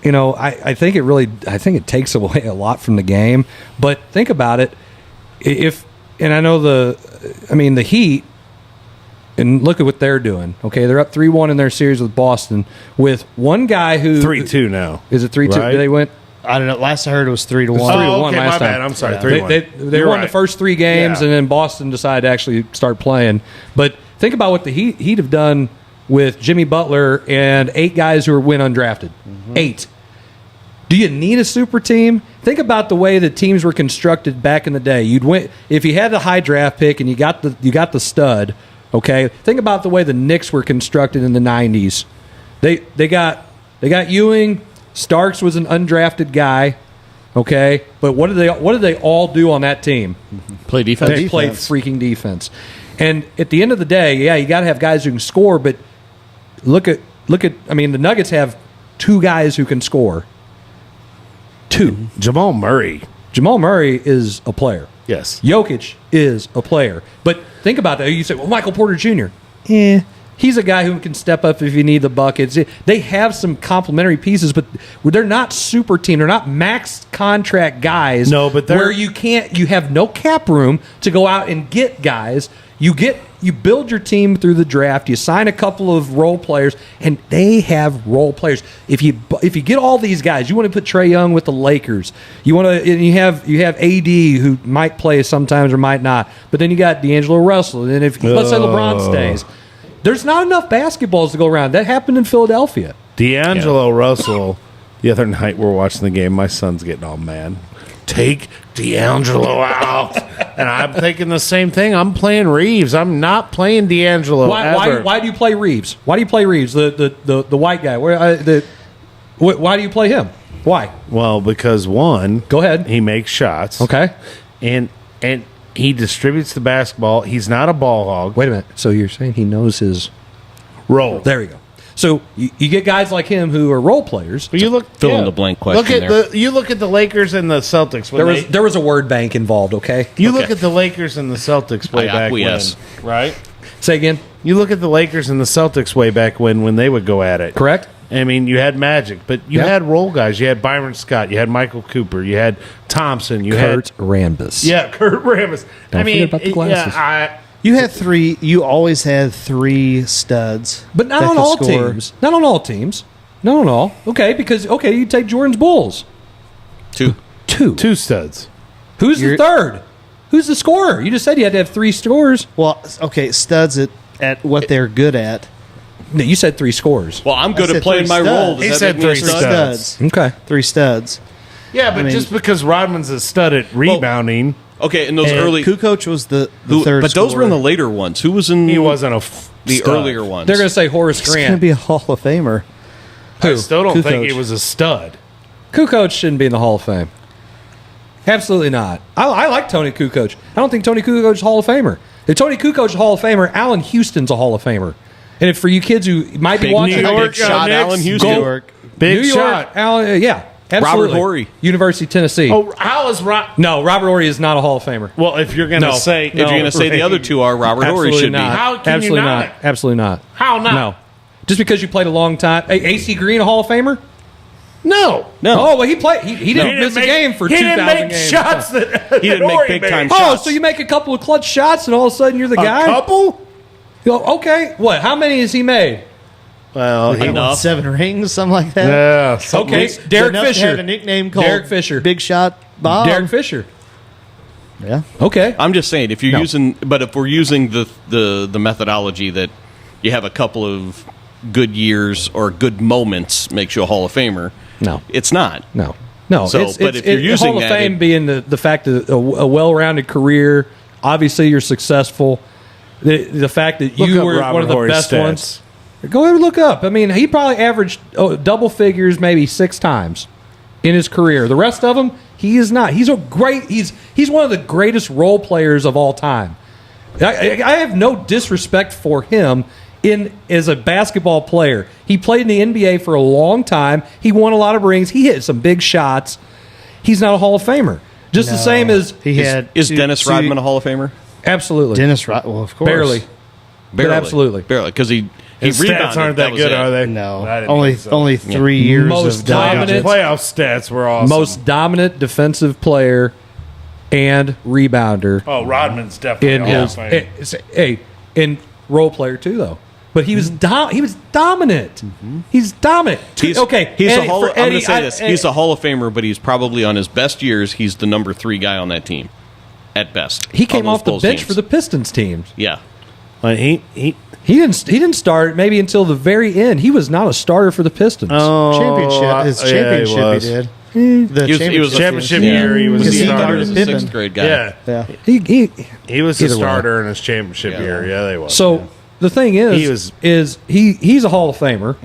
[SPEAKER 4] I think it takes away a lot from the game. But think about it. And I know the Heat, and look at what they're doing. Okay, they're up 3-1 in their series with Boston with one guy who
[SPEAKER 5] 3-2 now.
[SPEAKER 4] Is it 3-2?
[SPEAKER 5] Right?
[SPEAKER 4] They went.
[SPEAKER 3] I don't know. Last I heard it was 3-1.
[SPEAKER 4] Oh, 3-1
[SPEAKER 5] okay,
[SPEAKER 4] last
[SPEAKER 5] my
[SPEAKER 4] time.
[SPEAKER 5] bad. I'm sorry,
[SPEAKER 3] Yeah.
[SPEAKER 5] 3-1.
[SPEAKER 4] They
[SPEAKER 5] You're
[SPEAKER 4] won
[SPEAKER 5] right.
[SPEAKER 4] the first 3 games,
[SPEAKER 5] Yeah.
[SPEAKER 4] and then Boston decided to actually start playing. But think about what the Heat have done with Jimmy Butler and 8 guys who went undrafted. 8. Do you need a super team? think about the way that teams were constructed back in the day. You'd win if you had the high draft pick and you got the stud. Okay, think about the way the Knicks were constructed in the '90s. They got Ewing. Starks was an undrafted guy. Okay, but what did they all do on that team?
[SPEAKER 2] Play defense.
[SPEAKER 4] They played freaking defense. And at the end of the day, yeah, you got to have guys who can score. But look at. I mean, the Nuggets have 2 guys who can score. 2.
[SPEAKER 5] Jamal Murray.
[SPEAKER 4] Jamal Murray is a player.
[SPEAKER 5] Yes.
[SPEAKER 4] Jokic is a player. But think about that. You say, well, Michael Porter Jr. He's a guy who can step up if you need the buckets. They have some complementary pieces, but they're not super team. They're not max contract guys.
[SPEAKER 5] No, but
[SPEAKER 4] where you have no cap room to go out and get guys. You build your team through the draft. You sign a couple of role players, and they have role players. If you get all these guys, you want to put Trae Young with the Lakers. You have AD who might play sometimes or might not. But then you got D'Angelo Russell, and if let's say LeBron stays, there's not enough basketballs to go around. That happened in Philadelphia.
[SPEAKER 5] D'Angelo Russell. The other night we're watching the game. My son's getting all mad. Take D'Angelo out. And I'm thinking the same thing. I'm playing Reeves. I'm not playing D'Angelo.
[SPEAKER 4] Why do you play Reeves? Why do you play Reeves, the white guy? Why do you play him? Why?
[SPEAKER 5] Well, because one,
[SPEAKER 4] go ahead.
[SPEAKER 5] He makes shots.
[SPEAKER 4] Okay.
[SPEAKER 5] And he distributes the basketball. He's not a ball hog.
[SPEAKER 4] Wait a minute. So you're saying he knows his
[SPEAKER 5] role?
[SPEAKER 4] There you go. So you get guys like him who are role players.
[SPEAKER 5] But you look
[SPEAKER 2] fill in the blank question.
[SPEAKER 5] You look at the Lakers and the Celtics.
[SPEAKER 4] There was a word bank involved. Okay.
[SPEAKER 5] Look at the Lakers and the Celtics way back when, right?
[SPEAKER 4] Say again.
[SPEAKER 5] You look at the Lakers and the Celtics way back when they would go at it.
[SPEAKER 4] Correct.
[SPEAKER 5] I mean, you had Magic, but you had role guys. You had Byron Scott. You had Michael Cooper. You had Thompson.
[SPEAKER 4] Kurt Rambis.
[SPEAKER 5] Yeah, Kurt Rambis.
[SPEAKER 4] Don't forget about the glasses.
[SPEAKER 3] You had 3. You always had 3 studs,
[SPEAKER 4] but not on all teams. Not on all teams. Not on all. Okay, because you take Jordan's Bulls.
[SPEAKER 2] 2
[SPEAKER 5] studs.
[SPEAKER 4] Who's the third? Who's the scorer? You just said you had to have 3 scorers.
[SPEAKER 3] Well, okay, studs at what they're good at.
[SPEAKER 4] No, you said 3 scorers.
[SPEAKER 2] Well, I'm good at playing my role.
[SPEAKER 5] He said 3 studs.
[SPEAKER 4] Okay,
[SPEAKER 3] 3 studs.
[SPEAKER 5] Yeah, but just because Rodman's a stud at rebounding.
[SPEAKER 2] Okay, in those early...
[SPEAKER 3] Kukoc was the third
[SPEAKER 2] But those were in the later ones. Who was in...
[SPEAKER 5] He wasn't
[SPEAKER 2] the earlier ones.
[SPEAKER 4] They're going to say Horace
[SPEAKER 3] He's
[SPEAKER 4] Grant.
[SPEAKER 3] going to be a Hall of Famer.
[SPEAKER 5] I still don't think
[SPEAKER 3] Kukoc.
[SPEAKER 5] he was a stud.
[SPEAKER 4] Kukoc shouldn't be in the Hall of Fame. Absolutely not. I like Tony Kukoc. I don't think Tony Kukoc is a Hall of Famer. If Tony Kukoc is a Hall of Famer, Allen Houston's a Hall of Famer. And if for you kids who might be watching...
[SPEAKER 5] New York,
[SPEAKER 2] shot Allen Houston.
[SPEAKER 5] Big
[SPEAKER 4] New York,
[SPEAKER 5] shot.
[SPEAKER 4] Allen, yeah. Absolutely.
[SPEAKER 2] Robert Horry.
[SPEAKER 4] University of Tennessee.
[SPEAKER 5] Oh, how is
[SPEAKER 4] No, Robert Horry is not a Hall of Famer.
[SPEAKER 5] Well, if you're going to say...
[SPEAKER 2] If you're going to say the other 2 are, Robert Horry should
[SPEAKER 4] not.
[SPEAKER 2] be.
[SPEAKER 5] How can
[SPEAKER 4] Absolutely
[SPEAKER 5] you not?
[SPEAKER 4] Absolutely not.
[SPEAKER 5] How not?
[SPEAKER 4] No. Just because you played a long time. AC Green, a Hall of Famer?
[SPEAKER 5] No.
[SPEAKER 4] Oh, well, he played. He didn't miss a game for 2,000 games.
[SPEAKER 5] He didn't make shots that
[SPEAKER 2] He didn't make big-time
[SPEAKER 4] Oh,
[SPEAKER 2] shots.
[SPEAKER 4] so you make a couple of clutch shots and all of a sudden you're the guy?
[SPEAKER 5] A couple?
[SPEAKER 4] Okay. What? How many has he made?
[SPEAKER 5] Well,
[SPEAKER 3] He won 7 rings, something like that.
[SPEAKER 5] Yeah.
[SPEAKER 4] Okay.
[SPEAKER 3] Derek
[SPEAKER 4] Derek
[SPEAKER 3] to
[SPEAKER 4] Fisher.
[SPEAKER 3] have a nickname called
[SPEAKER 4] Derek Fisher.
[SPEAKER 3] Big Shot Bob.
[SPEAKER 4] Derek Fisher.
[SPEAKER 3] Yeah.
[SPEAKER 4] Okay.
[SPEAKER 2] I'm just saying, if we're using the methodology that you have a couple of good years or good moments makes you a Hall of Famer,
[SPEAKER 4] No.
[SPEAKER 2] it's not.
[SPEAKER 4] No.
[SPEAKER 2] So, if you're using
[SPEAKER 4] Hall of
[SPEAKER 2] that,
[SPEAKER 4] Fame being the fact that a well-rounded career, obviously you're successful. The fact that
[SPEAKER 5] Look
[SPEAKER 4] you
[SPEAKER 5] up
[SPEAKER 4] were
[SPEAKER 5] Robert
[SPEAKER 4] one of the
[SPEAKER 5] Horry's
[SPEAKER 4] best
[SPEAKER 5] stats.
[SPEAKER 4] ones. Go ahead and look up. I mean, he probably averaged double figures maybe 6 times in his career. The rest of them, he is not. He's he's one of the greatest role players of all time. I have no disrespect for him as a basketball player. He played in the NBA for a long time. He won a lot of rings. He hit some big shots. He's not a Hall of Famer. Just the same as
[SPEAKER 2] is Dennis Rodman a Hall of Famer?
[SPEAKER 4] Absolutely.
[SPEAKER 3] Dennis Rodman, well, of course.
[SPEAKER 4] Barely. Absolutely.
[SPEAKER 2] Barely, because he
[SPEAKER 5] His
[SPEAKER 2] rebounded.
[SPEAKER 5] stats aren't that good, are they?
[SPEAKER 3] No.
[SPEAKER 5] I didn't
[SPEAKER 3] Only
[SPEAKER 5] think so.
[SPEAKER 3] only 3 years
[SPEAKER 4] Most
[SPEAKER 3] of
[SPEAKER 4] dominant-
[SPEAKER 5] Playoff stats were awesome.
[SPEAKER 4] Most dominant defensive player and rebounder
[SPEAKER 5] Oh, Rodman's definitely
[SPEAKER 4] in
[SPEAKER 5] a Hall
[SPEAKER 4] his
[SPEAKER 5] of Fame.
[SPEAKER 4] in role player too though. But he was he was dominant. He's dominant.
[SPEAKER 2] He's
[SPEAKER 4] Eddie,
[SPEAKER 2] a Hall.
[SPEAKER 4] for
[SPEAKER 2] I'm going
[SPEAKER 4] Eddie,
[SPEAKER 2] to say this: he's a Hall of Famer, but he's probably on his best years. He's the number 3 guy on that team, at best.
[SPEAKER 4] He came
[SPEAKER 2] of
[SPEAKER 4] off the
[SPEAKER 2] those
[SPEAKER 4] bench
[SPEAKER 2] teams.
[SPEAKER 4] for the Pistons teams.
[SPEAKER 2] Yeah,
[SPEAKER 5] Like, he
[SPEAKER 4] He didn't start maybe until the very end. He was not a starter for the Pistons.
[SPEAKER 3] championship. His
[SPEAKER 5] yeah, he
[SPEAKER 3] championship he
[SPEAKER 5] was.
[SPEAKER 3] did. The
[SPEAKER 2] He was a
[SPEAKER 5] championship year. He was
[SPEAKER 3] Because
[SPEAKER 5] a
[SPEAKER 3] he
[SPEAKER 5] starter.
[SPEAKER 3] guarded
[SPEAKER 2] He was a
[SPEAKER 3] Pippen.
[SPEAKER 2] sixth grade guy.
[SPEAKER 5] Yeah,
[SPEAKER 3] Yeah.
[SPEAKER 5] he was a
[SPEAKER 4] Either way.
[SPEAKER 5] starter in his championship year. Yeah, they was.
[SPEAKER 4] So the thing is, he's a Hall of Famer,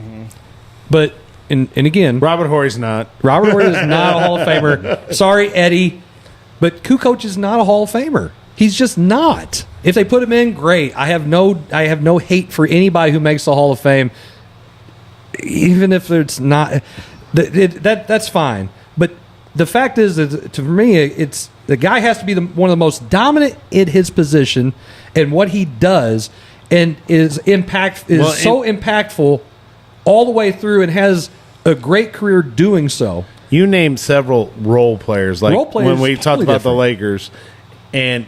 [SPEAKER 4] but and again,
[SPEAKER 5] Robert Horry's not.
[SPEAKER 4] Robert Horry is not a Hall of Famer. Sorry, Eddie, but Kukoc is not a Hall of Famer. He's just not. If they put him in, great. I have no hate for anybody who makes the Hall of Fame, even if it's not. That's fine. But the fact is, that for me, it's the guy has to be one of the most dominant in his position and what he does, and is impactful all the way through, and has a great career doing so.
[SPEAKER 5] You named several role players, like when we talked about the Lakers, and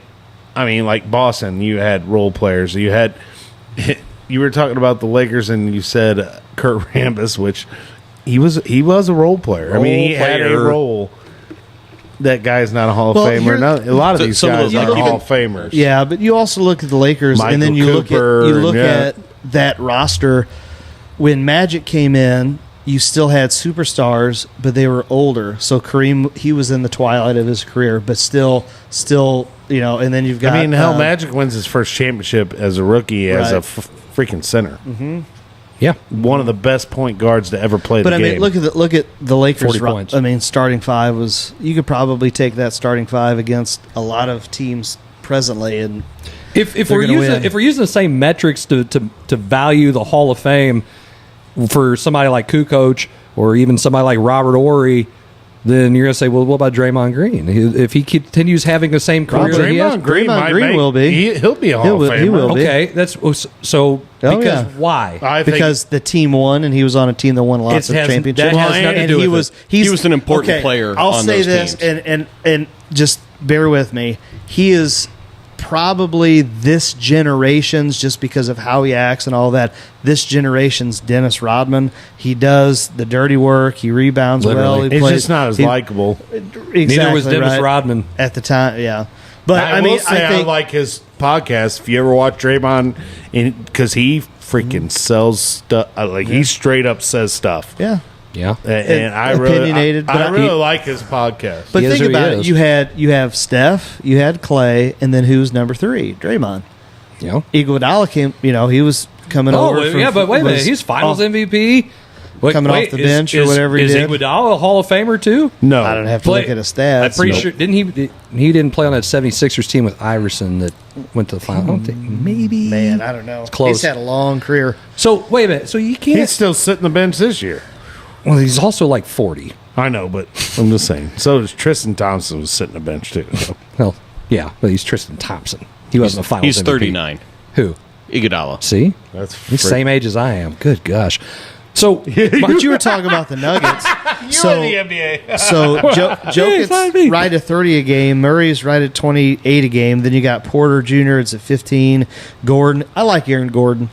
[SPEAKER 5] I mean, like Boston, you had role players. You were talking about the Lakers, and you said Kurt Rambis, which he was a role player. He had a role. That guy's not a Hall of Famer. A lot of these guys are Hall of Famers.
[SPEAKER 3] Yeah, but you also look at the Lakers,
[SPEAKER 5] Michael
[SPEAKER 3] and then you
[SPEAKER 5] Cooper,
[SPEAKER 3] look at that roster. When Magic came in, you still had superstars, but they were older. So Kareem, he was in the twilight of his career, but still, and then you've got.
[SPEAKER 5] Magic wins his first championship as a rookie as a freaking center.
[SPEAKER 3] Mm-hmm.
[SPEAKER 4] Yeah,
[SPEAKER 5] one of the best point guards to ever play the game.
[SPEAKER 3] But look at the Lakers.
[SPEAKER 4] 40 points.
[SPEAKER 3] Starting five was, you could probably take that starting five against a lot of teams presently, and
[SPEAKER 4] if we're using the same metrics to value the Hall of Fame for somebody like Kukoc or even somebody like Robert Horry, then you're going to say, well, what about Draymond Green? If he continues having the same career that he has,
[SPEAKER 3] Draymond Green will be.
[SPEAKER 5] He'll be a Hall of Famer.
[SPEAKER 3] He will be.
[SPEAKER 4] Okay, that's so. Because why?
[SPEAKER 3] Because the team won, and he was on a team that won lots of championships.
[SPEAKER 4] That has nothing to do with it.
[SPEAKER 2] He was an important player.
[SPEAKER 3] I'll
[SPEAKER 2] on
[SPEAKER 3] say
[SPEAKER 2] those
[SPEAKER 3] this,
[SPEAKER 2] teams.
[SPEAKER 3] and just bear with me. He is probably this generation's, just because of how he acts and all that, this generation's Dennis Rodman. He does the dirty work. He rebounds well.
[SPEAKER 5] He's just not as likable.
[SPEAKER 3] Exactly,
[SPEAKER 4] neither was Dennis Rodman
[SPEAKER 3] at the time. Yeah, but I mean,
[SPEAKER 5] I think like his podcast. If you ever watch Draymond, because he freaking sells stuff, he straight up says stuff.
[SPEAKER 3] Yeah.
[SPEAKER 4] Yeah,
[SPEAKER 5] and I
[SPEAKER 3] opinionated.
[SPEAKER 5] I really like his podcast.
[SPEAKER 3] But think about it. You have Steph, you had Clay, and then who's number 3? Draymond.
[SPEAKER 4] Yeah,
[SPEAKER 3] Iguodala came. He was coming over.
[SPEAKER 4] But wait a minute, he's Finals MVP.
[SPEAKER 3] Coming off the bench or whatever he did.
[SPEAKER 4] Is Iguodala a Hall of Famer too?
[SPEAKER 5] No,
[SPEAKER 3] I don't have to look at his stats.
[SPEAKER 4] I'm pretty sure. Didn't he didn't play on that 76ers team with Iverson that went to the final? I don't think maybe.
[SPEAKER 3] Man, I don't know.
[SPEAKER 4] It's close.
[SPEAKER 3] He's had a long career.
[SPEAKER 4] So wait a minute. So you can't.
[SPEAKER 5] He's still sitting the bench this year.
[SPEAKER 4] Well, he's also like 40.
[SPEAKER 5] I know, but I'm just saying. So does Tristan Thompson was sitting the bench too. So.
[SPEAKER 4] Well, yeah, but he's Tristan Thompson. He wasn't a Finals
[SPEAKER 2] He's
[SPEAKER 4] MVP.
[SPEAKER 2] 39.
[SPEAKER 4] Who?
[SPEAKER 2] Iguodala.
[SPEAKER 4] See,
[SPEAKER 5] that's
[SPEAKER 4] he's the same age as I am. Good gosh. So,
[SPEAKER 3] but you were talking about the Nuggets.
[SPEAKER 5] You're in the NBA.
[SPEAKER 3] So Jokic's right at 30 a game. Murray's right at 28 a game. Then you got Porter Jr. It's at 15. Gordon. I like Aaron Gordon.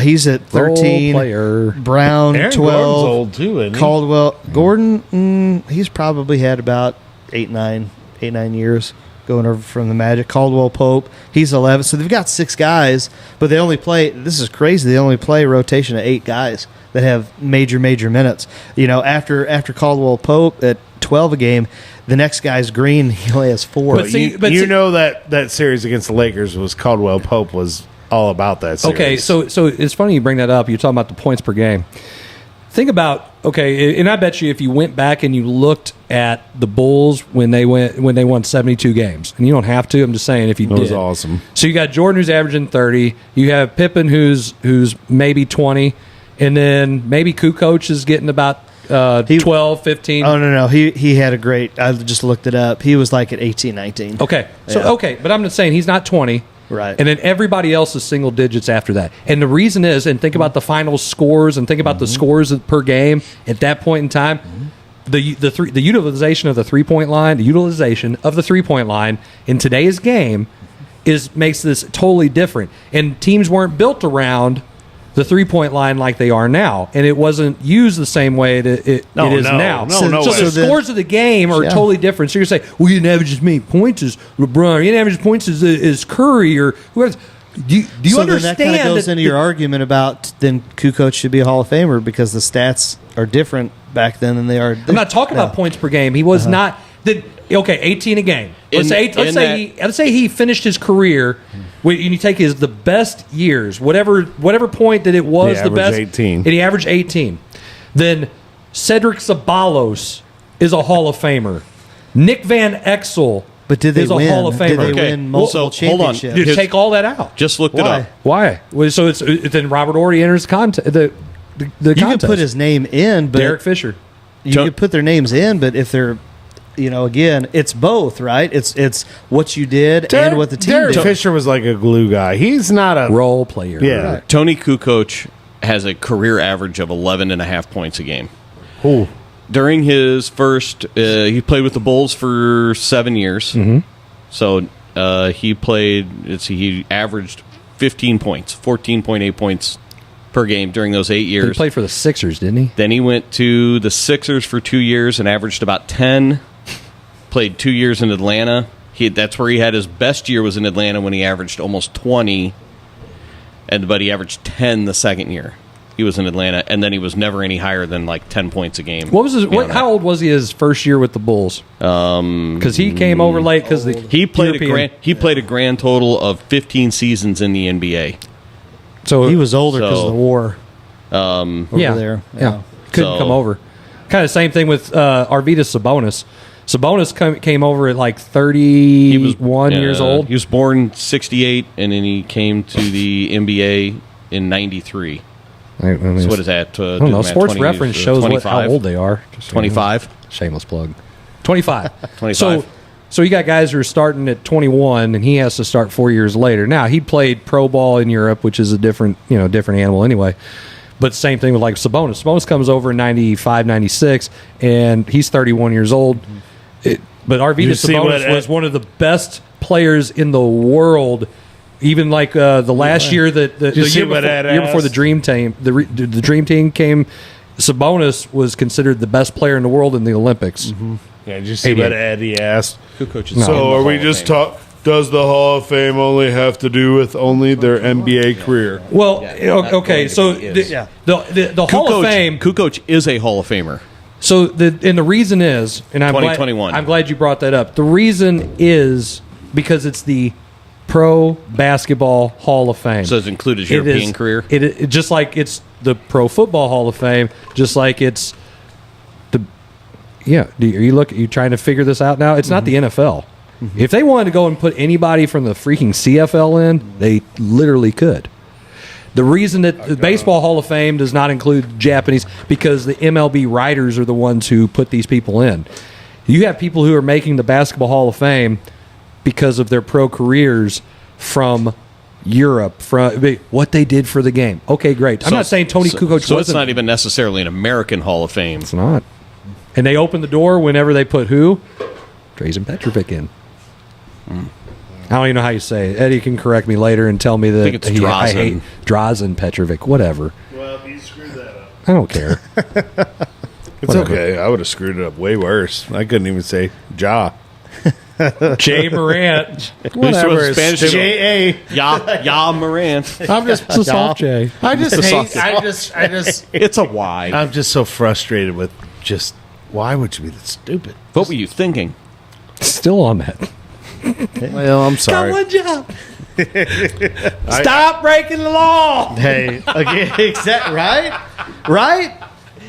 [SPEAKER 3] He's at 13.
[SPEAKER 4] Player.
[SPEAKER 3] Brown,
[SPEAKER 5] Aaron
[SPEAKER 3] 12.
[SPEAKER 5] Gordon's old too, isn't he?
[SPEAKER 3] Caldwell. Gordon, he's probably had about 8-9 years going over from the Magic. Caldwell Pope, he's 11. So they've got 6 guys, but they only play, this is crazy, they only play a rotation of 8 guys that have major minutes. After Caldwell Pope at 12 a game, the next guy's Green, he only has 4.
[SPEAKER 5] But that series against the Lakers was Caldwell Pope was all about that series.
[SPEAKER 4] Okay, so it's funny you bring that up. You're talking about the points per game. Think about, and I bet you if you went back and you looked at the Bulls when they won 72 games, and you don't have to, I'm just saying if you did.
[SPEAKER 5] It was awesome.
[SPEAKER 4] So you got Jordan who's averaging 30, you have Pippen who's maybe 20, and then maybe Kukoc is getting about 12, 15.
[SPEAKER 3] Oh, no. He had a great, I just looked it up. He was like at 18, 19.
[SPEAKER 4] Okay. So, but I'm just saying he's not 20.
[SPEAKER 3] Right.
[SPEAKER 4] And then everybody else is single digits after that. And the reason is, and think about the final scores and think about the scores per game at that point in time, the utilization of the 3-point line in today's game makes this totally different. And teams weren't built around the 3-point line like they are now, and it wasn't used the same way it is now. So the scores of the game are totally different. So you're saying, well, you didn't average as many points as LeBron, you didn't average as points as Curry, or whoever. Do you understand?
[SPEAKER 3] Then that kind of goes into your argument about then Kukoc should be a Hall of Famer because the stats are different back then than they are.
[SPEAKER 4] I'm not talking about points per game. He was not. 18 a game. Let's say he finished his career. And you take the best years, whatever point that it was the best,
[SPEAKER 5] 18.
[SPEAKER 4] and he averaged 18. Then Cedric Ceballos is a Hall of Famer. Nick Van Exel
[SPEAKER 3] But did they
[SPEAKER 4] is a
[SPEAKER 3] win?
[SPEAKER 4] Hall of Famer.
[SPEAKER 3] Did they win multiple championships?
[SPEAKER 4] You take all that out.
[SPEAKER 2] Just looked it up.
[SPEAKER 4] Why? Well, so it's then Robert Ory enters the contest.
[SPEAKER 3] You could put his name in, but
[SPEAKER 4] Derek Fisher.
[SPEAKER 3] You could put their names in, but if they're, again, it's both, right? It's what you did and what the team
[SPEAKER 5] Derek
[SPEAKER 3] did.
[SPEAKER 5] Fisher was like a glue guy. He's not a
[SPEAKER 4] role player.
[SPEAKER 5] Yeah.
[SPEAKER 4] Right.
[SPEAKER 2] Tony Kukoc has a career average of 11.5 points a game.
[SPEAKER 5] Ooh.
[SPEAKER 2] During his first, he played with the Bulls for 7 years.
[SPEAKER 4] Mm-hmm.
[SPEAKER 2] So he played, he averaged 15 points, 14.8 points per game during those 8 years.
[SPEAKER 4] He played for the Sixers, didn't he?
[SPEAKER 2] Then he went to the Sixers for 2 years and averaged about 10. Played 2 years in Atlanta. That's where he had his best year, was in Atlanta when he averaged almost 20. But he averaged 10 the second year he was in Atlanta, and then he was never any higher than like 10 points a game.
[SPEAKER 4] What was his? How old was he his first year with the Bulls? Because he came over late. Because
[SPEAKER 2] he played a grand total of 15 seasons in the NBA.
[SPEAKER 3] So he was older because of the war.
[SPEAKER 2] Over
[SPEAKER 3] there,
[SPEAKER 4] couldn't come over. Kind of same thing with Arvydas Sabonis. Sabonis came over at like 31 years old.
[SPEAKER 2] He was born 68, and then he came to the NBA in 93. So what is that?
[SPEAKER 4] I don't know. Sports Reference shows how old they are.
[SPEAKER 2] 25.
[SPEAKER 4] Shameless plug. 25. 25. So you got guys who are starting at 21, and he has to start 4 years later. Now, he played pro ball in Europe, which is a different animal anyway. But same thing with like Sabonis. Sabonis comes over in 95, 96, and he's 31 years old. But Arvydas Sabonis was one of the best players in the world. Even like the last year that the year before the Dream Team, the Dream Team came, Sabonis was considered the best player in the world in the Olympics.
[SPEAKER 5] Mm-hmm. Yeah, did you see what Eddie asked?
[SPEAKER 2] No.
[SPEAKER 5] So are we just talking? Does the Hall of Fame only have to do with only their NBA career?
[SPEAKER 4] Well, okay, so the Hall of Fame,
[SPEAKER 2] Kukoc is a Hall of Famer.
[SPEAKER 4] So the reason is, and I'm
[SPEAKER 2] 2021.
[SPEAKER 4] I'm glad you brought that up. The reason is because it's the Pro Basketball Hall of Fame.
[SPEAKER 2] So does it include his European career?
[SPEAKER 4] It just like it's the Pro Football Hall of Fame, just like it's the Are you trying to figure this out now? It's not the NFL. Mm-hmm. If they wanted to go and put anybody from the freaking CFL in, they literally could. The reason that the Baseball Hall of Fame does not include Japanese, because the MLB writers are the ones who put these people in. You have people who are making the Basketball Hall of Fame because of their pro careers from Europe, from what they did for the game. Okay, great. I'm not saying Tony Kukoc wasn't.
[SPEAKER 2] So it's not even necessarily an American Hall of Fame.
[SPEAKER 4] It's not. And they open the door whenever they put who? Drazen Petrovic in. I don't even know how you say it. Eddie can correct me later and tell me that
[SPEAKER 2] I think it's Drazen.
[SPEAKER 4] I hate Drazen Petrovic. Whatever.
[SPEAKER 5] Well, you screwed that up.
[SPEAKER 4] I don't care.
[SPEAKER 5] It's okay. I would have screwed it up way worse. I couldn't even say Ja.
[SPEAKER 4] Jay Morant.
[SPEAKER 2] Whatever.
[SPEAKER 3] J.A.
[SPEAKER 2] Ja Morant.
[SPEAKER 5] I'm just
[SPEAKER 4] It's a soft J.
[SPEAKER 5] I just
[SPEAKER 2] It's a
[SPEAKER 5] hate.
[SPEAKER 2] soft-
[SPEAKER 5] I just.
[SPEAKER 2] It's a Y.
[SPEAKER 5] I'm just so frustrated with just. Why would you be that stupid?
[SPEAKER 2] What were you thinking?
[SPEAKER 4] Still on that.
[SPEAKER 5] Well, I'm sorry.
[SPEAKER 4] Got one job. Stop breaking the law.
[SPEAKER 3] Hey, again, right?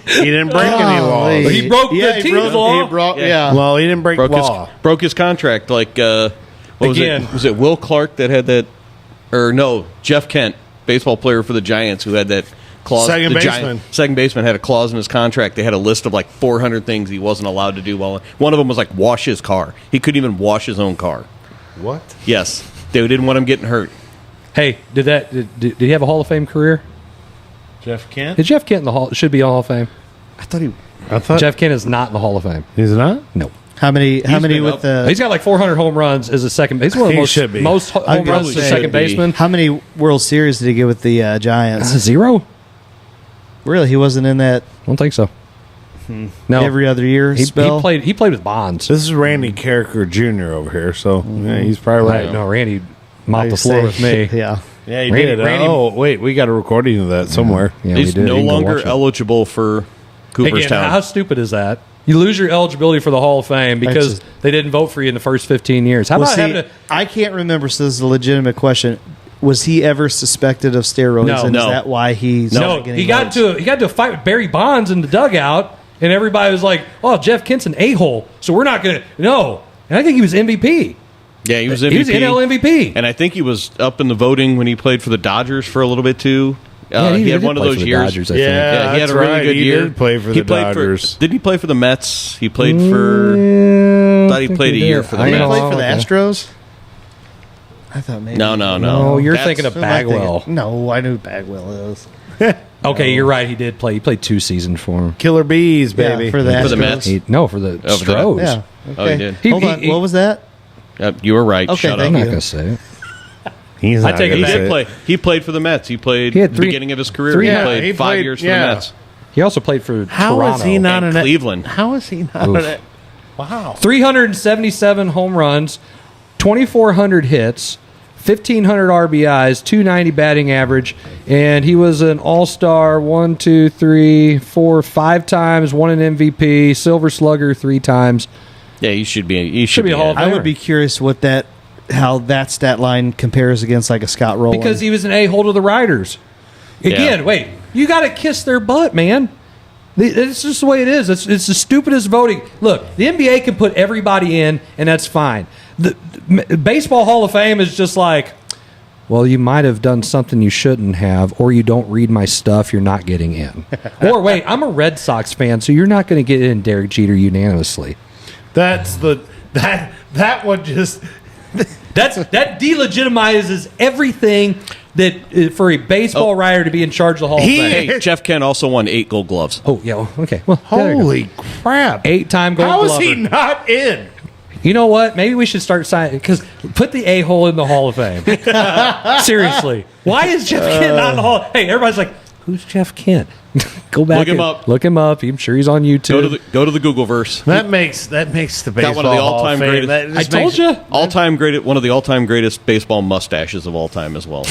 [SPEAKER 5] He didn't break any laws.
[SPEAKER 4] He broke the team's law.
[SPEAKER 5] Well, he didn't break law.
[SPEAKER 2] Broke his contract. Like what was
[SPEAKER 4] Again.
[SPEAKER 2] it? Was it Will Clark that had that? Or no, Jeff Kent, baseball player for the Giants, who had that clause.
[SPEAKER 5] Second
[SPEAKER 2] the
[SPEAKER 5] baseman.
[SPEAKER 2] Second baseman had a clause in his contract. They had a list of like 400 things he wasn't allowed to do. One of them was like wash his car. He couldn't even wash his own car.
[SPEAKER 5] What?
[SPEAKER 2] Yes, they didn't want him getting hurt.
[SPEAKER 4] Hey, did he have a Hall of Fame career?
[SPEAKER 5] Jeff Kent?
[SPEAKER 4] Did Jeff Kent in the Hall should be in the Hall of Fame?
[SPEAKER 2] I thought
[SPEAKER 4] Jeff Kent is not in the Hall of Fame.
[SPEAKER 5] He's not?
[SPEAKER 4] No.
[SPEAKER 3] How many with the?
[SPEAKER 4] He's got like 400 home runs as a second. He's one of the most home runs as a second baseman.
[SPEAKER 3] How many World Series did he get with the Giants?
[SPEAKER 4] Zero.
[SPEAKER 3] Really, he wasn't in that.
[SPEAKER 4] I don't think so. No,
[SPEAKER 3] every other year.
[SPEAKER 4] He played with Bonds.
[SPEAKER 5] This is Randy Carricker Jr. over here, so yeah, he's probably right.
[SPEAKER 4] No, Randy mopped the floor with me.
[SPEAKER 3] Yeah,
[SPEAKER 5] he did. Oh, wait, we got a recording of that somewhere.
[SPEAKER 4] Yeah,
[SPEAKER 2] he's no longer eligible for Cooperstown.
[SPEAKER 4] Again, how stupid is that? You lose your eligibility for the Hall of Fame because they didn't vote for you in the first 15 years. How about having
[SPEAKER 3] I can't remember, so this is a legitimate question. Was he ever suspected of steroids?
[SPEAKER 4] No.
[SPEAKER 3] And
[SPEAKER 4] No.
[SPEAKER 3] is that why he's not getting
[SPEAKER 4] he got to a fight with Barry Bonds in the dugout, and everybody was like, "Oh, Jeff Kent's an a-hole, so we're not going to." No, and I think he was MVP.
[SPEAKER 2] Yeah, he was MVP.
[SPEAKER 4] He was NL MVP,
[SPEAKER 2] and I think he was up in the voting when he played for the Dodgers for a little bit too. He had one of those years.
[SPEAKER 4] Dodgers,
[SPEAKER 2] he had a really good year.
[SPEAKER 5] He did play for the Dodgers.
[SPEAKER 2] Didn't he play for the Mets? He played for. Thought he played a year for the Mets.
[SPEAKER 3] Did he play for the Astros? I thought maybe.
[SPEAKER 2] No.
[SPEAKER 4] Oh, you're thinking of
[SPEAKER 3] Who am I thinking?
[SPEAKER 4] Bagwell.
[SPEAKER 3] No, I knew who Bagwell is.
[SPEAKER 4] Okay, you're right. He did play. He played 2 seasons for him.
[SPEAKER 5] Killer Bees, baby.
[SPEAKER 3] Yeah, for the
[SPEAKER 2] For the
[SPEAKER 3] Astros.
[SPEAKER 2] Mets.
[SPEAKER 4] For the Stros.
[SPEAKER 3] Yeah.
[SPEAKER 2] Oh, he did.
[SPEAKER 3] Hold on. What was that?
[SPEAKER 2] You were right.
[SPEAKER 3] Okay,
[SPEAKER 2] Shut
[SPEAKER 3] thank
[SPEAKER 2] up.
[SPEAKER 4] I'm not
[SPEAKER 3] you.
[SPEAKER 4] going to say it.
[SPEAKER 5] He's
[SPEAKER 4] I
[SPEAKER 5] not
[SPEAKER 4] take it
[SPEAKER 5] gonna
[SPEAKER 4] back.
[SPEAKER 5] say
[SPEAKER 2] He did play. He played for the Mets. He played
[SPEAKER 4] He had
[SPEAKER 2] the
[SPEAKER 4] three-
[SPEAKER 2] beginning of his career.
[SPEAKER 4] three-
[SPEAKER 2] He
[SPEAKER 4] yeah,
[SPEAKER 2] played
[SPEAKER 5] he
[SPEAKER 2] 5
[SPEAKER 5] played-
[SPEAKER 2] years for
[SPEAKER 5] yeah.
[SPEAKER 2] the Mets.
[SPEAKER 4] He also played for
[SPEAKER 5] How
[SPEAKER 4] Toronto.
[SPEAKER 5] is he not
[SPEAKER 2] and
[SPEAKER 5] an
[SPEAKER 2] Cleveland.
[SPEAKER 5] How is he not an? Wow.
[SPEAKER 4] 377 home runs, 2,400 hits, 1,500 RBIs, 290 batting average, and he was an All-Star 5 times, won an MVP, Silver Slugger 3 times.
[SPEAKER 2] Yeah, he should be. He should
[SPEAKER 4] be a Hall of
[SPEAKER 3] I
[SPEAKER 4] Famer.
[SPEAKER 3] would be curious how that stat line compares against like a Scott Rowland.
[SPEAKER 4] Because he was an a-hole to the Riders. Again, wait, you got to kiss their butt, man. It's just the way it is. It's the stupidest voting. Look, the NBA can put everybody in, and that's fine. The Baseball Hall of Fame is just like, well, you might have done something you shouldn't have, or you don't read my stuff, you're not getting in. Or wait, I'm a Red Sox fan, so you're not going to get in Derek Jeter unanimously.
[SPEAKER 5] That's that one just.
[SPEAKER 4] That delegitimizes everything that for a baseball writer to be in charge of the Hall of Fame.
[SPEAKER 2] Hey, Jeff Kent also won 8 Gold Gloves.
[SPEAKER 4] Oh yeah, okay. Well, there you go.
[SPEAKER 5] Holy crap!
[SPEAKER 4] 8-time Gold
[SPEAKER 5] How is
[SPEAKER 4] Glover.
[SPEAKER 5] he not in?
[SPEAKER 4] You know what? Maybe we should start signing because put the a-hole in the Hall of Fame. Seriously, why is Jeff Kent not in the Hall? Hey, everybody's like, "Who's Jeff Kent?" Go back.
[SPEAKER 2] Look him up.
[SPEAKER 4] Look him up. I'm sure he's on YouTube.
[SPEAKER 2] Go to the Googleverse.
[SPEAKER 5] That makes the baseball
[SPEAKER 2] one of the
[SPEAKER 5] Hall
[SPEAKER 2] all-time
[SPEAKER 5] of Fame.
[SPEAKER 2] greatest-
[SPEAKER 5] That
[SPEAKER 4] I
[SPEAKER 5] just
[SPEAKER 4] told
[SPEAKER 5] makes-
[SPEAKER 4] you.
[SPEAKER 2] One of the all-time greatest baseball mustaches of all time as well.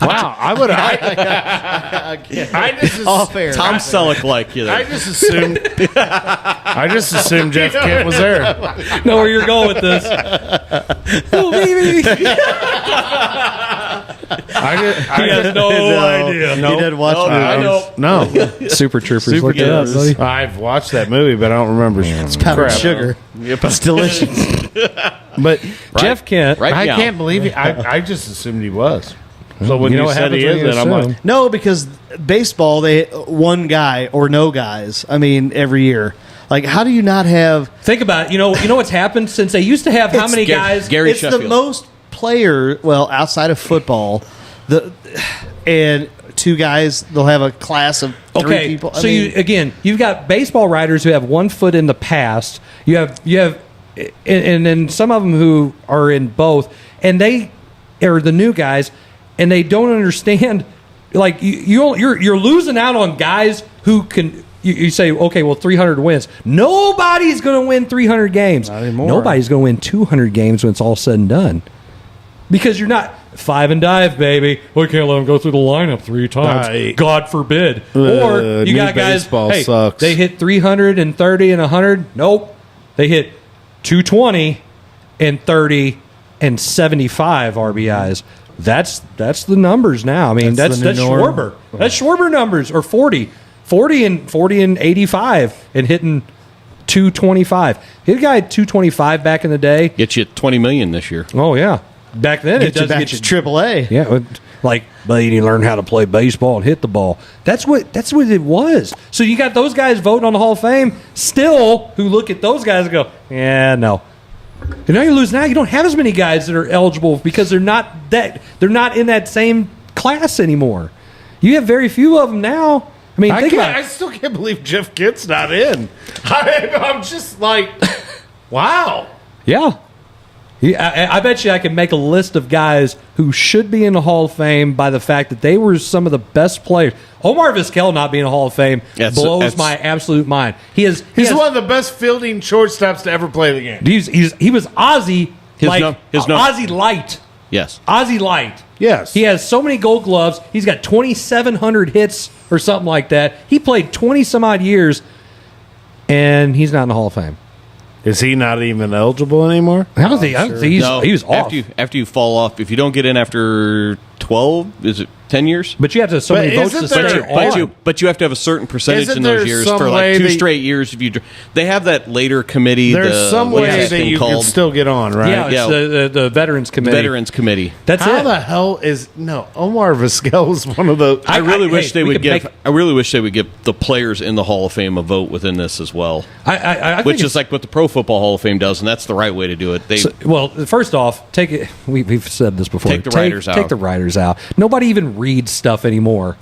[SPEAKER 5] Wow, I would. I just
[SPEAKER 3] all fair.
[SPEAKER 2] Tom Selleck like you there.
[SPEAKER 5] I just assumed. I just assumed Jeff Kent was there.
[SPEAKER 4] Know where you're going with this? Oh, baby. He has no idea.
[SPEAKER 3] He did watch movies.
[SPEAKER 5] No,
[SPEAKER 4] Super Troopers.
[SPEAKER 5] Super
[SPEAKER 4] Look it up,
[SPEAKER 5] Troopers.
[SPEAKER 4] buddy.
[SPEAKER 5] I've watched that movie, but I don't remember.
[SPEAKER 3] It's powdered sugar. It's delicious.
[SPEAKER 5] But
[SPEAKER 4] Jeff Kent.
[SPEAKER 2] Right
[SPEAKER 5] I
[SPEAKER 2] now.
[SPEAKER 5] can't believe it. I just assumed he was. So when
[SPEAKER 4] You know
[SPEAKER 5] you
[SPEAKER 4] what
[SPEAKER 5] said he
[SPEAKER 4] happens
[SPEAKER 5] is,
[SPEAKER 4] when
[SPEAKER 5] then
[SPEAKER 4] you
[SPEAKER 5] I'm
[SPEAKER 4] assume.
[SPEAKER 5] like,
[SPEAKER 3] No, because baseball, they one guy or no guys. I mean, every year. Like, how do you not have?
[SPEAKER 4] Think about it. You know what's happened since they used to have how many guys?
[SPEAKER 2] Gary
[SPEAKER 3] It's
[SPEAKER 2] Sheffield.
[SPEAKER 3] the most player. Well, outside of football, and 2 guys. They'll have a class of 3
[SPEAKER 4] Okay,
[SPEAKER 3] people. I
[SPEAKER 4] so
[SPEAKER 3] mean,
[SPEAKER 4] you've got baseball writers who have 1 foot in the past. You have, and then some of them who are in both, and they are the new guys, and they don't understand. Like you're losing out on guys who can. You say, okay, well, 300 wins. Nobody's going to win 300 games.
[SPEAKER 3] Not anymore.
[SPEAKER 4] Nobody's going to win 200 games when it's all said and done. Because you're not 5 and dive, baby. We can't let them go through the lineup 3 times. God forbid. Or you
[SPEAKER 5] new
[SPEAKER 4] got guys,
[SPEAKER 5] baseball
[SPEAKER 4] hey,
[SPEAKER 5] sucks.
[SPEAKER 4] they hit 330 and 100. Nope. They hit 220 and 30 and 75 RBIs. That's the numbers now. I mean,
[SPEAKER 3] That's
[SPEAKER 4] that's
[SPEAKER 3] the new norm.
[SPEAKER 4] Schwarber. That's Schwarber numbers, or 40 and 85 and hitting 225. Hit a guy at 225 back in the day.
[SPEAKER 2] Get you $20 million this year.
[SPEAKER 4] Oh yeah, back then it
[SPEAKER 3] get you
[SPEAKER 4] does
[SPEAKER 3] back
[SPEAKER 4] get
[SPEAKER 3] to
[SPEAKER 4] you
[SPEAKER 3] AAA.
[SPEAKER 4] Yeah, like, but you need to learn how to play baseball and hit the ball. That's what it was. So you got those guys voting on the Hall of Fame still, who look at those guys and go, yeah, no. And now you lose. Now you don't have as many guys that are eligible because they're not in that same class anymore. You have very few of them now. I mean, think about
[SPEAKER 5] I
[SPEAKER 4] it.
[SPEAKER 5] still can't believe Jeff Kent's not in. I'm just like, wow.
[SPEAKER 4] Yeah. I bet you I can make a list of guys who should be in the Hall of Fame by the fact that they were some of the best players. Omar Vizquel not being in the Hall of Fame blows my absolute mind. He's
[SPEAKER 5] one of the best fielding shortstops to ever play the game.
[SPEAKER 4] He was Ozzy, Ozzy light.
[SPEAKER 2] Yes.
[SPEAKER 4] Ozzie Light.
[SPEAKER 5] Yes.
[SPEAKER 4] He has so many gold gloves. He's got 2,700 hits or something like that. He played 20 some odd years, and he's not in the Hall of Fame.
[SPEAKER 5] Is he not even eligible anymore?
[SPEAKER 4] How is he? He was off.
[SPEAKER 2] After you fall off, if you don't get in after 12, is it 10 years?
[SPEAKER 4] But you have to have so many votes to say you're on.
[SPEAKER 2] But you have to have a certain percentage
[SPEAKER 5] Isn't
[SPEAKER 2] in those
[SPEAKER 5] there
[SPEAKER 2] years
[SPEAKER 5] some
[SPEAKER 2] for
[SPEAKER 5] way
[SPEAKER 2] like 2
[SPEAKER 5] that-
[SPEAKER 2] straight years. They have that later committee.
[SPEAKER 5] There's some
[SPEAKER 2] what's
[SPEAKER 5] way
[SPEAKER 2] that
[SPEAKER 5] that
[SPEAKER 2] thing
[SPEAKER 5] you can
[SPEAKER 2] called?
[SPEAKER 5] still get on, right?
[SPEAKER 4] Yeah, it's the Veterans Committee.
[SPEAKER 2] Veterans Committee.
[SPEAKER 4] That's
[SPEAKER 5] How
[SPEAKER 4] it.
[SPEAKER 5] the hell is Omar Vizquel was one of the?
[SPEAKER 2] I really wish they
[SPEAKER 4] we
[SPEAKER 2] would
[SPEAKER 4] could
[SPEAKER 2] give.
[SPEAKER 4] make-
[SPEAKER 2] I really wish they would give the players in the Hall of Fame a vote within this as well.
[SPEAKER 4] I think
[SPEAKER 2] Which
[SPEAKER 4] it's-
[SPEAKER 2] is like what the Pro Football Hall of Fame does, and that's the right way to do it.
[SPEAKER 4] well, first off, take it. We've said this before.
[SPEAKER 2] Take the writers out.
[SPEAKER 4] Take the writers out. Nobody even reads stuff anymore.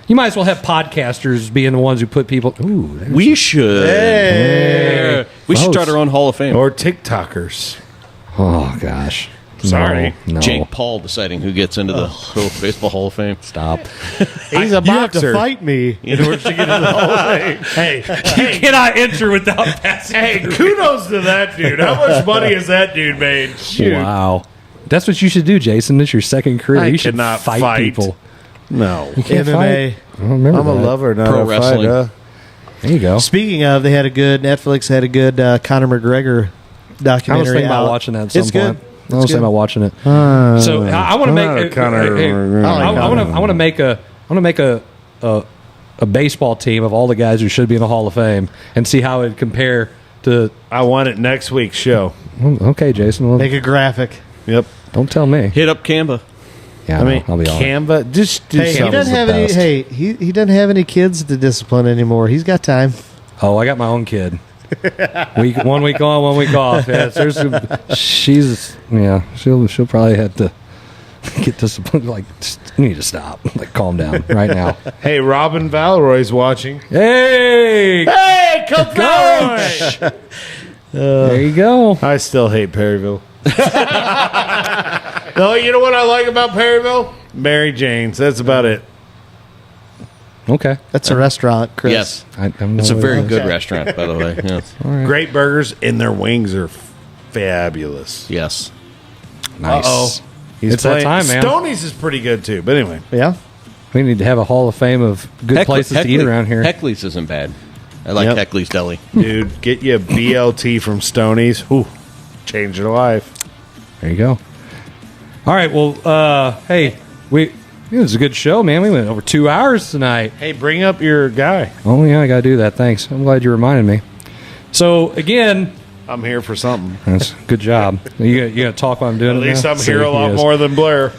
[SPEAKER 4] You might as well have podcasters being the ones who put people. Ooh,
[SPEAKER 2] we should.
[SPEAKER 5] Hey.
[SPEAKER 2] We should start our own Hall of Fame.
[SPEAKER 5] Or TikTokers.
[SPEAKER 4] Oh gosh.
[SPEAKER 5] Sorry.
[SPEAKER 4] No.
[SPEAKER 2] Jake Paul deciding who gets into the Pro Baseball Hall of Fame.
[SPEAKER 4] Stop.
[SPEAKER 5] He's a
[SPEAKER 3] You have to
[SPEAKER 5] boxer.
[SPEAKER 3] fight me in order to get into the Hall of Fame.
[SPEAKER 5] Hey,
[SPEAKER 4] You cannot enter without passing.
[SPEAKER 5] hey, kudos to that dude. How much money has that dude made? Shoot.
[SPEAKER 4] Wow. That's what you should do, Jason. This is your second career.
[SPEAKER 5] I
[SPEAKER 4] You should
[SPEAKER 5] cannot
[SPEAKER 4] fight,
[SPEAKER 5] fight.
[SPEAKER 4] people.
[SPEAKER 5] No.
[SPEAKER 4] You can't
[SPEAKER 3] MMA.
[SPEAKER 4] fight. I don't remember
[SPEAKER 5] I'm a
[SPEAKER 4] that.
[SPEAKER 5] lover, not
[SPEAKER 2] Pro
[SPEAKER 5] a
[SPEAKER 2] wrestling.
[SPEAKER 5] fighter.
[SPEAKER 4] There you go.
[SPEAKER 3] Speaking of, they had a good Netflix had a good Conor McGregor
[SPEAKER 4] I
[SPEAKER 3] documentary.
[SPEAKER 4] was thinking about
[SPEAKER 3] out.
[SPEAKER 4] watching that at some
[SPEAKER 3] It's
[SPEAKER 4] point.
[SPEAKER 3] good.
[SPEAKER 4] I was thinking about watching it. So I want to make. I want to make a baseball team of all the guys who should be in the Hall of Fame and see how it would compare to.
[SPEAKER 5] I want it next week's show.
[SPEAKER 4] Okay, Jason. Well,
[SPEAKER 3] Make a graphic.
[SPEAKER 5] Yep.
[SPEAKER 4] don't tell me.
[SPEAKER 2] Hit up Canva.
[SPEAKER 4] Yeah,
[SPEAKER 5] I mean,
[SPEAKER 4] I'll be all right.
[SPEAKER 5] Canva. Just do
[SPEAKER 3] Hey, he
[SPEAKER 5] something.
[SPEAKER 3] doesn't have any.
[SPEAKER 4] best.
[SPEAKER 3] Hey, he doesn't have any kids to discipline anymore. He's got time.
[SPEAKER 4] Oh, I got my own kid. 1 week on, 1 week off. Yeah, she'll probably have to get disciplined. Like, you need to stop. Like, calm down right now.
[SPEAKER 5] Hey, Robin Valeroy's watching.
[SPEAKER 4] Hey,
[SPEAKER 5] Hey, Coach Valeroy!
[SPEAKER 4] there you go.
[SPEAKER 5] I still hate Perryville. No, you know what I like about Perryville? Mary Jane's. That's about it.
[SPEAKER 4] Okay,
[SPEAKER 3] That's a restaurant, Chris.
[SPEAKER 2] Yes.
[SPEAKER 4] I'm
[SPEAKER 2] It's a
[SPEAKER 4] no
[SPEAKER 2] very
[SPEAKER 4] way-
[SPEAKER 2] good restaurant, by the way. Yeah.
[SPEAKER 5] Great burgers, and their wings are fabulous.
[SPEAKER 2] Yes.
[SPEAKER 4] nice.
[SPEAKER 5] Uh-oh. He's
[SPEAKER 4] It's that time, man.
[SPEAKER 5] Stoney's is pretty good, too. But anyway.
[SPEAKER 3] Yeah.
[SPEAKER 4] We need to have a Hall of Fame of good places to eat around here.
[SPEAKER 2] Heckley's isn't bad. I like
[SPEAKER 5] Yep.
[SPEAKER 2] Heckley's Deli.
[SPEAKER 5] Dude, get you a BLT from Stoney's. Ooh, change your life.
[SPEAKER 4] There you go. All right. Well, hey, it was a good show, man. We went over 2 hours tonight.
[SPEAKER 5] Hey, bring up your guy.
[SPEAKER 4] Oh yeah, I gotta do that. Thanks. I'm glad you reminded me. So again,
[SPEAKER 5] I'm here for something.
[SPEAKER 4] that's good job. You gonna talk while I'm doing
[SPEAKER 5] At
[SPEAKER 4] it?
[SPEAKER 5] least
[SPEAKER 4] now?
[SPEAKER 5] I'm
[SPEAKER 4] See,
[SPEAKER 5] here a
[SPEAKER 4] he
[SPEAKER 5] lot
[SPEAKER 4] is.
[SPEAKER 5] more than Blair.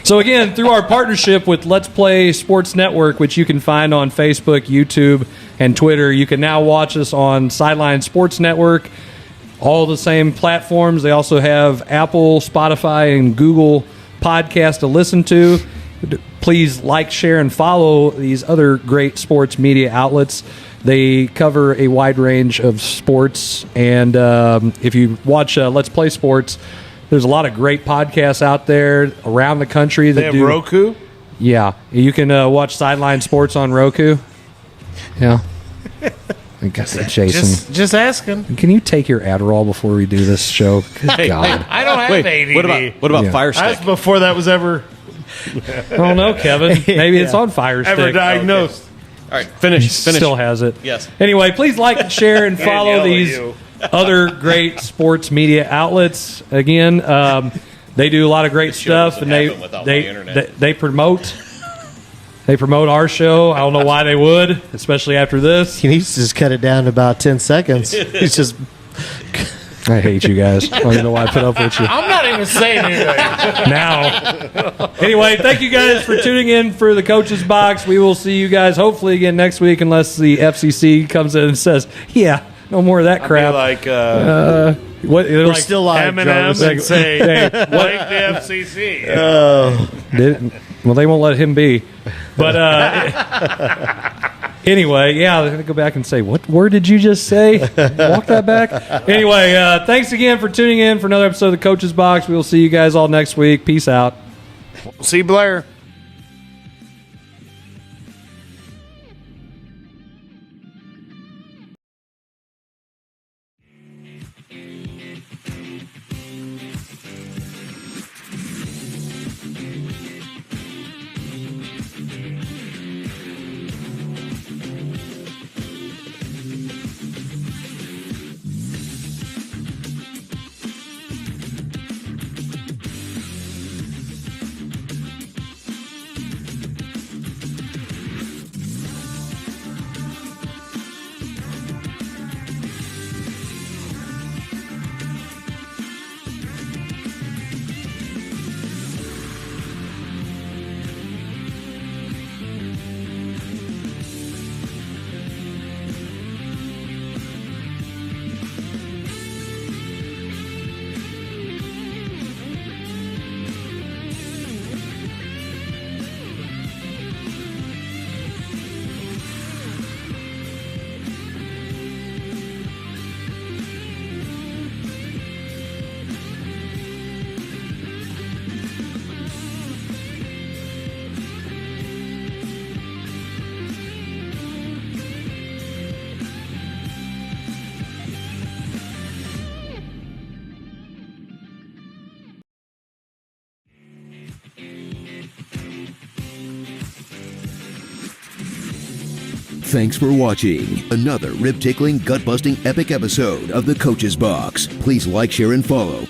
[SPEAKER 4] So again, through our partnership with Let's Play Sports Network, which you can find on Facebook, YouTube, and Twitter, you can now watch us on Sideline Sports Network. All the same platforms. They also have Apple, Spotify, and Google Podcasts to listen to. Please like, share, and follow these other great sports media outlets. They cover a wide range of sports. And if you watch Let's Play Sports, there's a lot of great podcasts out there around the country.
[SPEAKER 5] They have Roku?
[SPEAKER 4] Yeah. You can watch Sideline Sports on Roku. Yeah. I guess Jason.
[SPEAKER 5] Just asking.
[SPEAKER 4] Can you take your Adderall before we do this show? Good God.
[SPEAKER 5] I don't have
[SPEAKER 2] Wait,
[SPEAKER 5] ADD.
[SPEAKER 2] what about
[SPEAKER 4] Yeah.
[SPEAKER 2] Fire
[SPEAKER 5] That's
[SPEAKER 2] Stick?
[SPEAKER 5] before that was ever
[SPEAKER 4] I don't know, Kevin. Maybe it's on Fire Stick.
[SPEAKER 5] ever diagnosed.
[SPEAKER 2] All right, finish.
[SPEAKER 4] Still has it.
[SPEAKER 2] Yes.
[SPEAKER 4] Anyway, please like, share, and follow
[SPEAKER 5] yell at
[SPEAKER 4] these
[SPEAKER 5] you.
[SPEAKER 4] other great sports media outlets. Again, they do a lot of great stuff, and
[SPEAKER 2] doesn't happen without my internet.
[SPEAKER 4] they promote. They promote our show. I don't know why they would, especially after this.
[SPEAKER 3] He needs to just cut it down to about 10 seconds. He's just.
[SPEAKER 4] I hate you guys. I don't even know why I put up with you.
[SPEAKER 5] I'm not even saying anything.
[SPEAKER 4] Now. Anyway, thank you guys for tuning in for the Coach's Box. We will see you guys hopefully again next week, unless the FCC comes in and says, "Yeah, no more of that crap."
[SPEAKER 5] Like
[SPEAKER 4] What?
[SPEAKER 3] We're still live,
[SPEAKER 5] Eminem
[SPEAKER 3] Jarvis.
[SPEAKER 5] and say,
[SPEAKER 4] Hey,
[SPEAKER 5] like the FCC.
[SPEAKER 4] Well, they won't let him be. But anyway, yeah, they're going to go back and say, what word did you just say? Walk that back. Anyway, thanks again for tuning in for another episode of the Coach's Box. We will see you guys all next week. Peace out.
[SPEAKER 5] See Blair.
[SPEAKER 1] Thanks for watching another rib-tickling, gut-busting, epic episode of The Coach's Box. Please like, share, and follow.